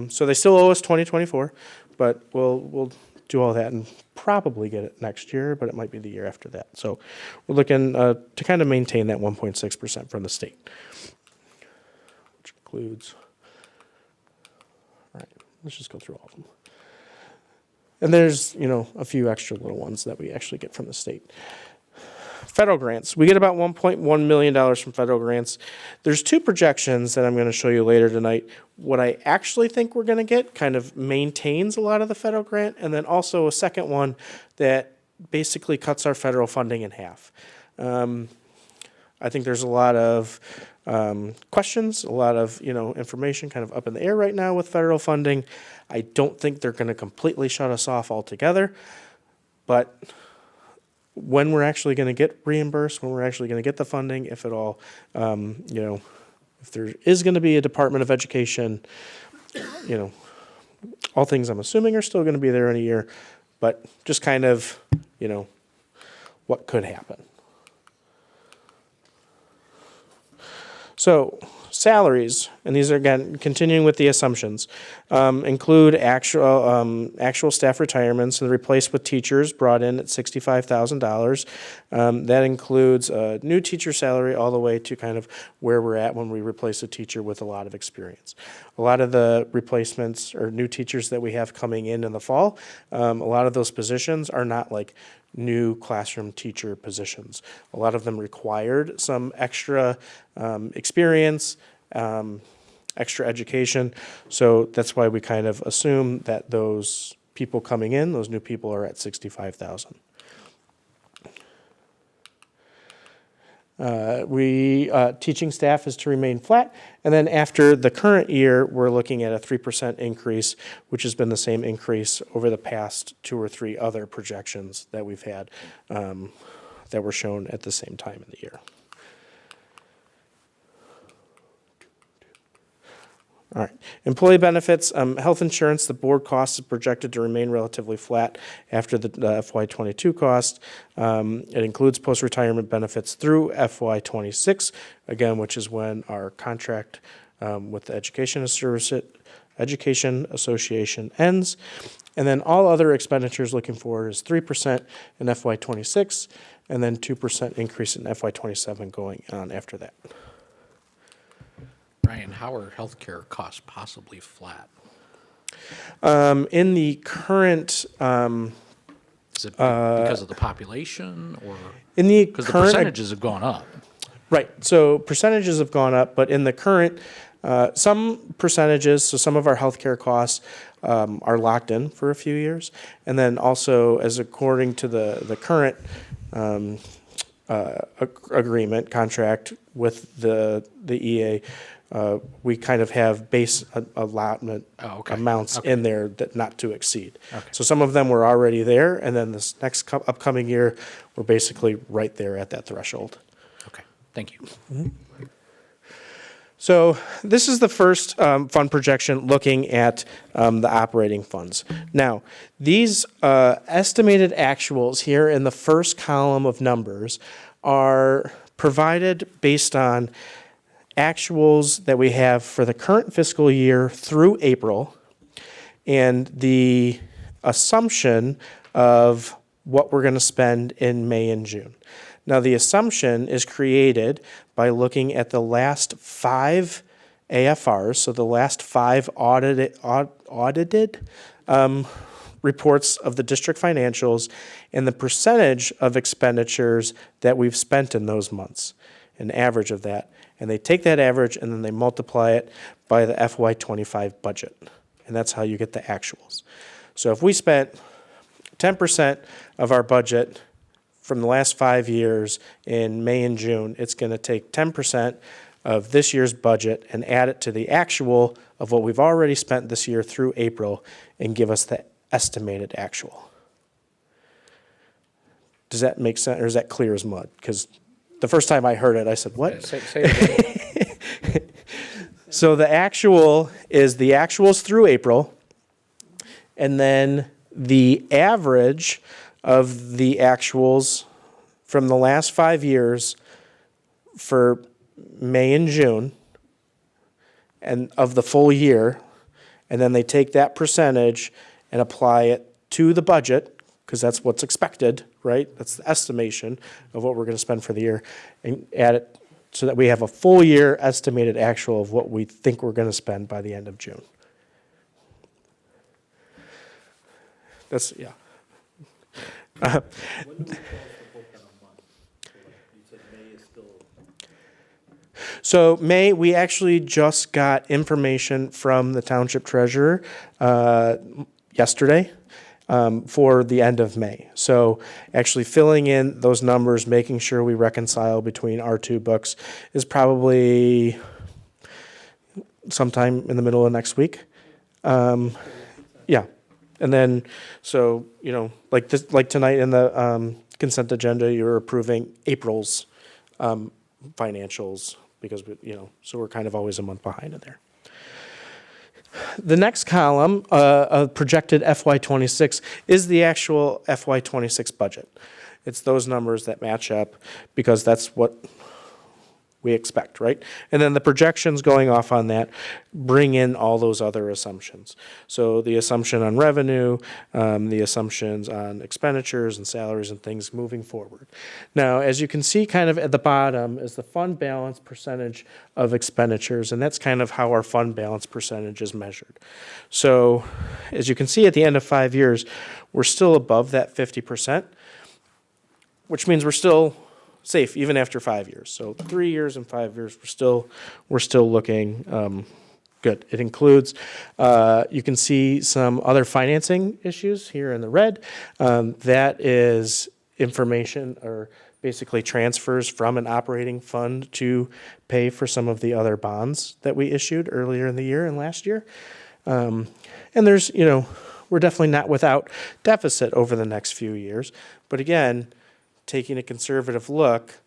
So they still owe us 2024, but we'll do all that and probably get it next year, but it might be the year after that. So we're looking to kind of maintain that 1.6% from the state, which includes, all right, let's just go through all of them. And there's, a few extra little ones that we actually get from the state. Federal grants. We get about $1.1 million from federal grants. There's two projections that I'm going to show you later tonight. What I actually think we're going to get kind of maintains a lot of the federal grant, and then also a second one that basically cuts our federal funding in half. I think there's a lot of questions, a lot of information kind of up in the air right now with federal funding. I don't think they're going to completely shut us off altogether, but when we're actually going to get reimbursed, when we're actually going to get the funding, if at all, if there is going to be a Department of Education, all things I'm assuming are still going to be there in a year, but just kind of, what could happen. So salaries, and these are again continuing with the assumptions, include actual staff retirements and replaced with teachers brought in at $65,000. That includes a new teacher salary all the way to kind of where we're at when we replace a teacher with a lot of experience. A lot of the replacements or new teachers that we have coming in the fall, a lot of those positions are not like new classroom teacher positions. A lot of them required some extra experience, extra education. So that's why we kind of assume that those people coming in, those new people, are at $65,000. Teaching staff is to remain flat. And then after the current year, we're looking at a 3% increase, which has been the same increase over the past 2 or 3 other projections that we've had that were shown at the same time in the year. All right. Employee benefits, health insurance, the board cost is projected to remain relatively flat after the FY22 cost. It includes post-retirement benefits through FY26, again, which is when our contract with the Education Association ends. And then all other expenditures looking forward is 3% in FY26, and then 2% increase in FY27 going on after that. Brian, how are healthcare costs possibly flat? In the current, Is it because of the population, or in the because the current percentages have gone up? Right. So percentages have gone up, but in the current, some percentages, so some of our healthcare costs are locked in for a few years, and then also, as according to the current agreement contract with the EA. We kind of have base allotment amounts in there that not to exceed. Okay. So some of them were already there, and then this next upcoming year, we're basically right there at that threshold. Okay, thank you. Mm-hmm. So this is the first fund projection looking at the operating funds. Now, these estimated actuals here in the first column of numbers are provided based on actuals that we have for the current fiscal year through April, and the assumption of what we're going to spend in May and June. Now, the assumption is created by looking at the last 5 AFRs, so the last 5 audited reports of the district financials, and the percentage of expenditures that we've spent in those months, an average of that. And they take that average and then they multiply it by the FY25 budget. And that's how you get the actuals. So if we spent 10% of our budget from the last 5 years in May and June, it's going to take 10% of this year's budget and add it to the actual of what we've already spent this year through April and give us the estimated actual. Does that make sense, or is that clear as mud? Because the first time I heard it, I said, what? Say it again. So the actual is the actuals through April, and then the average of the actuals from the last 5 years for May and June, and of the full year, and then they take that percentage and apply it to the budget, because that's what's expected, right? That's the estimation of what we're going to spend for the year, and add it so that we have a full year estimated actual of what we think we're going to spend by the end of June. That's, yeah. So May, we actually just got information from the township treasurer yesterday for the end of May. So actually filling in those numbers, making sure we reconcile between our 2 books is probably sometime in the middle of next week. Yeah. And then, so, you know, like this, like tonight in the consent agenda, you're approving April's financials because, you know, so we're kind of always a month behind in there. The next column of projected FY26 is the actual FY26 budget. It's those numbers that match up because that's what we expect, right? And then the projections going off on that bring in all those other assumptions. So the assumption on revenue, the assumptions on expenditures and salaries and things moving forward. Now, as you can see kind of at the bottom is the fund balance percentage of expenditures, and that's kind of how our fund balance percentage is measured. So as you can see at the end of 5 years, we're still above that 50%, which means we're still safe even after 5 years. So 3 years and 5 years, we're still looking good. It includes, you can see some other financing issues here in the red. That is information or basically transfers from an operating fund to pay for some of the other bonds that we issued earlier in the year and last year. And there's, we're definitely not without deficit over the next few years. But again, taking a conservative look,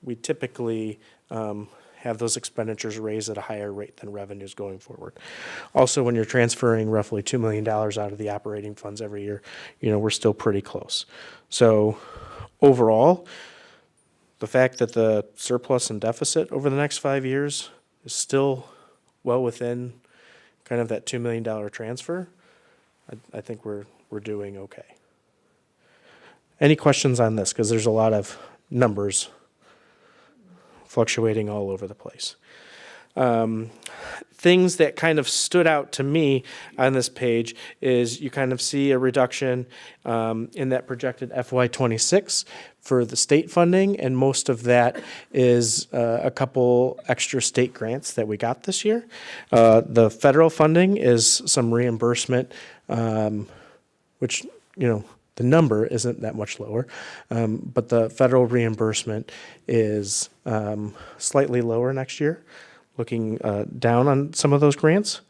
we typically have those expenditures raised at a higher rate than revenues going forward. Also, when you're transferring roughly $2 million out of the operating funds every year, we're still pretty close. So overall, the fact that the surplus and deficit over the next 5 years is still well within kind of that $2 million transfer, I think we're doing okay. Any questions on this? Because there's a lot of numbers fluctuating all over the place. Things that kind of stood out to me on this page is you kind of see a reduction in that projected FY26 for the state funding, and most of that is a couple extra state grants that we got this year. The federal funding is some reimbursement, which, the number isn't that much lower, but the federal reimbursement is slightly lower next year, looking down on some of those grants.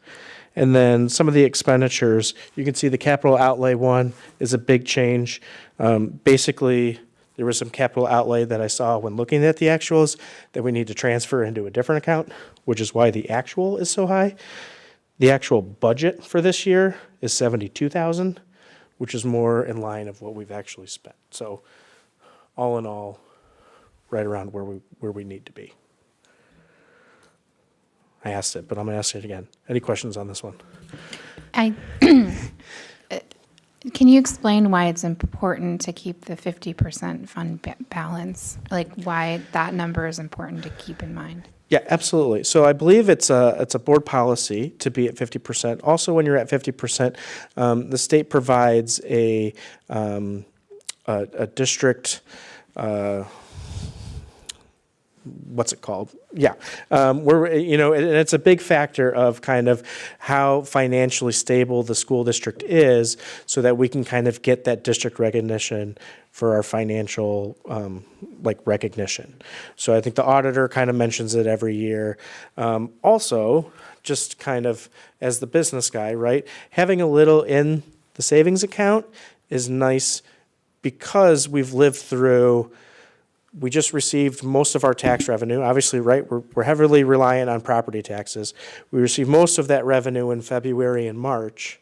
And then some of the expenditures, you can see the capital outlay one is a big change. Basically, there was some capital outlay that I saw when looking at the actuals that we need to transfer into a different account, which is why the actual is so high. The actual budget for this year is $72,000, which is more in line of what we've actually spent. So all in all, right around where we need to be. I asked it, but I'm going to ask it again. Any questions on this one? Can you explain why it's important to keep the 50% fund balance? Like why that number is important to keep in mind? Yeah, absolutely. So I believe it's a board policy to be at 50%. Also, when you're at 50%, the state provides a district. What's it called? Yeah, and it's a big factor of kind of how financially stable the school district is, so that we can kind of get that district recognition for our financial recognition. So I think the auditor kind of mentions it every year. Also, just kind of as the business guy, right? Having a little in the savings account is nice because we've lived through. We just received most of our tax revenue. Obviously, right, we're heavily reliant on property taxes. We received most of that revenue in February and March,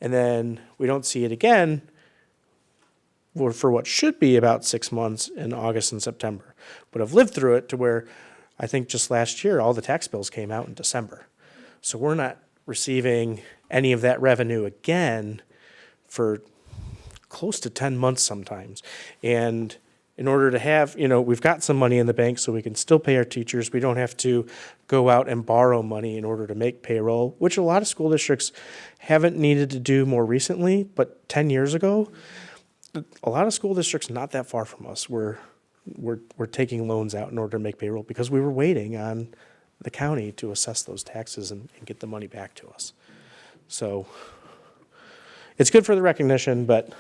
and then we don't see it again for what should be about 6 months in August and September. But I've lived through it to where I think just last year, all the tax bills came out in December. So we're not receiving any of that revenue again for close to 10 months sometimes. And in order to have, we've got some money in the bank so we can still pay our teachers. We don't have to go out and borrow money in order to make payroll, which a lot of school districts haven't needed to do more recently. But 10 years ago, a lot of school districts not that far from us were taking loans out in order to make payroll because we were waiting on the county to assess those taxes and get the money back to us. So it's good for the recognition, but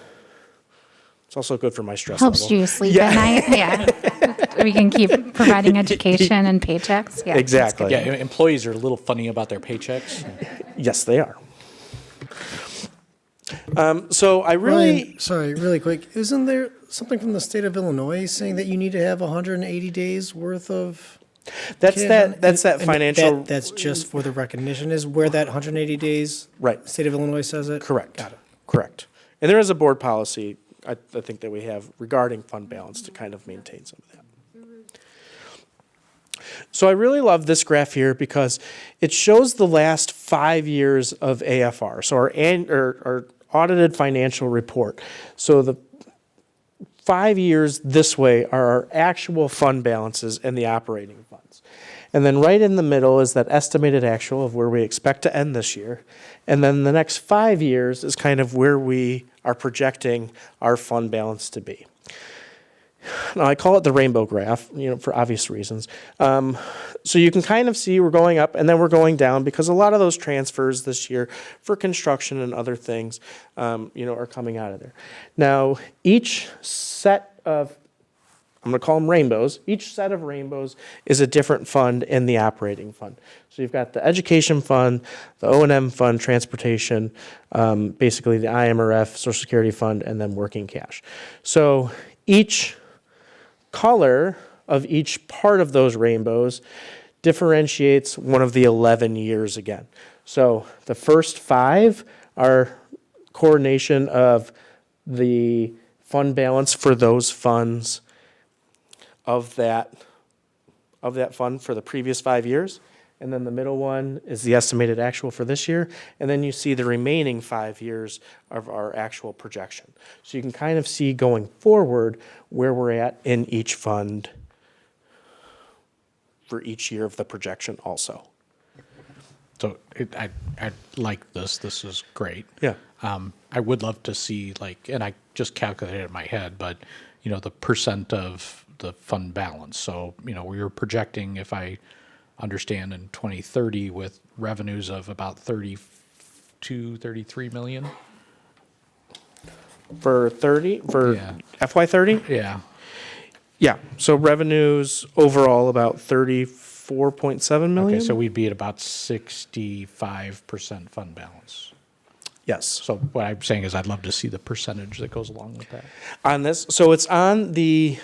it's also good for my stress Helps level. you sleep at night. Yeah. We can keep providing education and paychecks. Yeah. Exactly. Yeah, employees are a little funny about their paychecks. Yes, they are. So I really... Ryan, sorry, really quick. Isn't there something from the state of Illinois saying that you need to have 180 days worth of... That's that financial... That's just for the recognition is where that 180 days... Right. State of Illinois says it? Correct. Got it. Correct. And there is a board policy, I think, that we have regarding fund balance to kind of maintain some of that. So I really love this graph here because it shows the last 5 years of AFR, so our audited financial report. So the 5 years this way are our actual fund balances and the operating funds. And then right in the middle is that estimated actual of where we expect to end this year. And then the next 5 years is kind of where we are projecting our fund balance to be. Now, I call it the rainbow graph, for obvious reasons. So you can kind of see we're going up and then we're going down because a lot of those transfers this year for construction and other things, are coming out of there. Now, each set of I'm going to call them rainbows. Each set of rainbows is a different fund in the operating fund. So you've got the education fund, the O&M fund, transportation, basically the IMRF, Social Security fund, and then working cash. So each color of each part of those rainbows differentiates one of the 11 years again. So the first 5 are coordination of the fund balance for those funds of that fund for the previous 5 years. And then the middle one is the estimated actual for this year. And then you see the remaining 5 years of our actual projection. So you can kind of see going forward where we're at in each fund for each year of the projection also. So I like this. This is great. Yeah. I would love to see and I just calculated it in my head, but the percent of the fund balance. So we were projecting, if I understand, in 2030 with revenues of about 33 million. For FY30? Yeah. Yeah. So revenues overall about 34.7 million. Okay, so we'd be at about 65% fund balance. Yes. So what I'm saying is I'd love to see the percentage that goes along with that. On this, so it's on the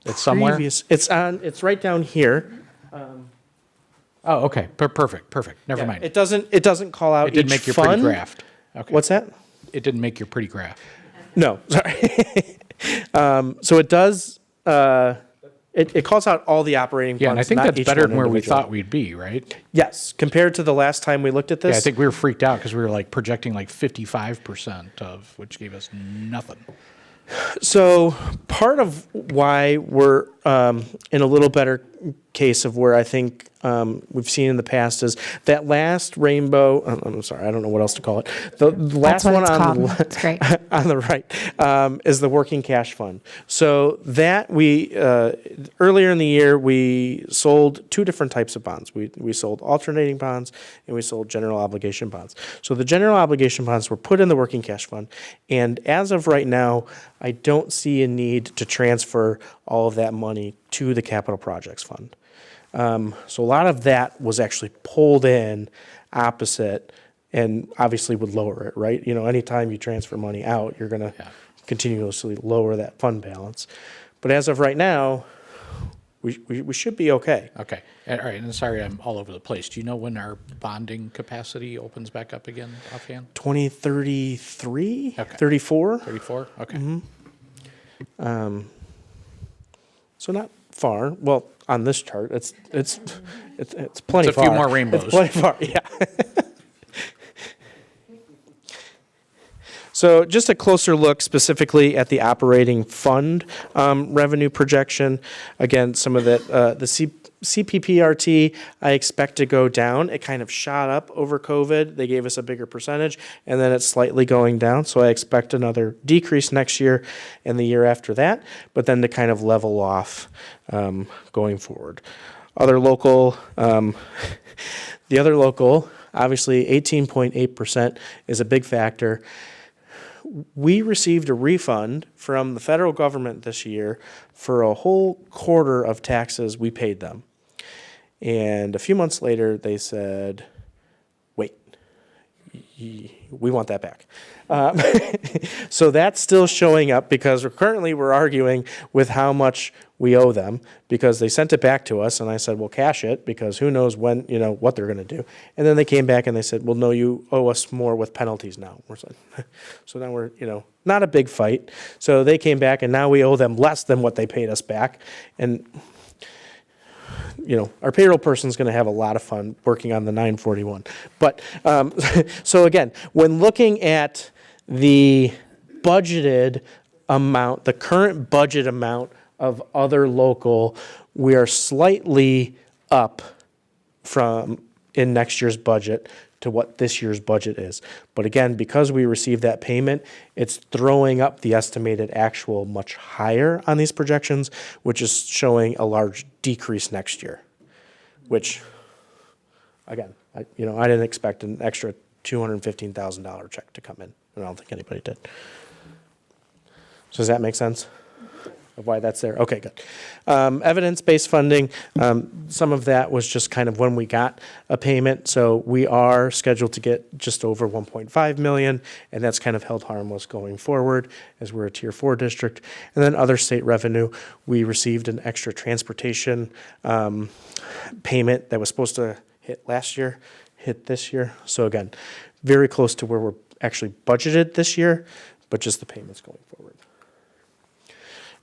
It's somewhere? It's right down here. Oh, okay. Perfect. Never Yeah, mind. It doesn't call out It didn't each make your fund. pretty graph. Okay. What's that? It didn't make your pretty graph. No, sorry. So it does. It calls out all the operating funds. Yeah, and I think not that's each better one than where we individually. thought we'd be, right? Yes, compared to the last time we looked at this. Yeah, I think we were freaked out because we were projecting 55% of, which gave us nothing. So part of why we're in a little better case of where I think we've seen in the past is that last rainbow. I'm sorry, I don't know what else to call it. The last one on the on the right is the working cash fund. So that we earlier in the year we sold 2 different types of bonds. We sold alternating bonds and we sold general obligation bonds. So the general obligation bonds were put in the working cash fund, and as of right now, I don't see a need to transfer all of that money to the capital projects fund. So a lot of that was actually pulled in opposite and obviously would lower it, right? Anytime you transfer money out, you're going to continuously lower that fund balance. But as of right now, we should be okay. Okay. All right. And sorry, I'm all over the place. Do you know when our bonding capacity opens back up again offhand? 2033? Okay. 34? 34? Okay. Mm-hmm. So not far. Well, on this chart, it's plenty It's a far. few more rainbows. It's plenty far, yeah. So just a closer look specifically at the operating fund revenue projection. Again, some of that, the CPPRT, I expect to go down. It kind of shot up over COVID. They gave us a bigger percentage, and then it's slightly going down. So I expect another decrease next year and the year after that, but then to kind of level off going forward. Other local, the other local, obviously 18.8% is a big factor. We received a refund from the federal government this year for a whole quarter of taxes we paid them. And a few months later, they said, wait, we want that back. So that's still showing up because we're arguing with how much we owe them because they sent it back to us, and I said, well, cash it because who knows when, what they're going to do. And then they came back and they said, well, no, you owe us more with penalties now. So now we're, not a big fight. So they came back and now we owe them less than what they paid us back. And our payroll person's going to have a lot of fun working on the 941. But so again, when looking at the budgeted amount, the current budget amount of other local, we are slightly up from in next year's budget to what this year's budget is. But again, because we received that payment, it's throwing up the estimated actual much higher on these projections, which is showing a large decrease next year, which, again, I didn't expect an extra $215,000 check to come in, and I don't think anybody did. So does that make sense? of why that's there. Okay, good. Evidence-based funding, some of that was just kind of when we got a payment. So we are scheduled to get just over 1.5 million, and that's kind of held harmless going forward as we're a Tier 4 district. And then other state revenue, we received an extra transportation payment that was supposed to hit last year, hit this year. So again, very close to where we're actually budgeted this year, but just the payments going forward.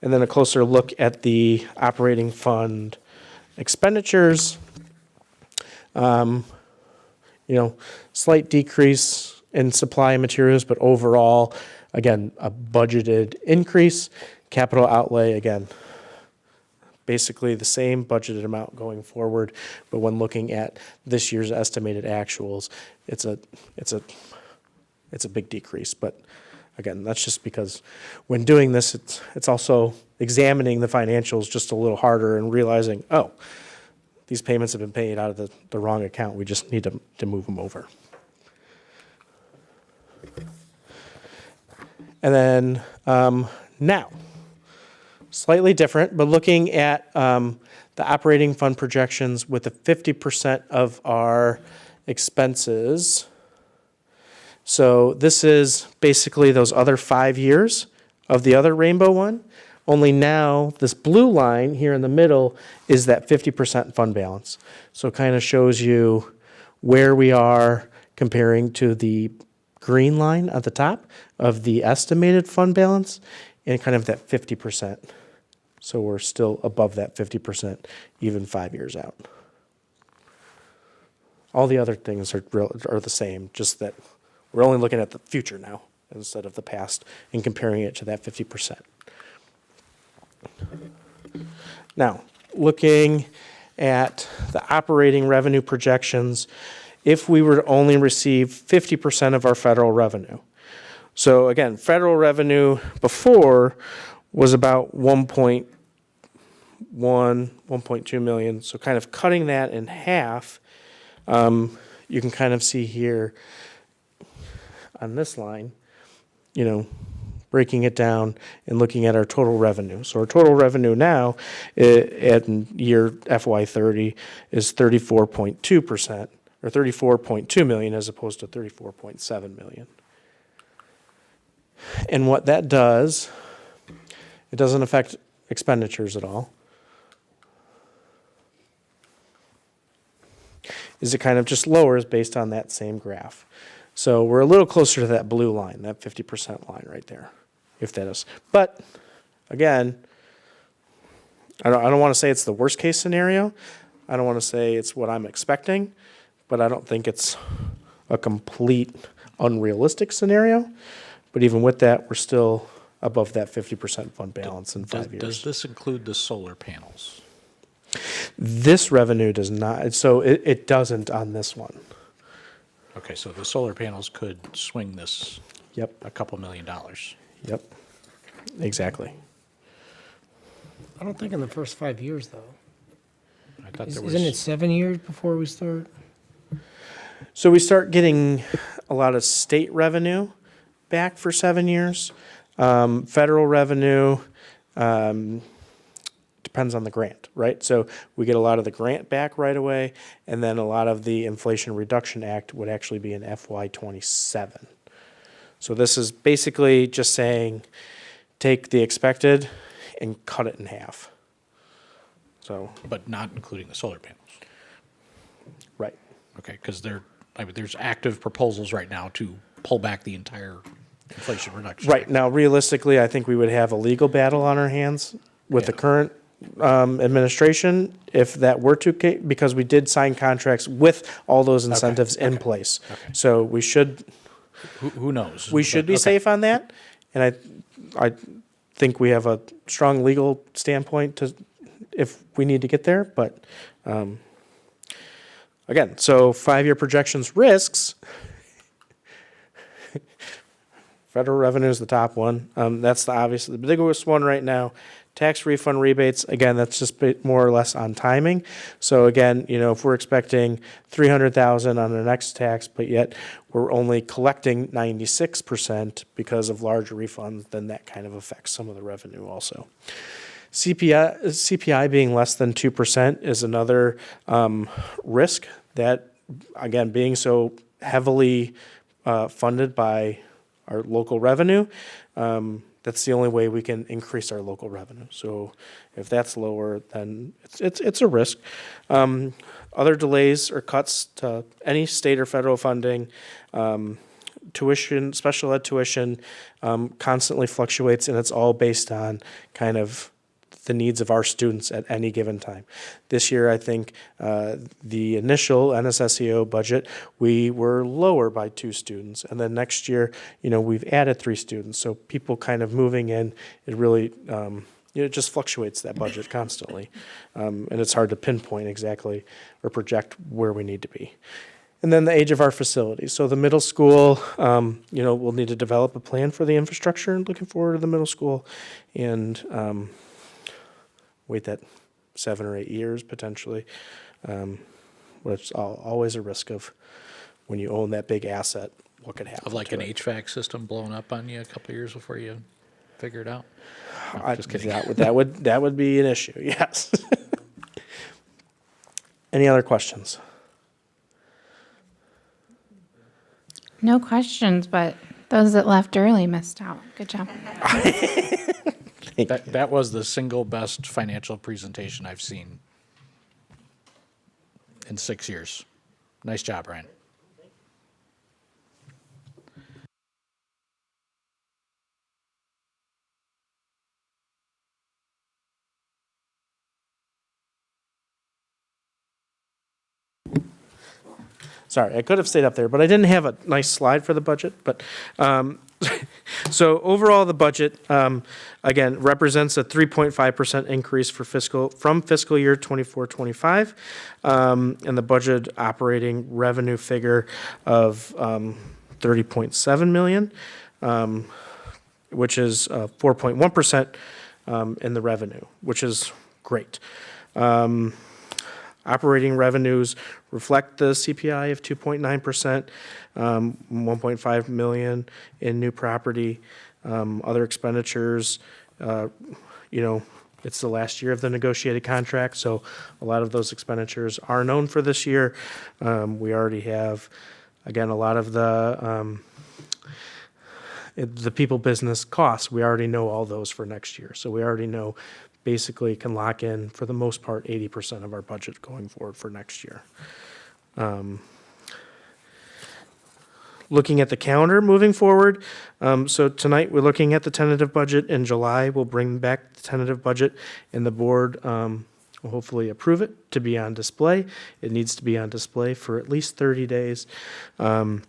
And then a closer look at the operating fund expenditures. Slight decrease in supply and materials, but overall, again, a budgeted increase. Capital outlay, again, basically the same budgeted amount going forward, but when looking at this year's estimated actuals, it's a big decrease. But again, that's just because when doing this, it's also examining the financials just a little harder and realizing, oh, these payments have been paid out of the wrong account. We just need to move them over. And then now, slightly different, but looking at the operating fund projections with the 50% of our expenses. So this is basically those other 5 years of the other rainbow one, only now this blue line here in the middle is that 50% fund balance. So it kind of shows you where we are comparing to the green line at the top of the estimated fund balance and kind of that 50%. So we're still above that 50% even 5 years out. All the other things are the same, just that we're only looking at the future now instead of the past and comparing it to that 50%. Now, looking at the operating revenue projections, if we were to only receive 50% of our federal revenue. So again, federal revenue before was about 1.1, 1.2 million. So kind of cutting that in half, you can kind of see here on this line, breaking it down and looking at our total revenue. So our total revenue now at year FY30 is 34.2%, or 34.2 million as opposed to 34.7 million. And what that does, it doesn't affect expenditures at all, is it kind of just lowers based on that same graph. So we're a little closer to that blue line, that 50% line right there, if that is. But again, I don't want to say it's the worst case scenario. I don't want to say it's what I'm expecting, but I don't think it's a complete unrealistic scenario. But even with that, we're still above that 50% fund balance in 5 years. Does this include the solar panels? This revenue does not, so it doesn't on this one. Okay, so the solar panels could swing this a couple $1 million. Yep, exactly. I don't think in the first 5 years, though. I thought there was... Isn't it 7 years before we start? So we start getting a lot of state revenue back for 7 years. Federal revenue depends on the grant, right? So we get a lot of the grant back right away, and then a lot of the Inflation Reduction Act would actually be in FY27. So this is basically just saying, take the expected and cut it in half. So, but not including the solar panels. Right. Okay, because there's active proposals right now to pull back the entire Inflation Reduction Act. Right. Now, realistically, I think we would have a legal battle on our hands with the current administration if that were to, because we did sign contracts with all those incentives in place. Okay. So we should... Who knows? We should be safe on that, and I think we have a strong legal standpoint to if we need to get there. But again, so 5-year projections risks. Federal revenue is the top one. That's obviously the biggest one right now. Tax refund rebates, again, that's just more or less on timing. So again, if we're expecting 300,000 on the next tax, but yet we're only collecting 96% because of larger refunds, then that kind of affects some of the revenue also. CPI being less than 2% is another risk that, again, being so heavily funded by our local revenue, that's the only way we can increase our local revenue. So if that's lower, then it's a risk. Other delays or cuts to any state or federal funding, tuition, special ed tuition, constantly fluctuates, and it's all based on kind of the needs of our students at any given time. This year, I think the initial NSSEO budget, we were lower by 2 students. And then next year, we've added 3 students. So people kind of moving in, it really, it just fluctuates that budget constantly. And it's hard to pinpoint exactly or project where we need to be. And then the age of our facilities. So the middle school, we'll need to develop a plan for the infrastructure, and looking forward to the middle school. And wait that 7 or 8 years potentially, which is always a risk of when you own that big asset, what could happen. Of like to an it. HVAC system blowing up on you a couple of years before you figure it out? No, just kidding. That would be an issue, yes. Any other questions? No questions, but those that left early missed out. Good job. That was the single best financial presentation I've seen in 6 years. Nice job, Ryan. Sorry, I could have stayed up there, but I didn't have a nice slide for the budget. But so overall, the budget again represents a 3.5% increase from fiscal year 24-25, and the budget operating revenue figure of 30.7 million, which is 4.1% in the revenue, which is great. Operating revenues reflect the CPI of 2.9%, 1.5 million in new property. Other expenditures, it's the last year of the negotiated contract, so a lot of those expenditures are known for this year. We already have, again, a lot of the people business costs. We already know all those for next year, so we already know. Basically can lock in, for the most part, 80% of our budget going forward for next year. Looking at the calendar moving forward, so tonight we're looking at the tentative budget. In July, we'll bring back the tentative budget, and the board will hopefully approve it to be on display. It needs to be on display for at least 30 days. And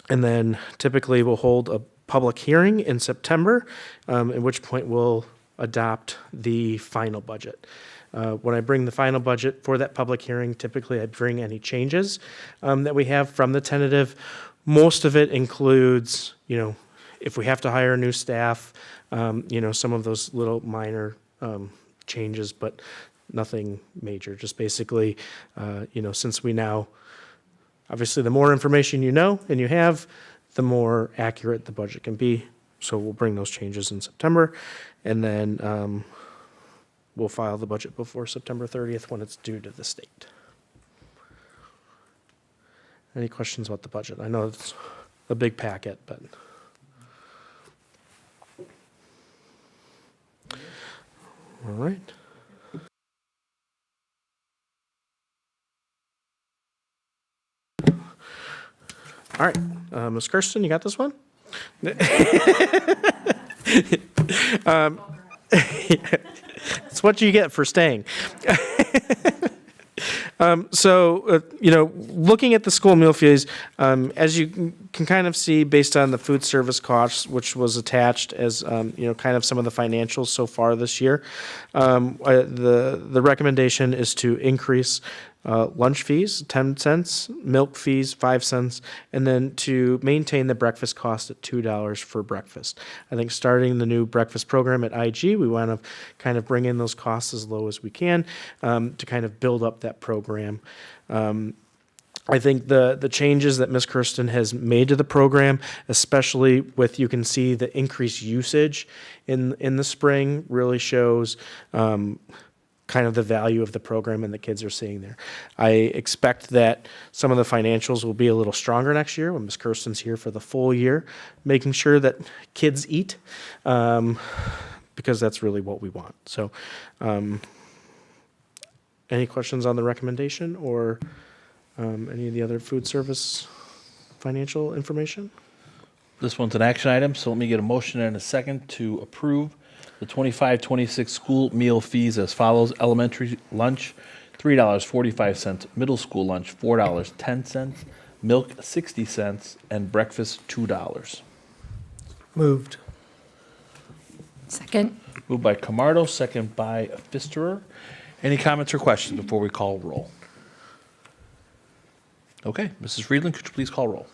then typically we'll hold a public hearing in September, at which point we'll adopt the final budget. When I bring the final budget for that public hearing, typically I bring any changes that we have from the tentative. Most of it includes, if we have to hire new staff, some of those little minor changes, but nothing major. Just basically, since we now, obviously the more information and you have, the more accurate the budget can be. So we'll bring those changes in September, and then we'll file the budget before September 30th when it's due to the state. Any questions about the budget? I know it's a big packet, but. All right. All right, Ms. Kirsten, you got this one? It's what you get for staying. Looking at the school meal fees, as you can kind of see based on the food service costs, which was attached as, kind of some of the financials so far this year, the recommendation is to increase lunch fees, 10 cents, milk fees, 5 cents, and then to maintain the breakfast cost at $2 for breakfast. I think starting the new breakfast program at IG, we want to kind of bring in those costs as low as we can to kind of build up that program. I think the changes that Ms. Kirsten has made to the program, especially with, you can see the increased usage in the spring, really shows kind of the value of the program and the kids are seeing there. I expect that some of the financials will be a little stronger next year when Ms. Kirsten's here for the full year, making sure that kids eat, because that's really what we want. So, any questions on the recommendation or any of the other food service financial information? This one's an action item, so let me get a motion and a second to approve the 25-26 school meal fees as follows. Elementary lunch, $3.45. Middle school lunch, $4.10. Milk, 60 cents. And breakfast, $2. Moved. Second. Moved by Camardo, second by Pfisterer. Any comments or questions before we call roll? Okay, Mrs. Friedland, could you please call roll?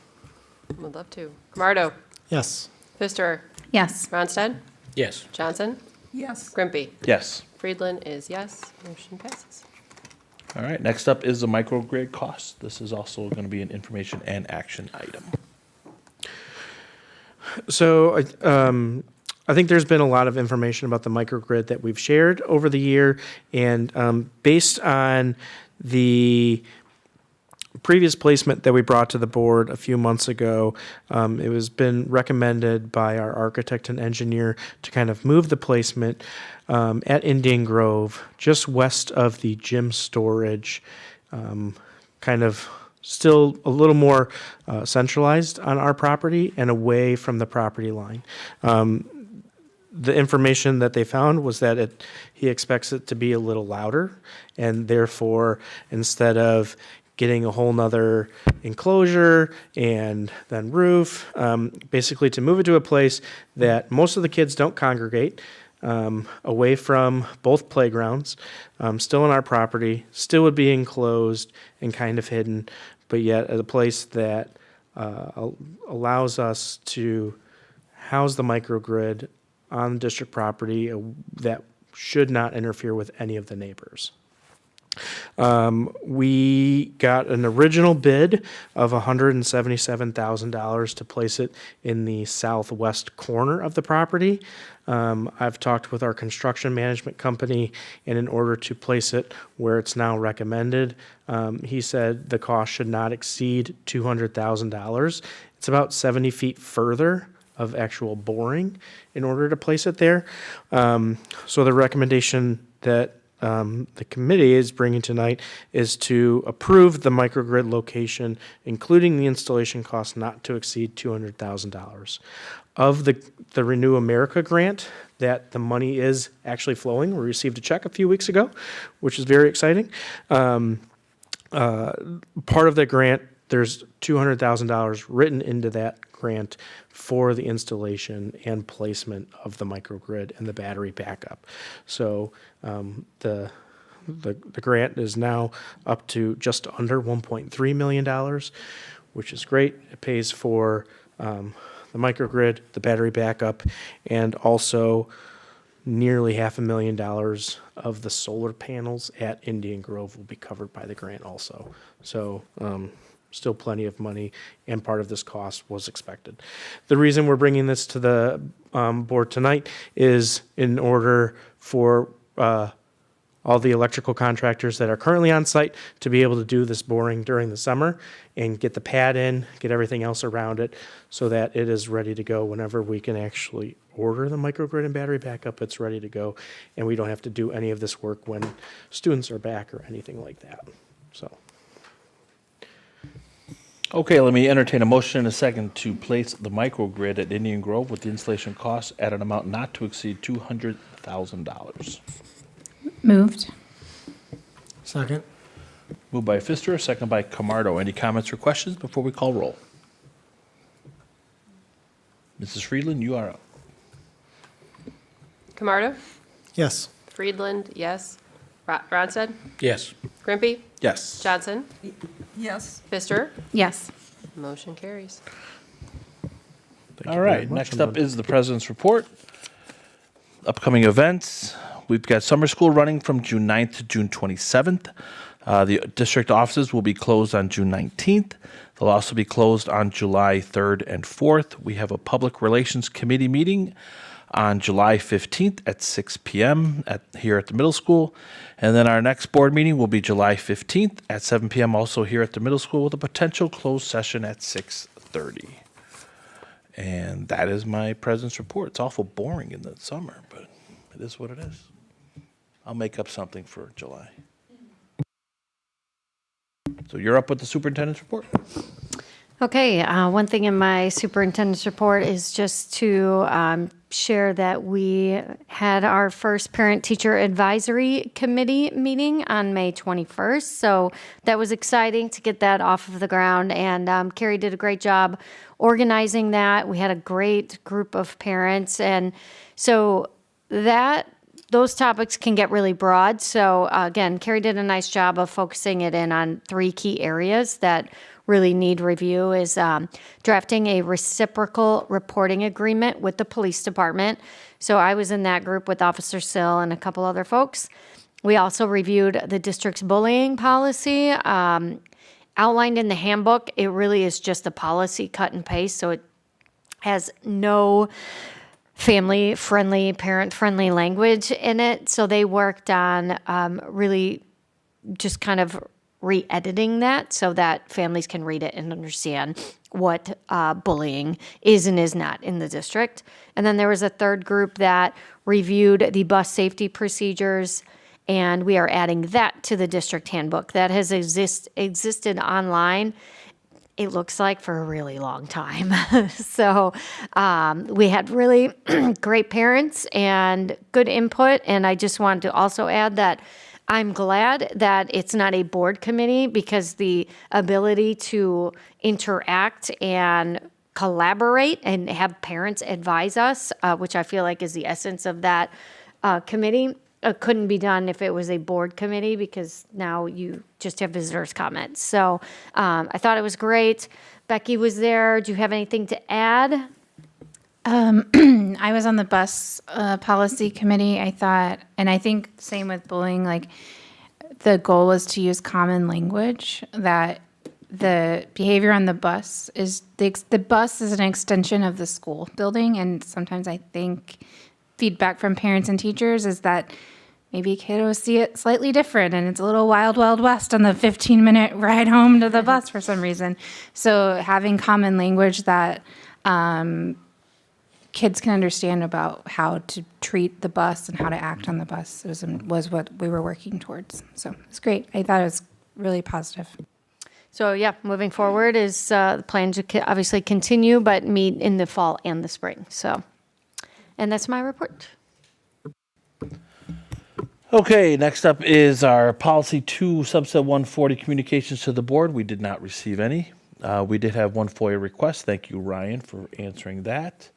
Would love to. Camardo. Yes. Pfisterer. Yes. Ronstadt. Yes. Johnson. Yes. Grimpy. Yes. Friedland is yes. Motion passes. All right, next up is the microgrid cost. This is also going to be an information and action item. So I think there's been a lot of information about the microgrid that we've shared over the year, and based on the previous placement that we brought to the board a few months ago, it was been recommended by our architect and engineer to kind of move the placement at Indian Grove, just west of the gym storage, kind of still a little more centralized on our property and away from the property line. The information that they found was that he expects it to be a little louder, and therefore, instead of getting a whole nother enclosure and then roof, basically to move it to a place that most of the kids don't congregate, away from both playgrounds, still on our property, still would be enclosed and kind of hidden, but yet at a place that allows us to house the microgrid on district property that should not interfere with any of the neighbors. We got an original bid of $177,000 to place it in the southwest corner of the property. I've talked with our construction management company, and in order to place it where it's now recommended, he said the cost should not exceed $200,000. It's about 70 feet further of actual boring in order to place it there. So the recommendation that the committee is bringing tonight is to approve the microgrid location, including the installation cost not to exceed $200,000. Of the Renew America grant, that the money is actually flowing. We received a check a few weeks ago, which is very exciting. Part of the grant, there's $200,000 written into that grant for the installation and placement of the microgrid and the battery backup. So the grant is now up to just under $1.3 million, which is great. It pays for the microgrid, the battery backup, and also nearly $500,000 of the solar panels at Indian Grove will be covered by the grant also. So still plenty of money, and part of this cost was expected. The reason we're bringing this to the board tonight is in order for all the electrical contractors that are currently on site to be able to do this boring during the summer and get the pad in, get everything else around it so that it is ready to go whenever we can actually order the microgrid and battery backup. It's ready to go, and we don't have to do any of this work when students are back or anything like that. So. Okay, let me entertain a motion in a second to place the microgrid at Indian Grove with the installation costs at an amount not to exceed $200,000. Moved. Second. Moved by Pfister, second by Camardo. Any comments or questions before we call roll? Mrs. Friedland, you are up. Camardo? Yes. Friedland, yes. Ronstadt? Yes. Grimpy? Yes. Johnson? Yes. Pfister? Yes. Motion carries. All right, next up is the President's Report. Upcoming events. We've got summer school running from June 9th to June 27th. The district offices will be closed on June 19th. They'll also be closed on July 3rd and 4th. We have a Public Relations Committee meeting on July 15th at 6 p.m. Here at the middle school. And then our next board meeting will be July 15th at 7 p.m. also here at the middle school with a potential closed session at 6:30. And that is my President's Report. It's awful boring in the summer, but it is what it is. I'll make up something for July. So you're up with the Superintendent's Report. Okay, one thing in my superintendent's report is just to share that we had our first parent-teacher advisory committee meeting on May 21st. So that was exciting to get that off of the ground, and Carrie did a great job organizing that. We had a great group of parents, and so those topics can get really broad. So again, Carrie did a nice job of focusing it in on 3 key areas that really need review is drafting a reciprocal reporting agreement with the police department. So I was in that group with Officer Sill and a couple other folks. We also reviewed the district's bullying policy. Outlined in the handbook, it really is just a policy cut and paste, so it has no family-friendly, parent-friendly language in it. So they worked on really just kind of re-editing that so that families can read it and understand what bullying is and is not in the district. And then there was a third group that reviewed the bus safety procedures, and we are adding that to the district handbook. That has existed online, it looks like, for a really long time. So we had really great parents and good input, and I just wanted to also add that I'm glad that it's not a board committee, because the ability to interact and collaborate and have parents advise us, which I feel like is the essence of that committee, couldn't be done if it was a board committee, because now you just have visitors' comments. So I thought it was great. Becky was there. Do you have anything to add? I was on the bus policy committee. I thought, and I think same with bullying, like the goal was to use common language, that the behavior on the bus is, the bus is an extension of the school building. And sometimes I think feedback from parents and teachers is that maybe kiddos see it slightly different, and it's a little wild, wild west on the 15-minute ride home to the bus for some reason. So having common language that kids can understand about how to treat the bus and how to act on the bus was what we were working towards. So it's great. I thought it was really positive. So yeah, moving forward is the plan to obviously continue, but meet in the fall and the spring. So, and that's my report. Okay, next up is our Policy 2, Subset 140, Communications to the Board. We did not receive any. We did have one FOIA request. Thank you, Ryan, for answering that.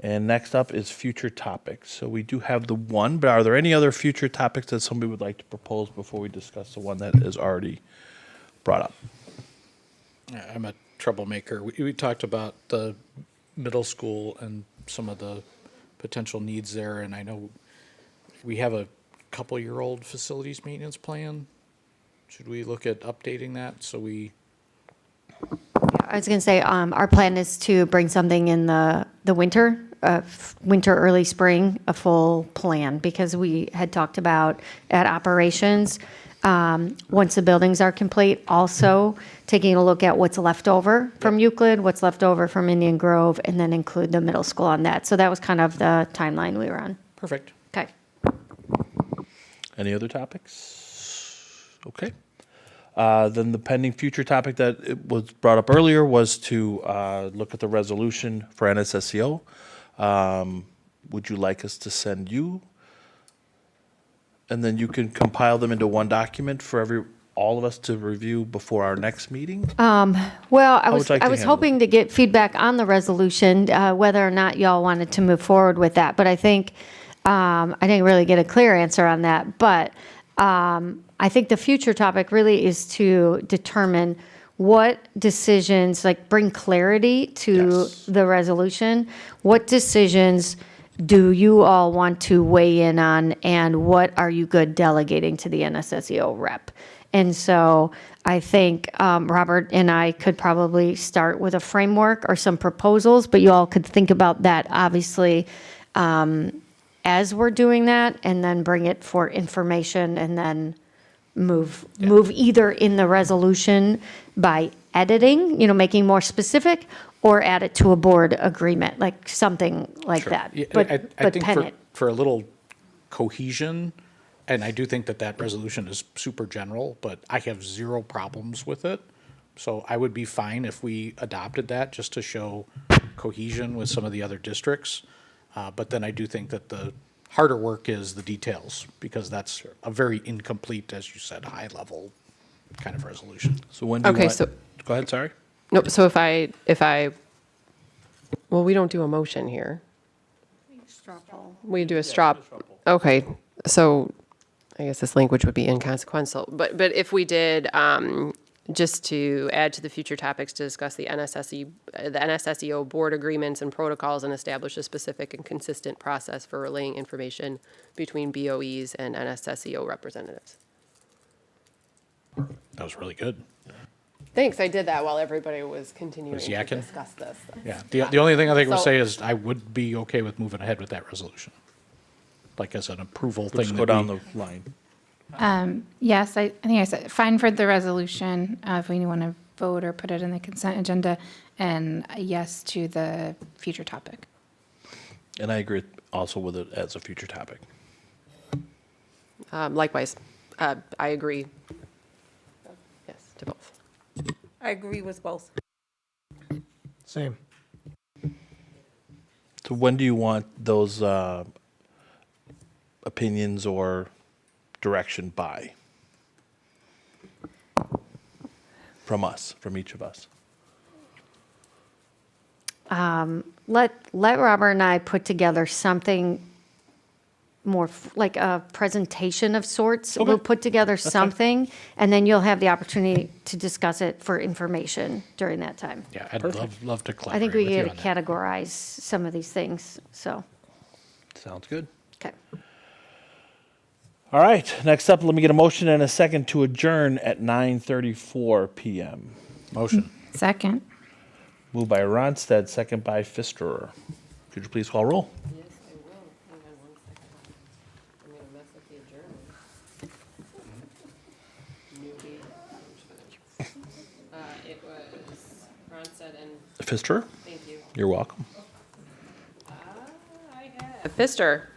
And next up is future topics. So we do have the one, but are there any other future topics that somebody would like to propose before we discuss the one that is already brought up? I'm a troublemaker. We talked about the middle school and some of the potential needs there, and I know we have a couple-year-old facilities maintenance plan. Should we look at updating that so we... I was going to say, our plan is to bring something in the winter, early spring, a full plan, because we had talked about at operations, once the buildings are complete, also taking a look at what's left over from Euclid, what's left over from Indian Grove, and then include the middle school on that. So that was kind of the timeline we were on. Perfect. Okay. Any other topics? Okay. Then the pending future topic that it was brought up earlier was to look at the resolution for NSSEO. Would you like us to send you? And then you can compile them into one document for all of us to review before our next meeting? Well, I How would was you like to handle hoping to get feedback on the resolution, whether or not y'all wanted to move forward with that. But I think I didn't really get a clear answer on that. But I think the future topic really is to determine what decisions, like bring clarity to the resolution. What decisions do you all want to weigh in on, and what are you good delegating to the NSSEO rep? And so I think Robert and I could probably start with a framework or some proposals, but you all could think about that obviously as we're doing that, and then bring it for information, and then move either in the resolution by editing, making more specific, or add it to a board agreement, like something like that. Yeah, But I think pen it. for a little cohesion, and I do think that resolution is super general, but I have zero problems with it. So I would be fine if we adopted that just to show cohesion with some of the other districts. But then I do think that the harder work is the details, because that's a very incomplete, as you said, high level kind of resolution. So when do you Okay, want? so- Go ahead, sorry. No, so if I, well, we don't do a motion here. We do a straw. Okay, so I guess this language would be inconsequential. But if we did, just to add to the future topics to discuss the NSSEO board agreements and protocols, and establish a specific and consistent process for relaying information between BOEs and NSSEO representatives. That was really good. Thanks, I did that while everybody was continuing Was to yakking? discuss this. Yeah, the only thing I think we'll So- say is I would be okay with moving ahead with that resolution. Like as an approval We'll thing. just that go down we- the line. Yes, I think I said fine for the resolution, if we want to vote or put it in the consent agenda, and a yes to the future topic. And I agree also with it as a future topic. Likewise, I agree. Yes, to both. I agree with both. Same. So when do you want those opinions or direction by? From us, from each of us. Let Robert and I put together something more like a presentation of sorts. Okay. We'll put together fine. something, and then you'll have the opportunity to discuss it for information during that time. Yeah, I'd love to collaborate I think we with you get on to that. categorize some of these things, so, Sounds good. okay. All right, next up, let me get a motion and a second to adjourn at 9:34 PM. Motion. Second. Moved by Ronstadt, second by Pfisterer. Could you please call roll? Yes, I will. Hang on 1 second. I'm going to mess up the adjournment. It was Ronstadt and. Pfisterer? Thank you. You're welcome. Pfister.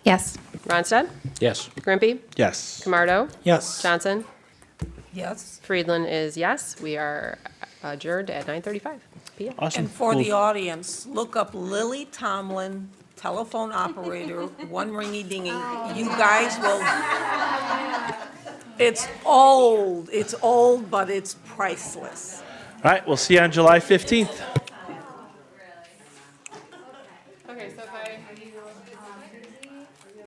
Yes. Ronstadt. Yes. Grimpy. Yes. Camardo. Yes. Johnson. Yes. Friedland is yes. We are adjourned at 9:35 p.m. Awesome. And for the Cool. audience, look up Lily Tomlin, telephone operator, one ringy dingy. You guys will. It's old, but it's priceless. All right, we'll see you on July 15th. Okay, so if I.